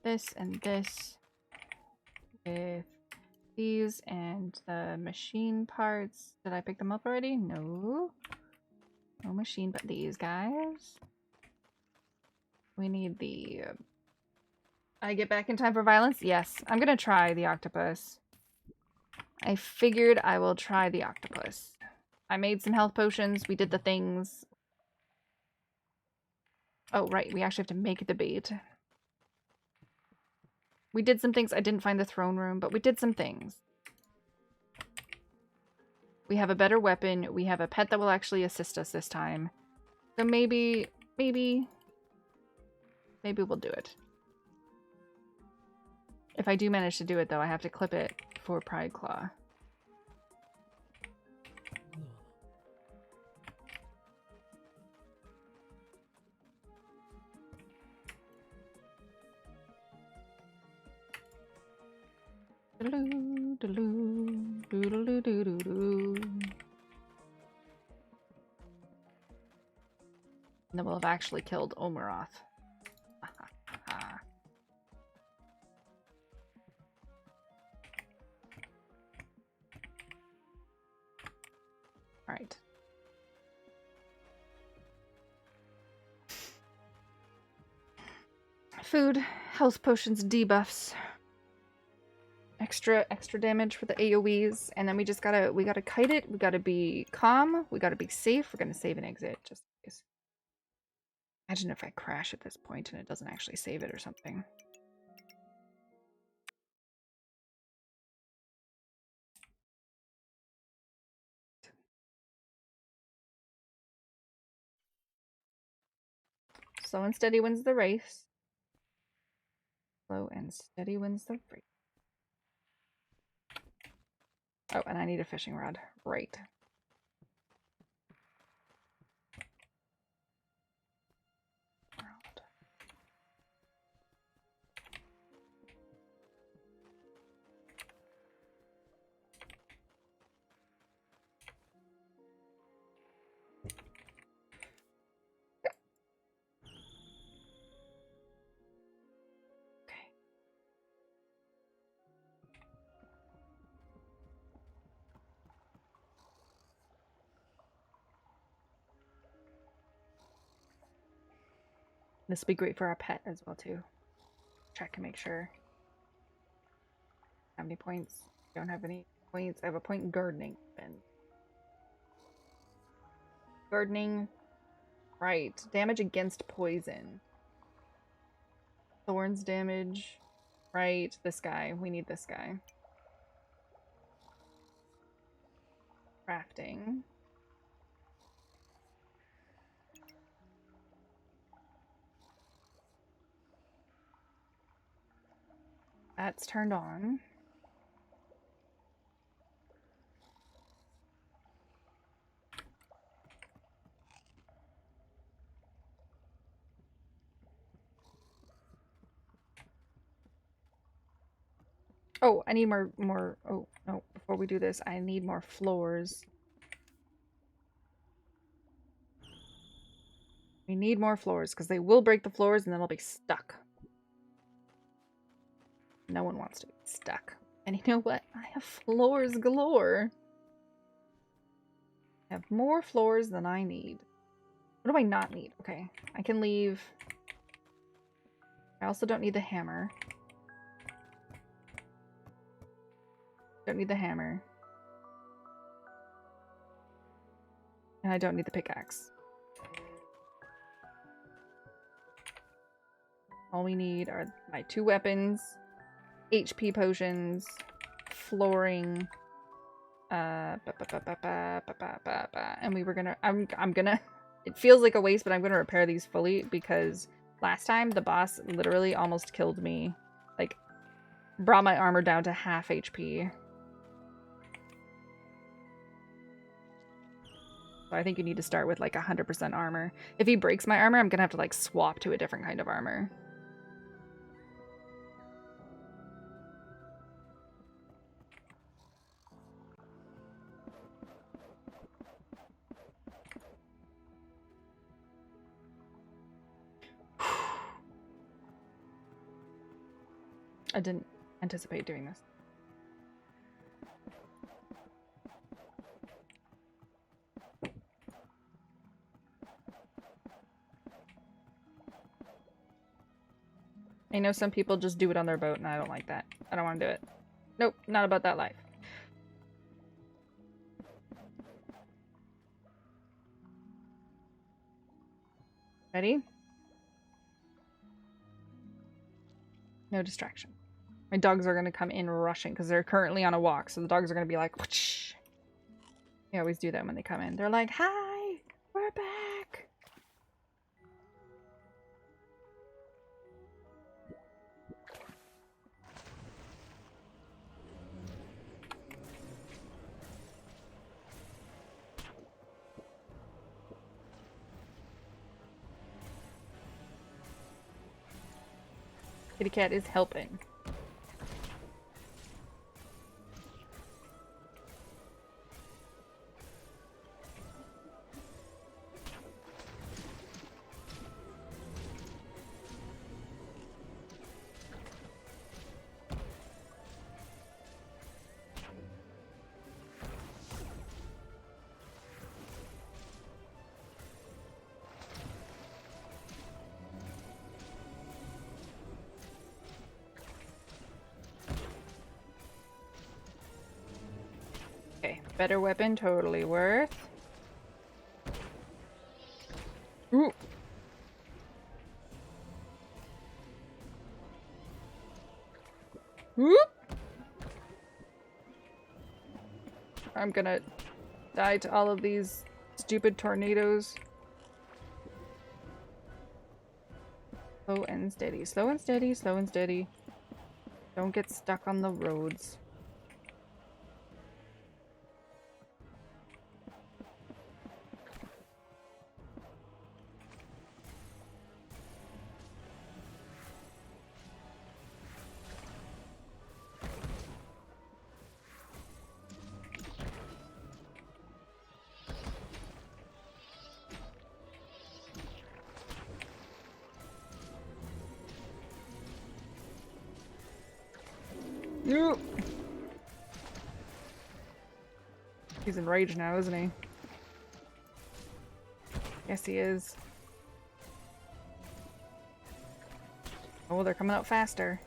this and this with these and the machine parts. Did I pick them up already? No. No machine, but these guys. We need the... I get back in time for violence? Yes. I'm gonna try the octopus. I figured I will try the octopus. I made some health potions. We did the things. Oh, right. We actually have to make the bait. We did some things. I didn't find the throne room, but we did some things. We have a better weapon. We have a pet that will actually assist us this time. So maybe we'll do it. If I do manage to do it, though, I have to clip it for Pride Claw. And then we'll have actually killed Omeroth. Alright. Food, health potions, debuffs. Extra damage for the AoEs, and then we gotta kite it, we gotta be calm, we gotta be safe, we're gonna save and exit, just in case. Imagine if I crash at this point and it doesn't actually save it or something. Slow and steady wins the race. Slow and steady wins the race. Oh, and I need a fishing rod. Right. This would be great for our pet as well, too. Check and make sure. How many points? Don't have any points. I have a point in gardening. Then gardening. Right. Damage against poison. Thorns damage. Right. This guy. We need this guy. Crafting. That's turned on. Oh, I need more, oh, no, before we do this, I need more floors. We need more floors, because they will break the floors and then I'll be stuck. No one wants to be stuck. And you know what? I have floors galore. I have more floors than I need. What do I not need? Okay, I can leave. I also don't need the hammer. Don't need the hammer. And I don't need the pickaxe. All we need are my 2 weapons, HP potions, flooring, and we were gonna, I'm gonna, it feels like a waste, but I'm gonna repair these fully because last time the boss literally almost killed me. Like, brought my armor down to half HP. So I think you need to start with like 100% armor. If he breaks my armor, I'm gonna have to like swap to a different kind of armor. I didn't anticipate doing this. I know some people just do it on their boat, and I don't like that. I don't want to do it. Nope, not about that life. Ready? No distraction. My dogs are going to come in rushing because they're currently on a walk, so the dogs are going to be like, whoosh. They always do that when they come in. They're like, hi, we're back. Kitty cat is helping. Okay, better weapon, totally worth. Ooh. Whoop! I'm gonna die to all of these stupid tornadoes. Slow and steady, slow and steady, slow and steady. Don't get stuck on the roads. Nope. He's enraged now, isn't he? Yes, he is. Oh, they're coming out faster.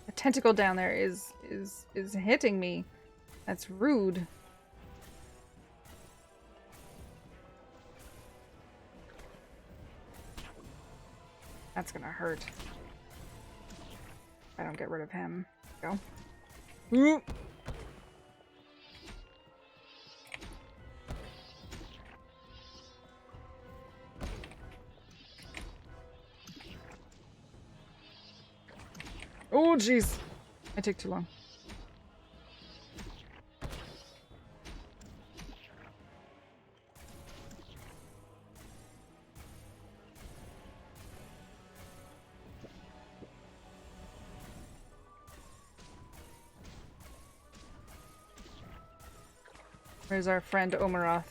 The tentacle down there is hitting me. That's rude. That's gonna hurt. I don't get rid of him. Go. Ooh. Oh, jeez. I took too long. Where's our friend Omeroth?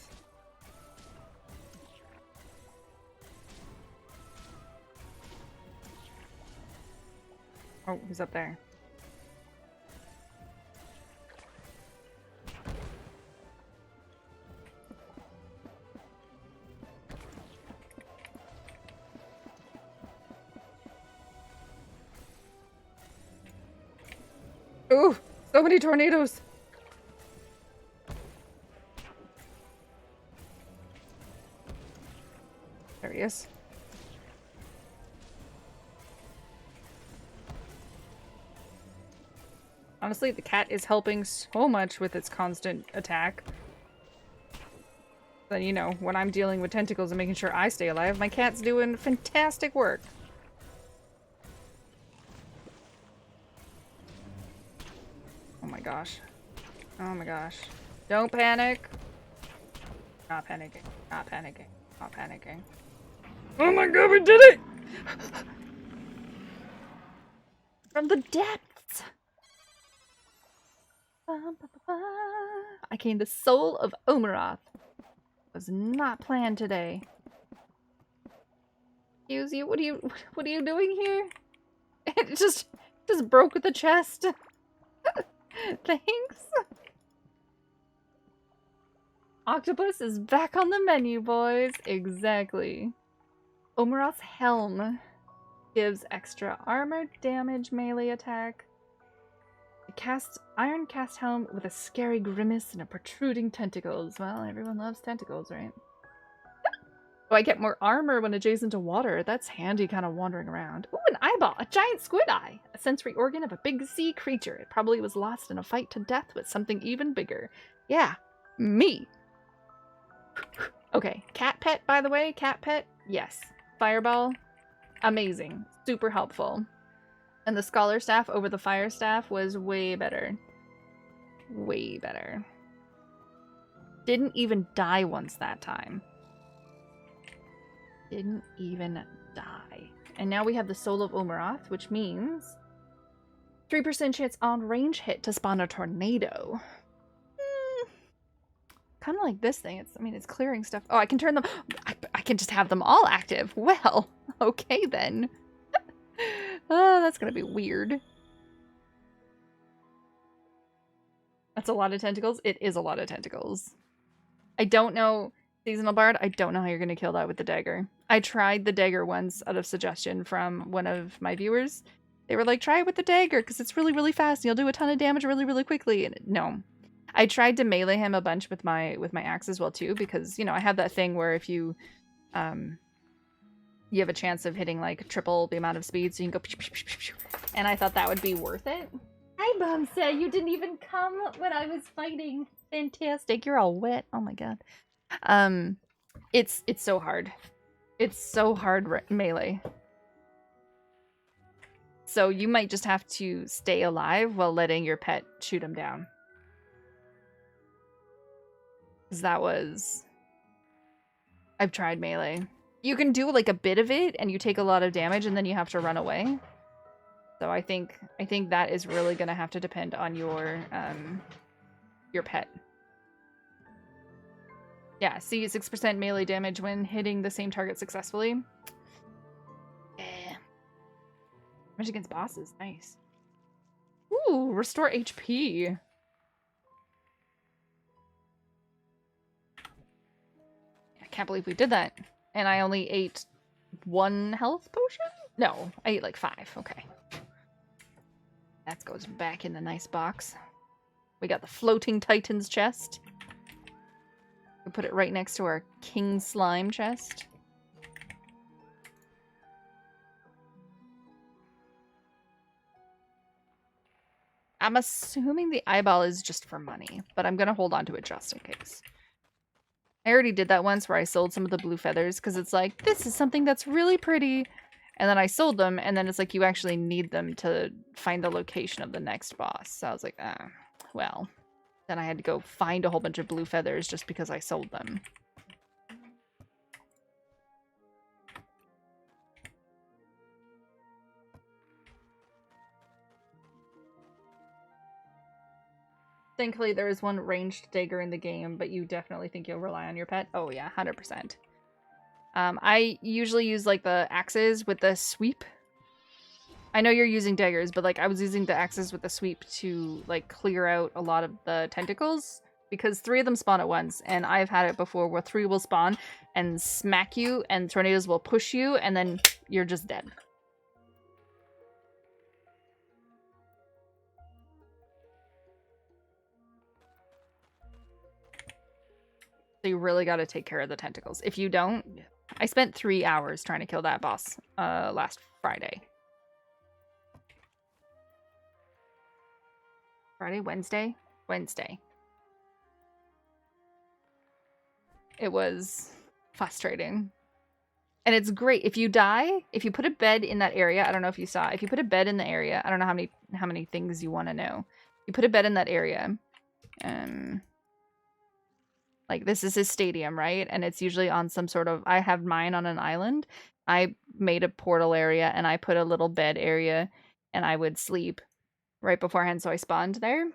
Oh, he's up there. Ooh, so many tornadoes! There he is. Honestly, the cat is helping so much with its constant attack. Then, you know, when I'm dealing with tentacles and making sure I stay alive, my cat's doing fantastic work. Oh my gosh. Oh my gosh. Don't panic. Not panicking. Not panicking. Not panicking. Oh my god, we did it! From the depths! I came the soul of Omeroth. Was not planned today. Excuse you, what are you doing here? It just broke the chest. Thanks. Octopus is back on the menu, boys. Exactly. Omeroth's helm gives extra armor, damage, melee attack. Iron cast helm with a scary grimace and a protruding tentacles. Well, everyone loves tentacles, right? Oh, I get more armor when adjacent to water. That's handy kind of wandering around. Ooh, an eyeball! A giant squid eye! A sensory organ of a big sea creature. It probably was lost in a fight to death with something even bigger. Yeah, me! Okay, cat pet, by the way. Cat pet, yes. Fireball, amazing. Super helpful. And the scholar staff over the fire staff was way better. Way better. Didn't even die once that time. Didn't even die. And now we have the Soul of Omeroth, which means 3% chance on range hit to spawn a tornado. Kind of like this thing. It's clearing stuff. Oh, I can turn them. I can just have them all active. Well, okay then. Oh, that's gonna be weird. That's a lot of tentacles. It is a lot of tentacles. I don't know. Seasonal Bard, I don't know how you're going to kill that with the dagger. I tried the dagger once out of suggestion from one of my viewers. They were like, try it with the dagger because it's really, really fast and you'll do a ton of damage really, really quickly. And no. I tried to melee him a bunch with my axe as well too because, you know, I have that thing where if you you have a chance of hitting like triple the amount of speed so you can go and I thought that would be worth it. Hi, Bumsa, you didn't even come when I was fighting. Fantastic. You're all wet. Oh my god. It's so hard. It's so hard melee. So you might just have to stay alive while letting your pet shoot him down. Because that was... I've tried melee. You can do like a bit of it and you take a lot of damage and then you have to run away. So I think that is really going to have to depend on your pet. Yeah, see 6% melee damage when hitting the same target successfully. Damage against bosses, nice. Ooh, restore HP. I can't believe we did that. And I only ate 1 health potion? No, I ate like 5, okay. That goes back in the nice box. We got the Floating Titans chest. We put it right next to our King Slime chest. I'm assuming the eyeball is just for money, but I'm gonna hold on to it just in case. I already did that once where I sold some of the blue feathers because it's like, this is something that's really pretty. And then I sold them, and then it's like, you actually need them to find the location of the next boss. So I was like, well. Then I had to go find a whole bunch of blue feathers just because I sold them. Thankfully, there is one ranged dagger in the game, but you definitely think you'll rely on your pet? Oh yeah, 100%. I usually use like the axes with the sweep. I know you're using daggers, but like I was using the axes with the sweep to like clear out a lot of the tentacles because 3 of them spawn at once, and I've had it before where 3 will spawn and smack you and tornadoes will push you and then you're just dead. So you really got to take care of the tentacles. If you don't, I spent 3 hours trying to kill that boss last Friday. Wednesday? Wednesday. It was frustrating. And it's great. If you die, if you put a bed in that area, I don't know if you saw, if you put a bed in the area, I don't know how many things you want to know. You put a bed in that area. Like this is his stadium, right? And it's usually on some sort of, I have mine on an island. I made a portal area and I put a little bed area and I would sleep right beforehand, so I spawned there.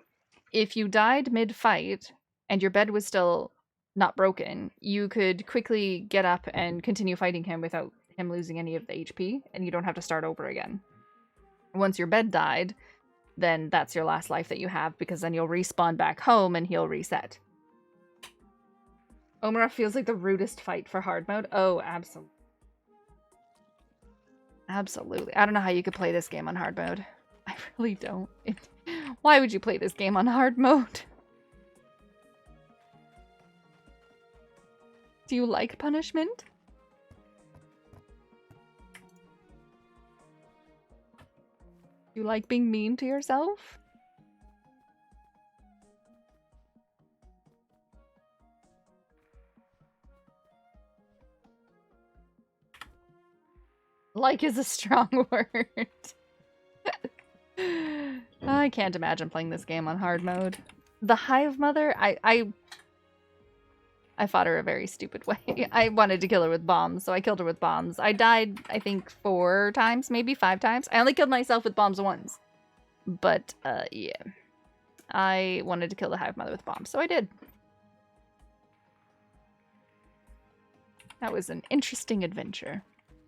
If you died mid-fight and your bed was still not broken, you could quickly get up and continue fighting him without him losing any of the HP, and you don't have to start over again. Once your bed died, then that's your last life that you have, because then you'll respawn back home and he'll reset. Omura feels like the rudest fight for hard mode. Oh, absolutely. Absolutely. I don't know how you could play this game on hard mode. I really don't. Why would you play this game on hard mode? Do you like punishment? Do you like being mean to yourself? Like is a strong word. I can't imagine playing this game on hard mode. The Hive Mother, I fought her a very stupid way. I wanted to kill her with bombs, so I killed her with bombs. I died, I think, 4 times, maybe 5 times. I only killed myself with bombs once. But, yeah. I wanted to kill the Hive Mother with bombs, so I did. That was an interesting adventure.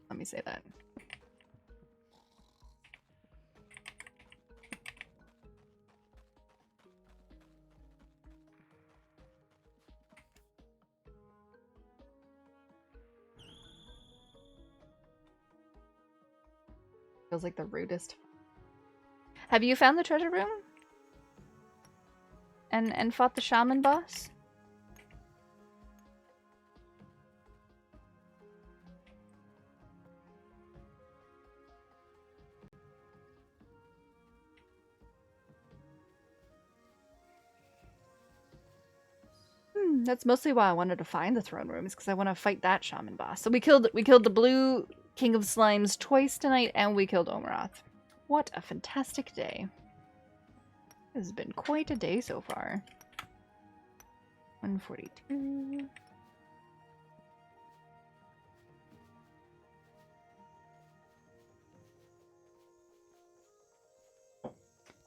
Let me say that. Feels like the rudest. Have you found the treasure room? And fought the shaman boss? That's mostly why I wanted to find the throne room, is because I want to fight that shaman boss. So we killed the blue King of Slimes twice tonight, and we killed Omurath. What a fantastic day. This has been quite a day so far. 142.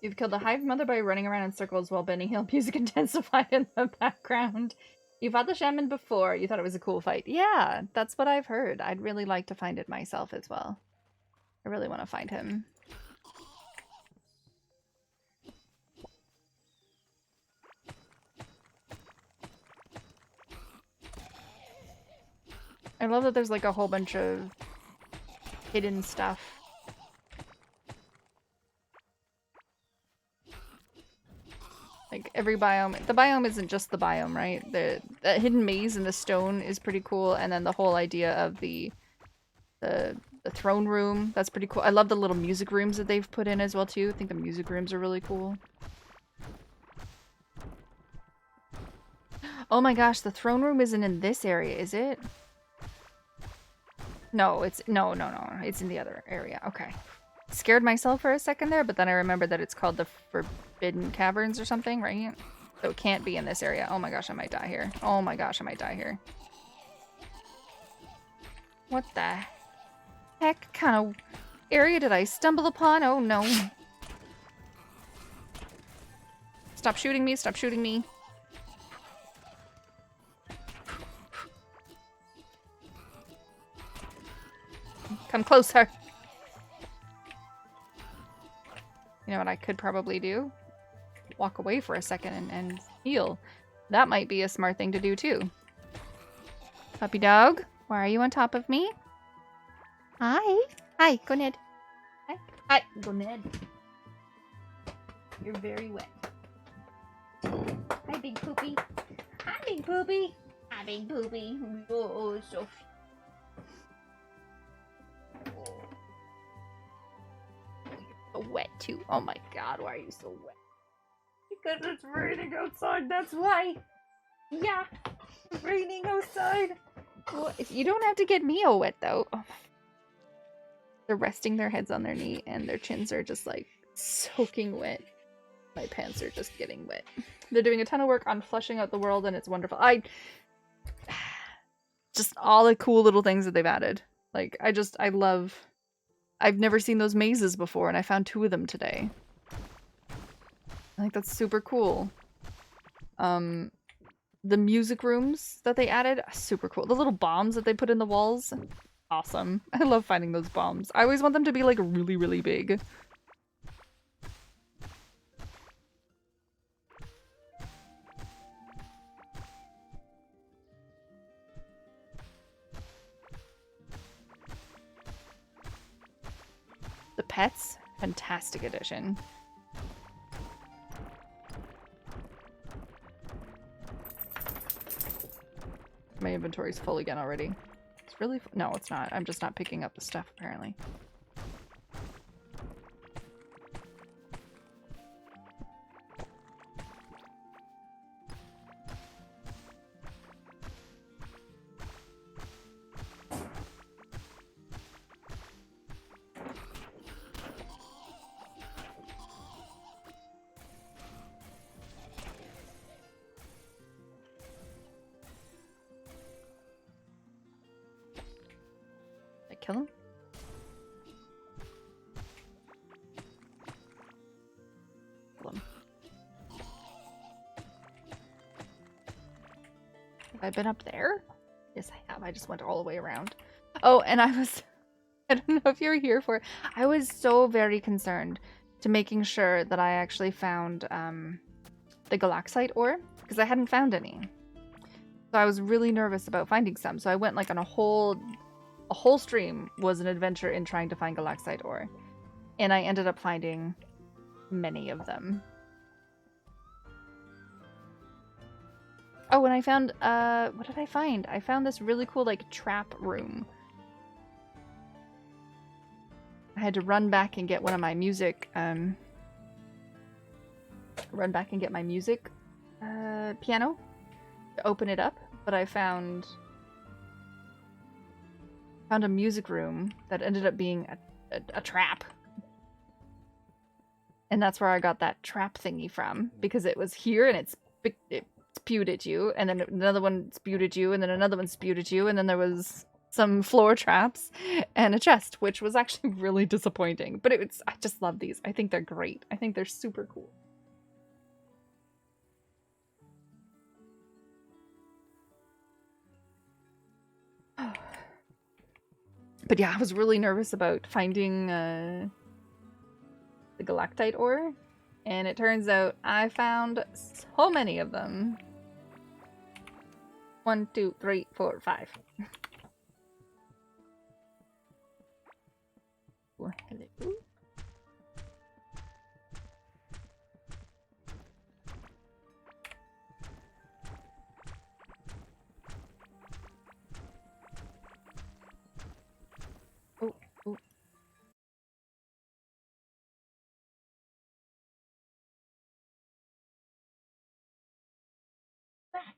You've killed the Hive Mother by running around in circles while Benny Hill music intensified in the background. You fought the shaman before. You thought it was a cool fight. Yeah, that's what I've heard. I'd really like to find it myself as well. I really want to find him. I love that there's like a whole bunch of hidden stuff. Like every biome, the biome isn't just the biome, right? The hidden maze in the stone is pretty cool, and then the whole idea of the throne room, that's pretty cool. I love the little music rooms that they've put in as well too. I think the music rooms are really cool. Oh my gosh, the throne room isn't in this area, is it? No, it's no, it's in the other area. Okay. Scared myself for a second there, but then I remembered that it's called the Forbidden Caverns or something, right? So it can't be in this area. Oh my gosh, I might die here. Oh my gosh, I might die here. What the heck kind of area did I stumble upon? Oh no. Stop shooting me, stop shooting me. Come closer. You know what I could probably do? Walk away for a second and heal. That might be a smart thing to do too. Puppy dog, why are you on top of me? Hi. Hi, go Ned. Hi. Hi, go Ned. You're very wet. Hi, Big Poopy. Hi, Big Poopy. Hi, Big Poopy. Oh, so wet too. Oh my god, why are you so wet? Because it's raining outside, that's why. Yeah, it's raining outside. Well, you don't have to get me all wet though. Oh my. They're resting their heads on their knee and their chins are just like soaking wet. My pants are just getting wet. They're doing a ton of work on flushing out the world and it's wonderful. Just all the cool little things that they've added. Like, I love... I've never seen those mazes before, and I found 2 of them today. I think that's super cool. The music rooms that they added, super cool. The little bombs that they put in the walls, awesome. I love finding those bombs. I always want them to be, like, really, really big. pets, fantastic addition. My inventory's full again already. It's really no, it's not. I'm just not picking up the stuff apparently. Kill him? Kill him. Have I been up there? Yes, I have. I just went all the way around. Oh, and I don't know if you're here for it. I was so very concerned to making sure that I actually found the Galaxite ore, because I hadn't found any. So I was really nervous about finding some. So I went like on a whole stream was an adventure in trying to find Galaxite ore. And I ended up finding many of them. Oh, and I found, what did I find? I found this really cool, like, trap room. I had to run back and get one of my music, run back and get my music, piano to open it up. But I found a music room that ended up being a trap. And that's where I got that trap thingy from, because it was here and it spewed at you, and then another one spewed at you, and then another one spewed at you, and then there was some floor traps and a chest, which was actually really disappointing. But I just love these. I think they're great. I think they're super cool. But yeah, I was really nervous about finding the Galactite ore, and it turns out I found so many of them. 1, 2, 3, 4, 5. Oh, hello. Oh. Back.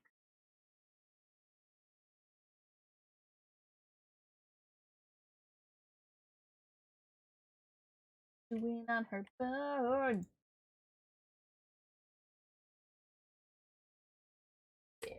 Chewing on her bone. Yeah.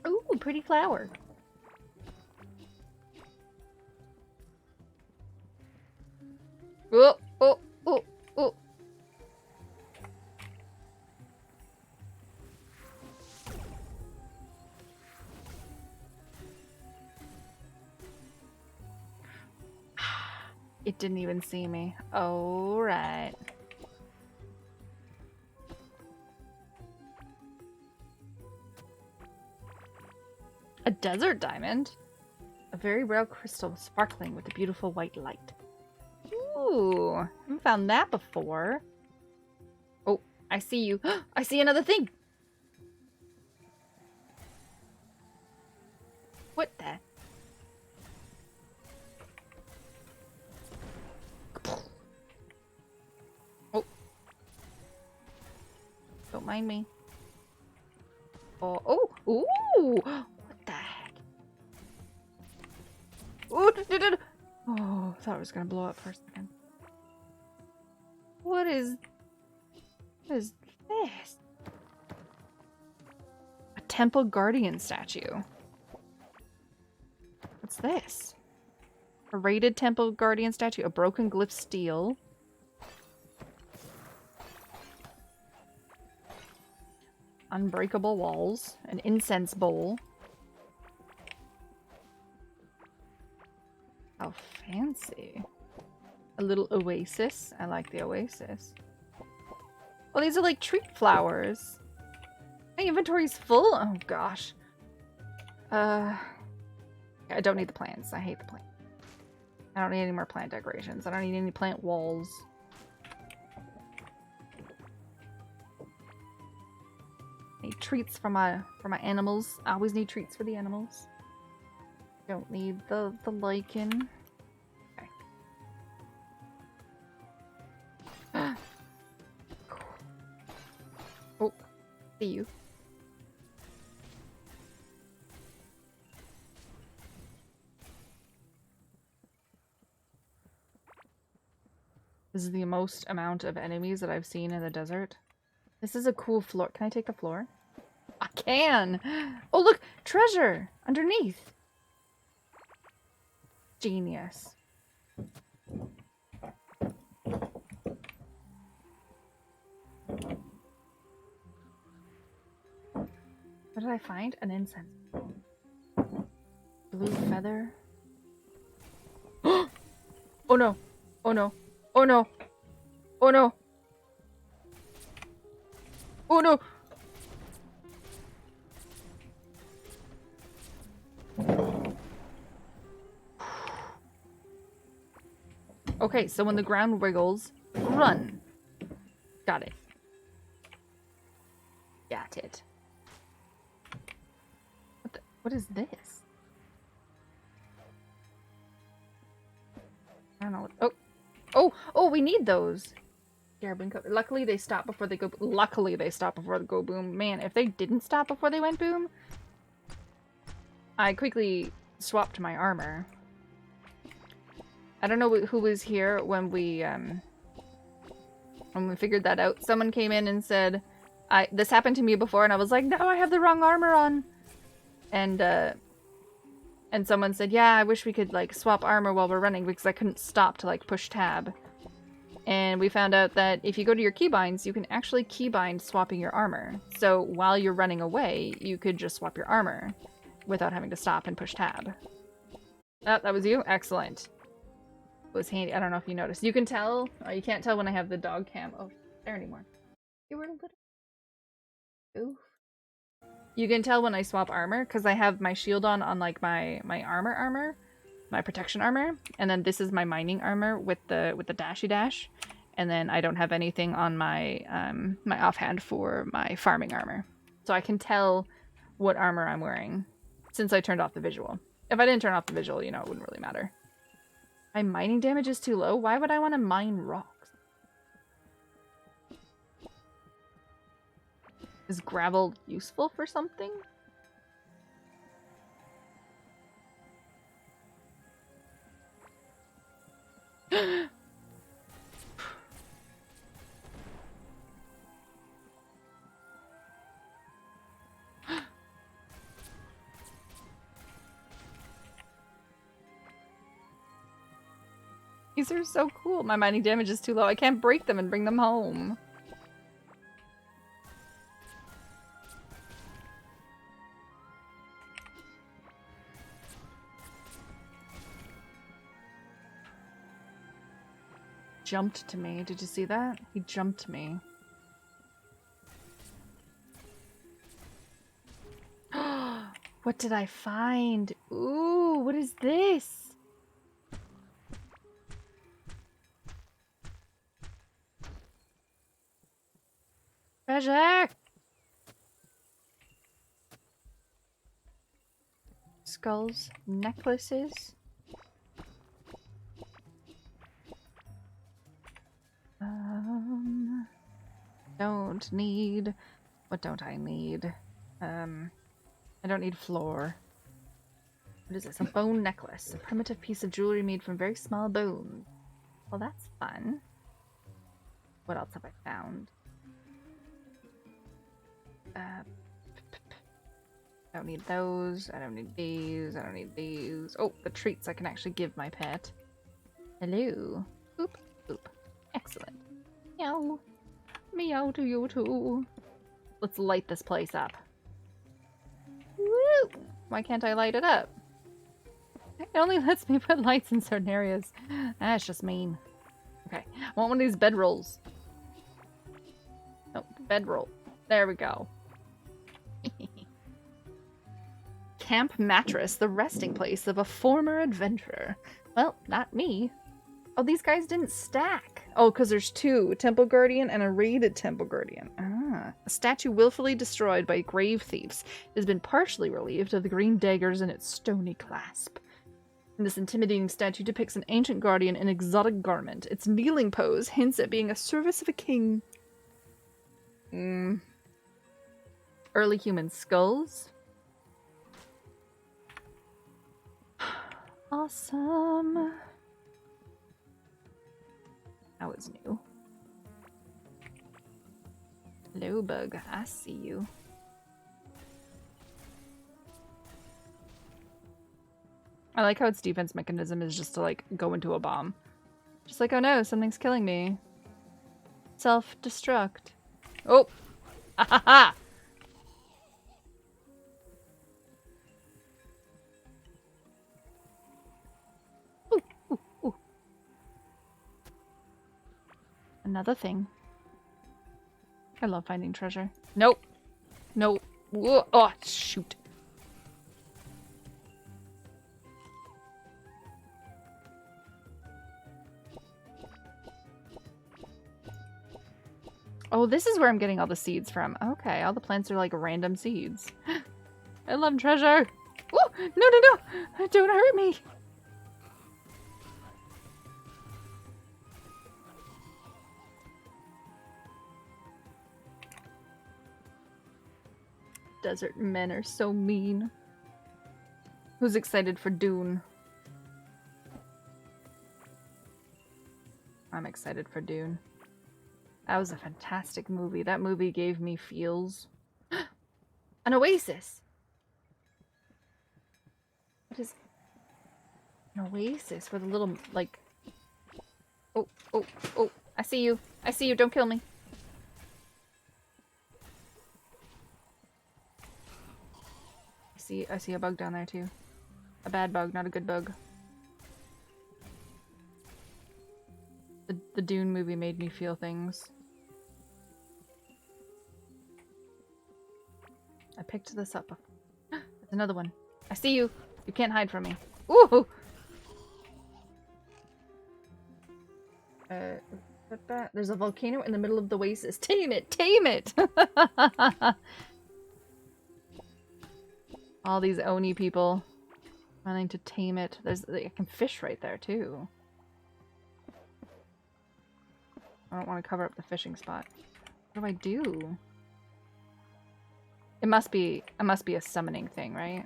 Ooh, pretty flower. Oh, oh, oh, oh. It didn't even see me. All right. A desert diamond? A very rare crystal sparkling with a beautiful white light. Ooh, I haven't found that before. Oh, I see you. I see another thing. What the? Oh. Don't mind me. Oh, oh, ooh. What the heck? Oh, oh, I thought it was gonna blow up for a second. What is this? A temple guardian statue. What's this? A rated temple guardian statue, a broken glyph steel. unbreakable walls, an incense bowl. How fancy. A little oasis. I like the oasis. Oh, these are like treat flowers. My inventory's full? Oh gosh. I don't need the plants. I hate the plants. I don't need any more plant decorations. I don't need any plant walls. Need treats for my animals. I always need treats for the animals. Don't need the lichen. Okay. Oh, see you. This is the most amount of enemies that I've seen in the desert. This is a cool floor. Can I take the floor? I can! Oh, look! Treasure! Underneath! Genius. What did I find? An incense. Blue feather. Oh no! Oh no! Oh no! Oh no! Oh no! Okay, so when the ground wiggles, run. Got it. Got it. What is this? I don't know what, oh, we need those. Luckily they stop before they go. Luckily they stop before they go boom. Man, if they didn't stop before they went boom, I quickly swapped my armor. I don't know who was here when we figured that out. Someone came in and said, this happened to me before, and I was like, no, I have the wrong armor on. And someone said, yeah, I wish we could like swap armor while we're running because I couldn't stop to like push tab. And we found out that if you go to your keybinds, you can actually keybind swapping your armor. So while you're running away, you could just swap your armor without having to stop and push tab. Oh, that was you? Excellent. It was handy. I don't know if you noticed. You can tell. Oh, you can't tell when I have the dog cam. Oh, there anymore. You were a little... Oof. You can tell when I swap armor because I have my shield on like my armor, my protection armor, and then this is my mining armor with the dashy dash, and then I don't have anything on my my offhand for my farming armor, so I can tell what armor I'm wearing since I turned off the visual. If I didn't turn off the visual, you know, it wouldn't really matter. My mining damage is too low. Why would I want to mine rocks? Is gravel useful for something? These are so cool. My mining damage is too low. I can't break them and bring them home. Jumped to me. Did you see that? He jumped me. What did I find? Ooh, what is this? Treasure! Skulls, necklaces. Don't need... What don't I need? I don't need floor. What is this? A bone necklace. A primitive piece of jewelry made from very small bones. Well, that's fun. What else have I found? I don't need those. I don't need these. I don't need these. Oh, the treats I can actually give my pet. Hello. Oop, oop. Excellent. Meow. Meow to you too. Let's light this place up. Woo! Why can't I light it up? It only lets me put lights in certain areas. That's just mean. Okay, I want one of these bedrolls. Oh, bedroll. There we go. Camp Mattress, the resting place of a former adventurer. Well, not me. Oh, these guys didn't stack. Oh, because there's two. A Temple Guardian and a raided Temple Guardian. Ah. A statue willfully destroyed by grave thieves has been partially relieved of the green daggers in its stony clasp. This intimidating statue depicts an ancient guardian in exotic garment. Its kneeling pose hints at being a service of a king. Early human skulls. Awesome. That was new. Hello, bug. I see you. I like how its defense mechanism is just to, like, go into a bomb. Just like, oh no, something's killing me. Self-destruct. Oh! Ha ha ha! Ooh, ooh, ooh. Another thing. I love finding treasure. Nope. Nope. Whoa. Oh, shoot. Oh, this is where I'm getting all the seeds from. Okay, all the plants are like random seeds. I love treasure. Oh, no, no, no. Don't hurt me. Desert men are so mean. Who's excited for Dune? I'm excited for Dune. That was a fantastic movie. That movie gave me feels. An oasis! What is... An oasis with a little, like... Oh, oh, oh. I see you. I see you. Don't kill me. I see a bug down there too. A bad bug, not a good bug. The Dune movie made me feel things. I picked this up. There's another one. I see you. You can't hide from me. Ooh! There's a volcano in the middle of the oasis. Tame it! Tame it! All these Oni people running to tame it. I can fish right there too. I don't want to cover up the fishing spot. What do I do? It must be a summoning thing, right?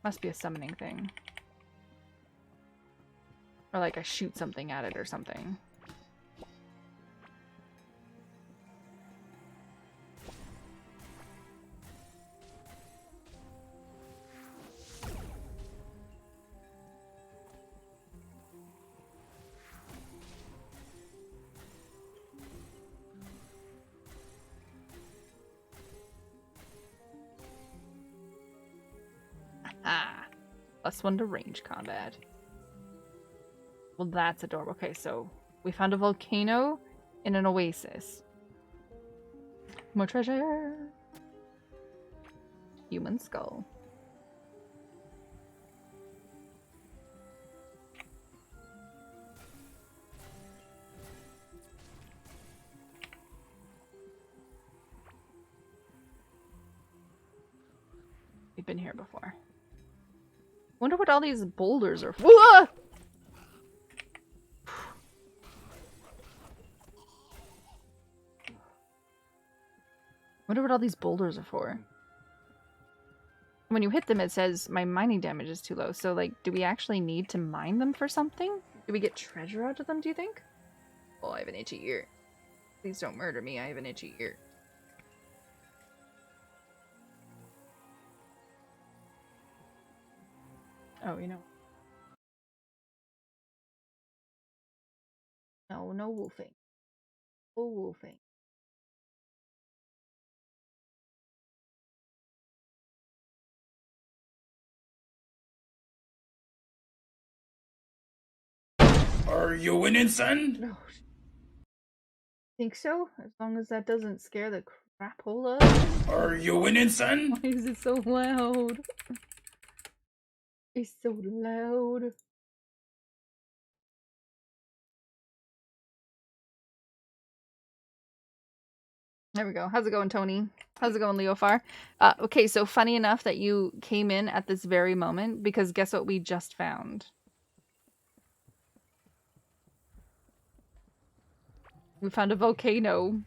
Must be a summoning thing. Or like I shoot something at it or something. Ah, +1 to range combat. Well, that's adorable. Okay, so we found a volcano in an oasis. More treasure. Human skull. We've been here before. Wonder what all these boulders are for. Whoa! Wonder what all these boulders are for. When you hit them, it says my mining damage is too low. So, like, do we actually need to mine them for something? Do we get treasure out of them, do you think? Oh, I have an itchy ear. Please don't murder me. I have an itchy ear. Oh, you know. No, no wolfing. No wolfing. Are you winning, son? No. Think so? As long as that doesn't scare the crapola out of me. Are you winning, son? Why is it so loud? It's so loud. There we go. How's it going, Tony? How's it going, Leofar? Okay, so funny enough that you came in at this very moment, because guess what we just found? We found a volcano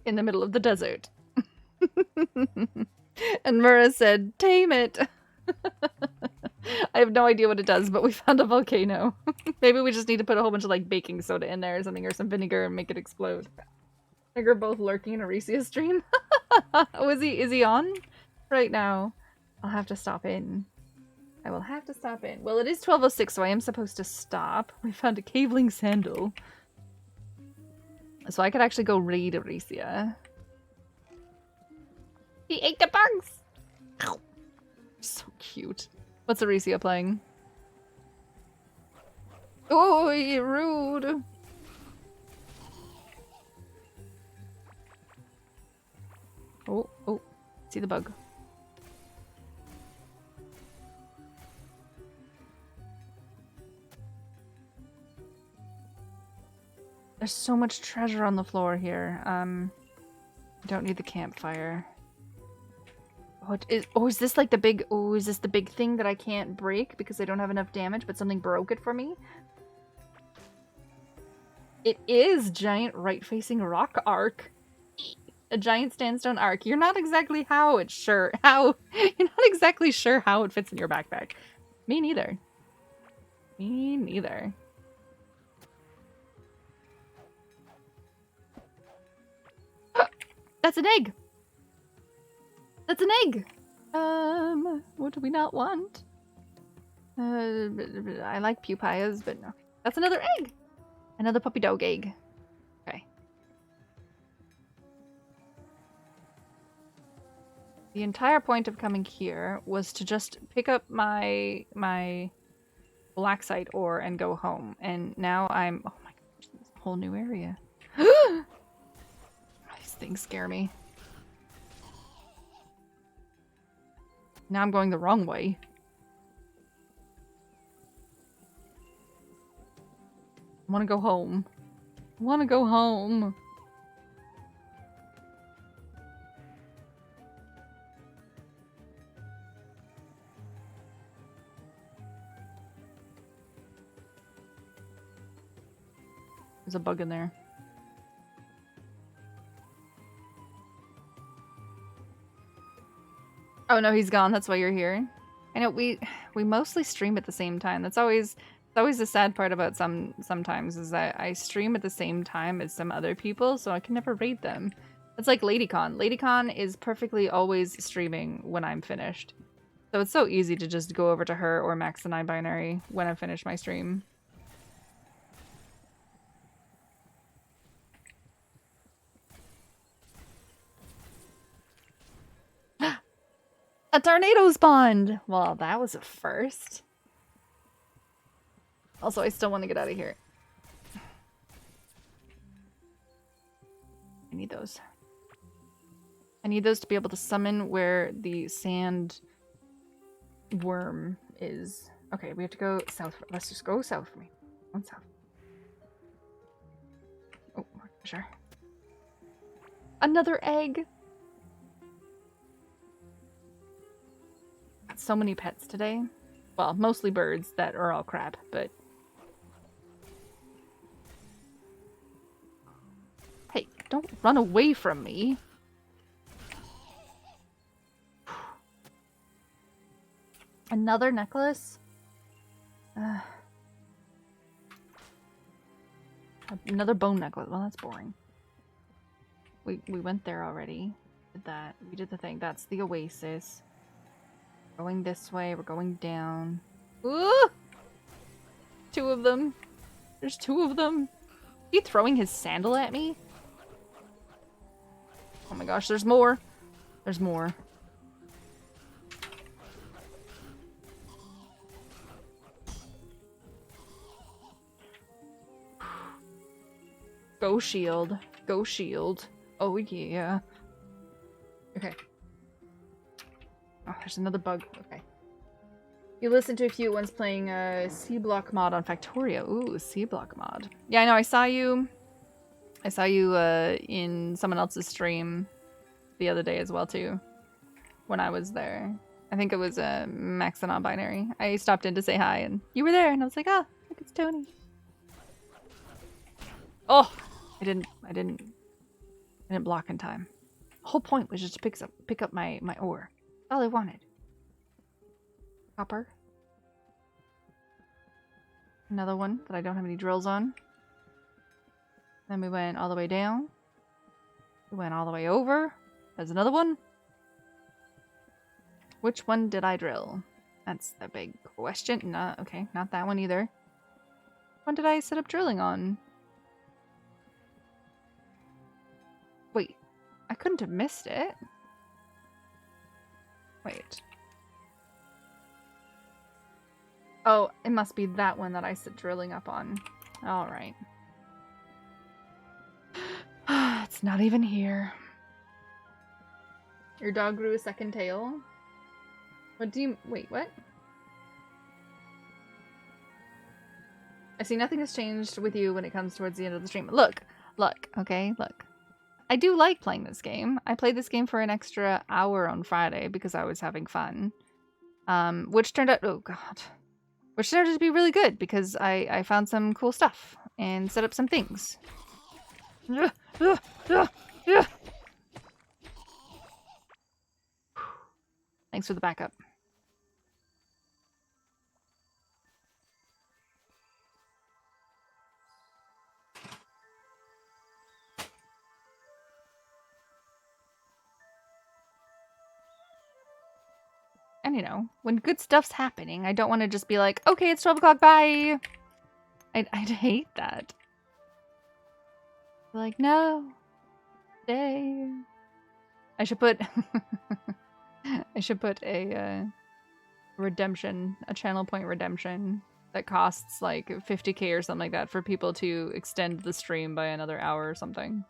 in the middle of the desert. And Mura said, tame it. I have no idea what it does, but we found a volcano. Maybe we just need to put a whole bunch of like baking soda in there or something, or some vinegar and make it explode. I think we're both lurking in Arisia's stream. Oh, is he on right now? I'll have to stop in. I will have to stop in. Well, it is 12:06, so I am supposed to stop. We found a caveling sandal. So I could actually go raid Arisia. He ate the bugs! Ow. So cute. What's Arisia playing? Oh, you're rude! Oh, see the bug. There's so much treasure on the floor here. Don't need the campfire. Is this like the big, is this the big thing that I can't break because I don't have enough damage, but something broke it for me? It is giant right-facing rock arc. A giant sandstone arc. You're not exactly sure how it fits in your backpack. Me neither. Me neither. That's an egg! That's an egg! What do we not want? I like pupillas, but no. That's another egg! Another puppy dog egg. Okay. The entire point of coming here was to just pick up my blacksite ore and go home. And now I'm... Oh my gosh, this whole new area. These things scare me. Now I'm going the wrong way. I want to go home. I want to go home. There's a bug in there. Oh no, he's gone. That's why you're here. I know we mostly stream at the same time. That's always the sad part about sometimes is that I stream at the same time as some other people, so I can never raid them. It's like LadyCon. LadyCon is perfectly always streaming when I'm finished. So it's so easy to just go over to her or Max and I binary when I finish my stream. A tornado spawned! Well, that was a first. Also, I still want to get out of here. I need those. I need those to be able to summon where the sand worm is. Okay, we have to go south. Let's just go south for me. One south. Oh, more treasure. Another egg! Got so many pets today. Well, mostly birds that are all crap, but... Hey, don't run away from me. Another necklace? Another bone necklace. Well, that's boring. We went there already. Did that. We did the thing. That's the oasis. Going this way. We're going down. Ooh! Two of them. There's two of them. Is he throwing his sandal at me? Oh my gosh, there's more. There's more. Go shield. Go shield. Oh yeah. Okay. Oh, there's another bug. Okay. You listened to a few ones playing C-Block mod on Factorio. Ooh, C-Block mod. Yeah, I know. I saw you in someone else's stream the other day as well too. When I was there, I think it was Max the Non-Binary. I stopped in to say hi, and you were there, and I was like, "Oh, look, it's Tony." Oh, I didn't block in time. The whole point was just to pick up my ore. All I wanted. Copper. Another one that I don't have any drills on. Then we went all the way down. We went all the way over. There's another one. Which one did I drill? That's the big question. No, okay, not that one either. When did I set up drilling on? Wait, I couldn't have missed it. Wait. Oh, it must be that one that I set drilling up on. Alright. It's not even here. Your dog grew a second tail? What do you... Wait, what? I see nothing has changed with you when it comes towards the end of the stream. Look, okay, look. I do like playing this game. I played this game for an extra hour on Friday because I was having fun. Which turned out... Oh, God. Which turned out to be really good because I found some cool stuff and set up some things. Thanks for the backup. And, you know, when good stuff's happening, I don't want to just be like, okay, it's 12 o'clock, bye! I'd hate that. Like, no. Stay. I should put... I should put a redemption, a channel point redemption that costs like 50k or something like that for people to extend the stream by another hour or something.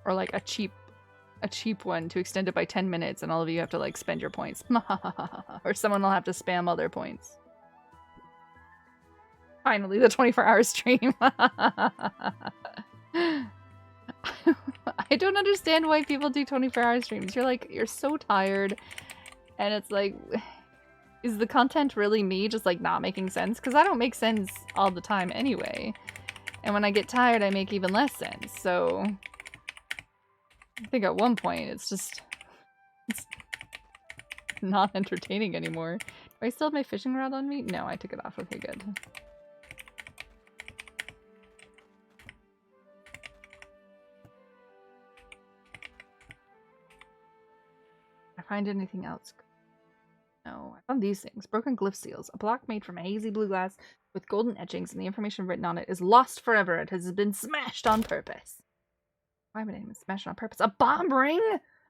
Or like a cheap one to extend it by 10 minutes and all of you have to like spend your points. Or someone will have to spam all their points. Finally, the 24-hour stream. I don't understand why people do 24-hour streams. You're so tired. And it's like, is the content really me just like not making sense? Because I don't make sense all the time anyway. And when I get tired, I make even less sense. So I think at one point it's not entertaining anymore. Do I still have my fishing rod on me? No, I took it off. Okay, good. Find anything else? No, I found these things. Broken glyph seals. A block made from hazy blue glass with golden etchings, and the information written on it is lost forever. It has been smashed on purpose. Why would anyone smash it on purpose? A bomb ring?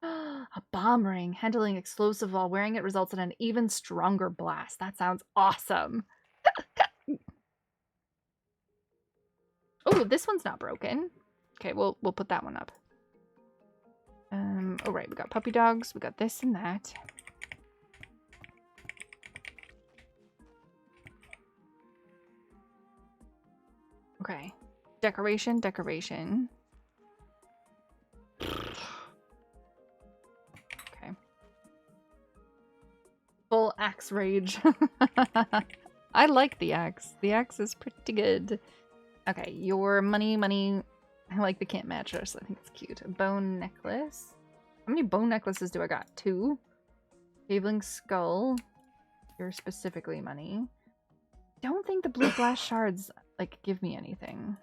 A bomb ring. Handling explosive while wearing it results in an even stronger blast. That sounds awesome. Oh, this one's not broken. Okay, we'll put that one up. Oh right, we got puppy dogs, we got this and that. Okay. Decoration. Okay. Full axe rage. I like the axe. The axe is pretty good. Okay, your money. I like the can't mattress. I think it's cute. A bone necklace. How many bone necklaces do I got? 2. Cabling skull. You're specifically money. Don't think the blue glass shards like give me anything.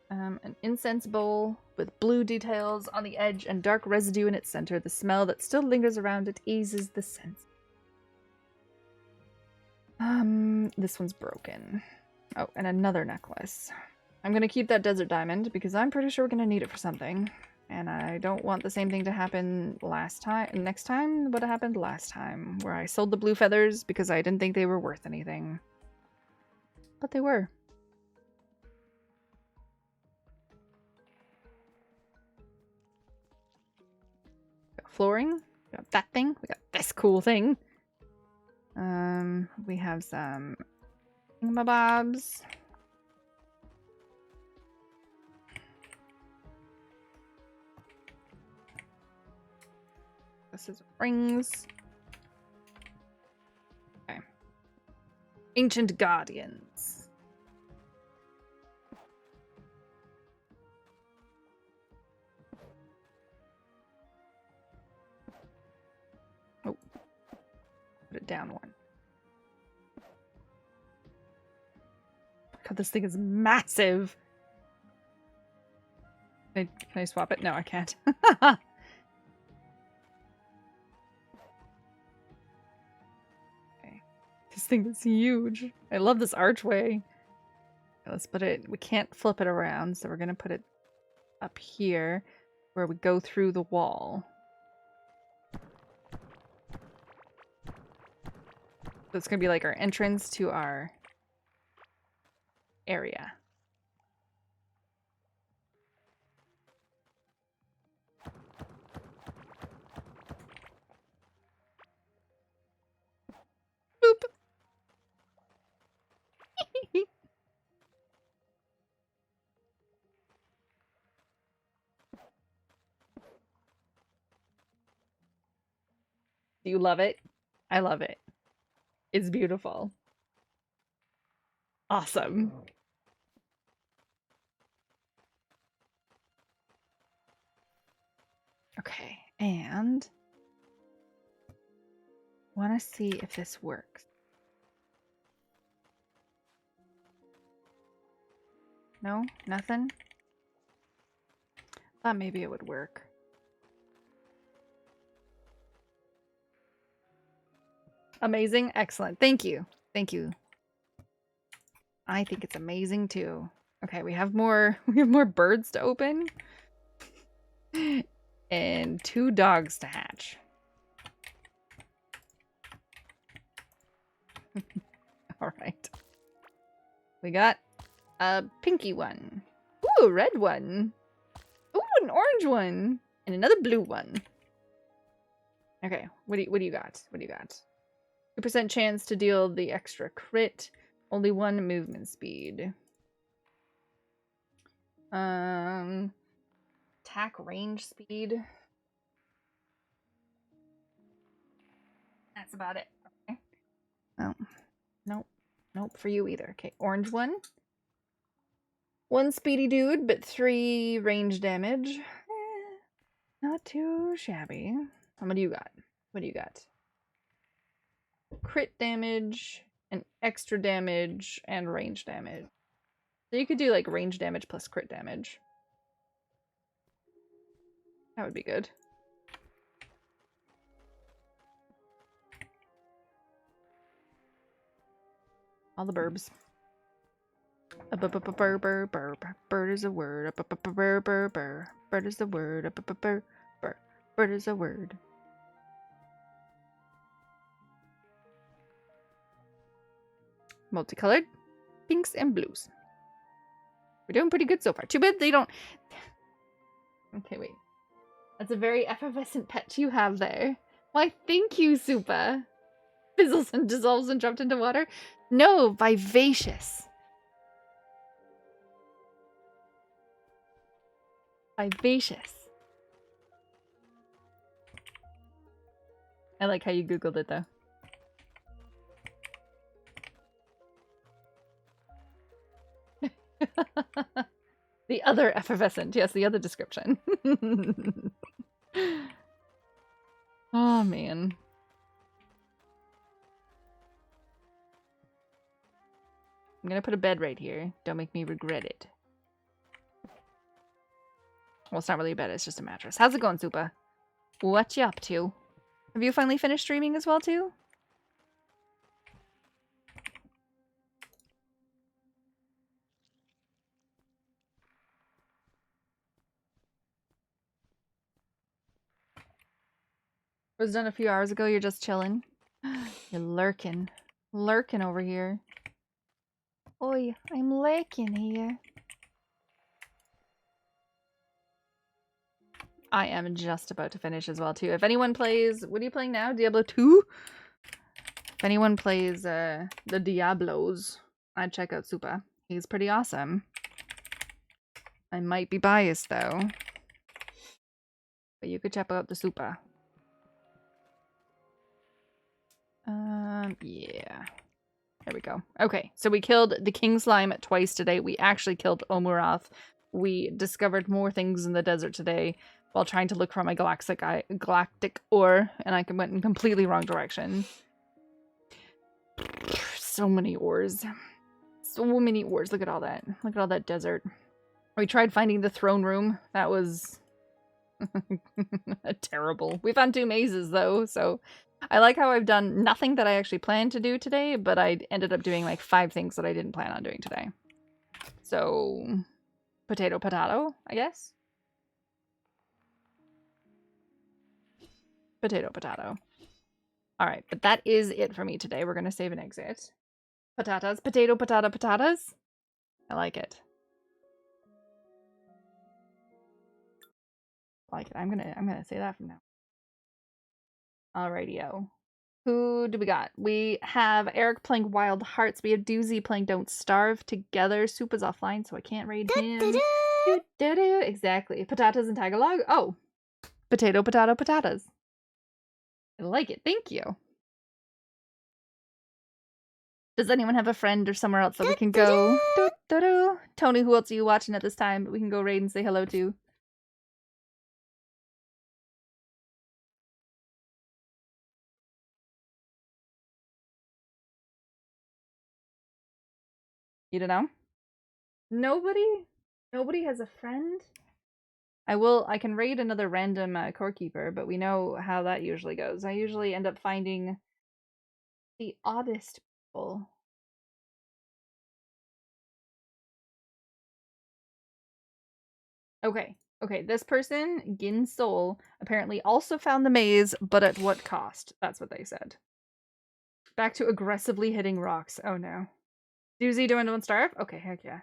An incense bowl with blue details on the edge and dark residue in its center. The smell that still lingers around it eases the sense. This one's broken. Oh, and another necklace. I'm gonna keep that desert diamond because I'm pretty sure we're gonna need it for something. And I don't want the same thing to happen next time what happened last time, where I sold the blue feathers because I didn't think they were worth anything. But they were. Got flooring. We got that thing. We got this cool thing. We have some thingamabobs. This is rings. Okay. Ancient Guardians. Oh. Put it down one. God, this thing is massive. Can I swap it? No, I can't. This thing is huge. I love this archway. Let's put it, we can't flip it around, so we're gonna put it up here where we go through the wall. So it's gonna be like our entrance to our area. Boop. Do you love it? I love it. It's beautiful. Awesome. Okay, and want to see if this works. No? Nothing? Thought maybe it would work. Amazing. Excellent. Thank you. Thank you. I think it's amazing too. Okay, we have more birds to open. And 2 dogs to hatch. All right. We got a pinky one. Ooh, a red one. Ooh, an orange one. And another blue one. Okay, what do you got? What do you got? 2% chance to deal the extra crit. Only 1 movement speed. Attack range speed. That's about it. Okay. Oh. Nope. Nope, for you either. Okay, orange one. 1 speedy dude, but 3 range damage. Not too shabby. What do you got? What do you got? Crit damage, and extra damage, and range damage. So you could do like range damage plus crit damage. That would be good. All the burbs. Bird is a word. Bird is a word. Bird is a word. Multicolored pinks and blues. We're doing pretty good so far. Too bad they don't... Okay, wait. That's a very effervescent pet you have there. Why, thank you, Supa. Fizzles and dissolves and jumped into water. No, vivacious. Vivacious. I like how you Googled it, though. The other effervescent. Yes, the other description. Oh, man. I'm gonna put a bed right here. Don't make me regret it. Well, it's not really a bed, it's just a mattress. How's it going, Supa? What you up to? Have you finally finished streaming as well, too? Was done a few hours ago. You're just chilling. You're lurking. Lurking over here. Oi, I'm lurking here. I am just about to finish as well, too. If anyone plays... What are you playing now? Diablo 2? If anyone plays the Diablos, I'd check out Supa. He's pretty awesome. I might be biased, though. But you could check out the Supa. Yeah. There we go. Okay, so we killed the King Slime twice today. We actually killed Omuroth. We discovered more things in the desert today while trying to look for my galactic ore, and I went in completely wrong direction. So many ores. So many ores. Look at all that. Look at all that desert. We tried finding the throne room. That was terrible. We found 2 mazes, though, so... I like how I've done nothing that I actually planned to do today, but I ended up doing like 5 things that I didn't plan on doing today. So, potato, I guess? Potato. Alright, but that is it for me today. We're going to save and exit. Patatas. Potato, patatas. I like it. I like it. I'm gonna say that from now. Alrighty-o. Who do we got? We have Eric playing Wild Hearts. We have Doozy playing Don't Starve together. Supa's offline, so I can't raid him. Exactly. Patatas and Tagalog. Oh. Potato, patatas. I like it. Thank you. Does anyone have a friend or somewhere else that we can go? Tony, who else are you watching at this time that we can go raid and say hello to? You don't know? Nobody has a friend? I can raid another random core keeper, but we know how that usually goes. I usually end up finding the oddest people. Okay, this person, Gin Soul, apparently also found the maze, but at what cost? That's what they said. Back to aggressively hitting rocks. Oh no. Doozy doing Don't Starve? Okay, heck yeah.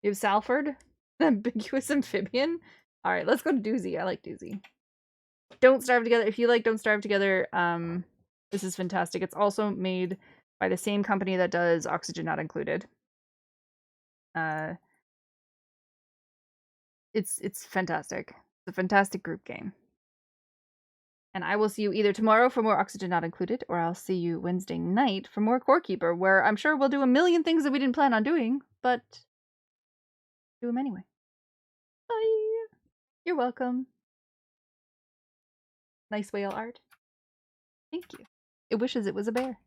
You have Salford? Ambiguous Amphibian? Alright, let's go to Doozy. I like Doozy. Don't Starve Together. If you like Don't Starve Together, this is fantastic. It's also made by the same company that does Oxygen Not Included. It's fantastic. It's a fantastic group game. And I will see you either tomorrow for more Oxygen Not Included, or I'll see you Wednesday night for more Core Keeper, where I'm sure we'll do a million things that we didn't plan on doing, but do them anyway. Bye! You're welcome. Nice whale art. Thank you. It wishes it was a bear.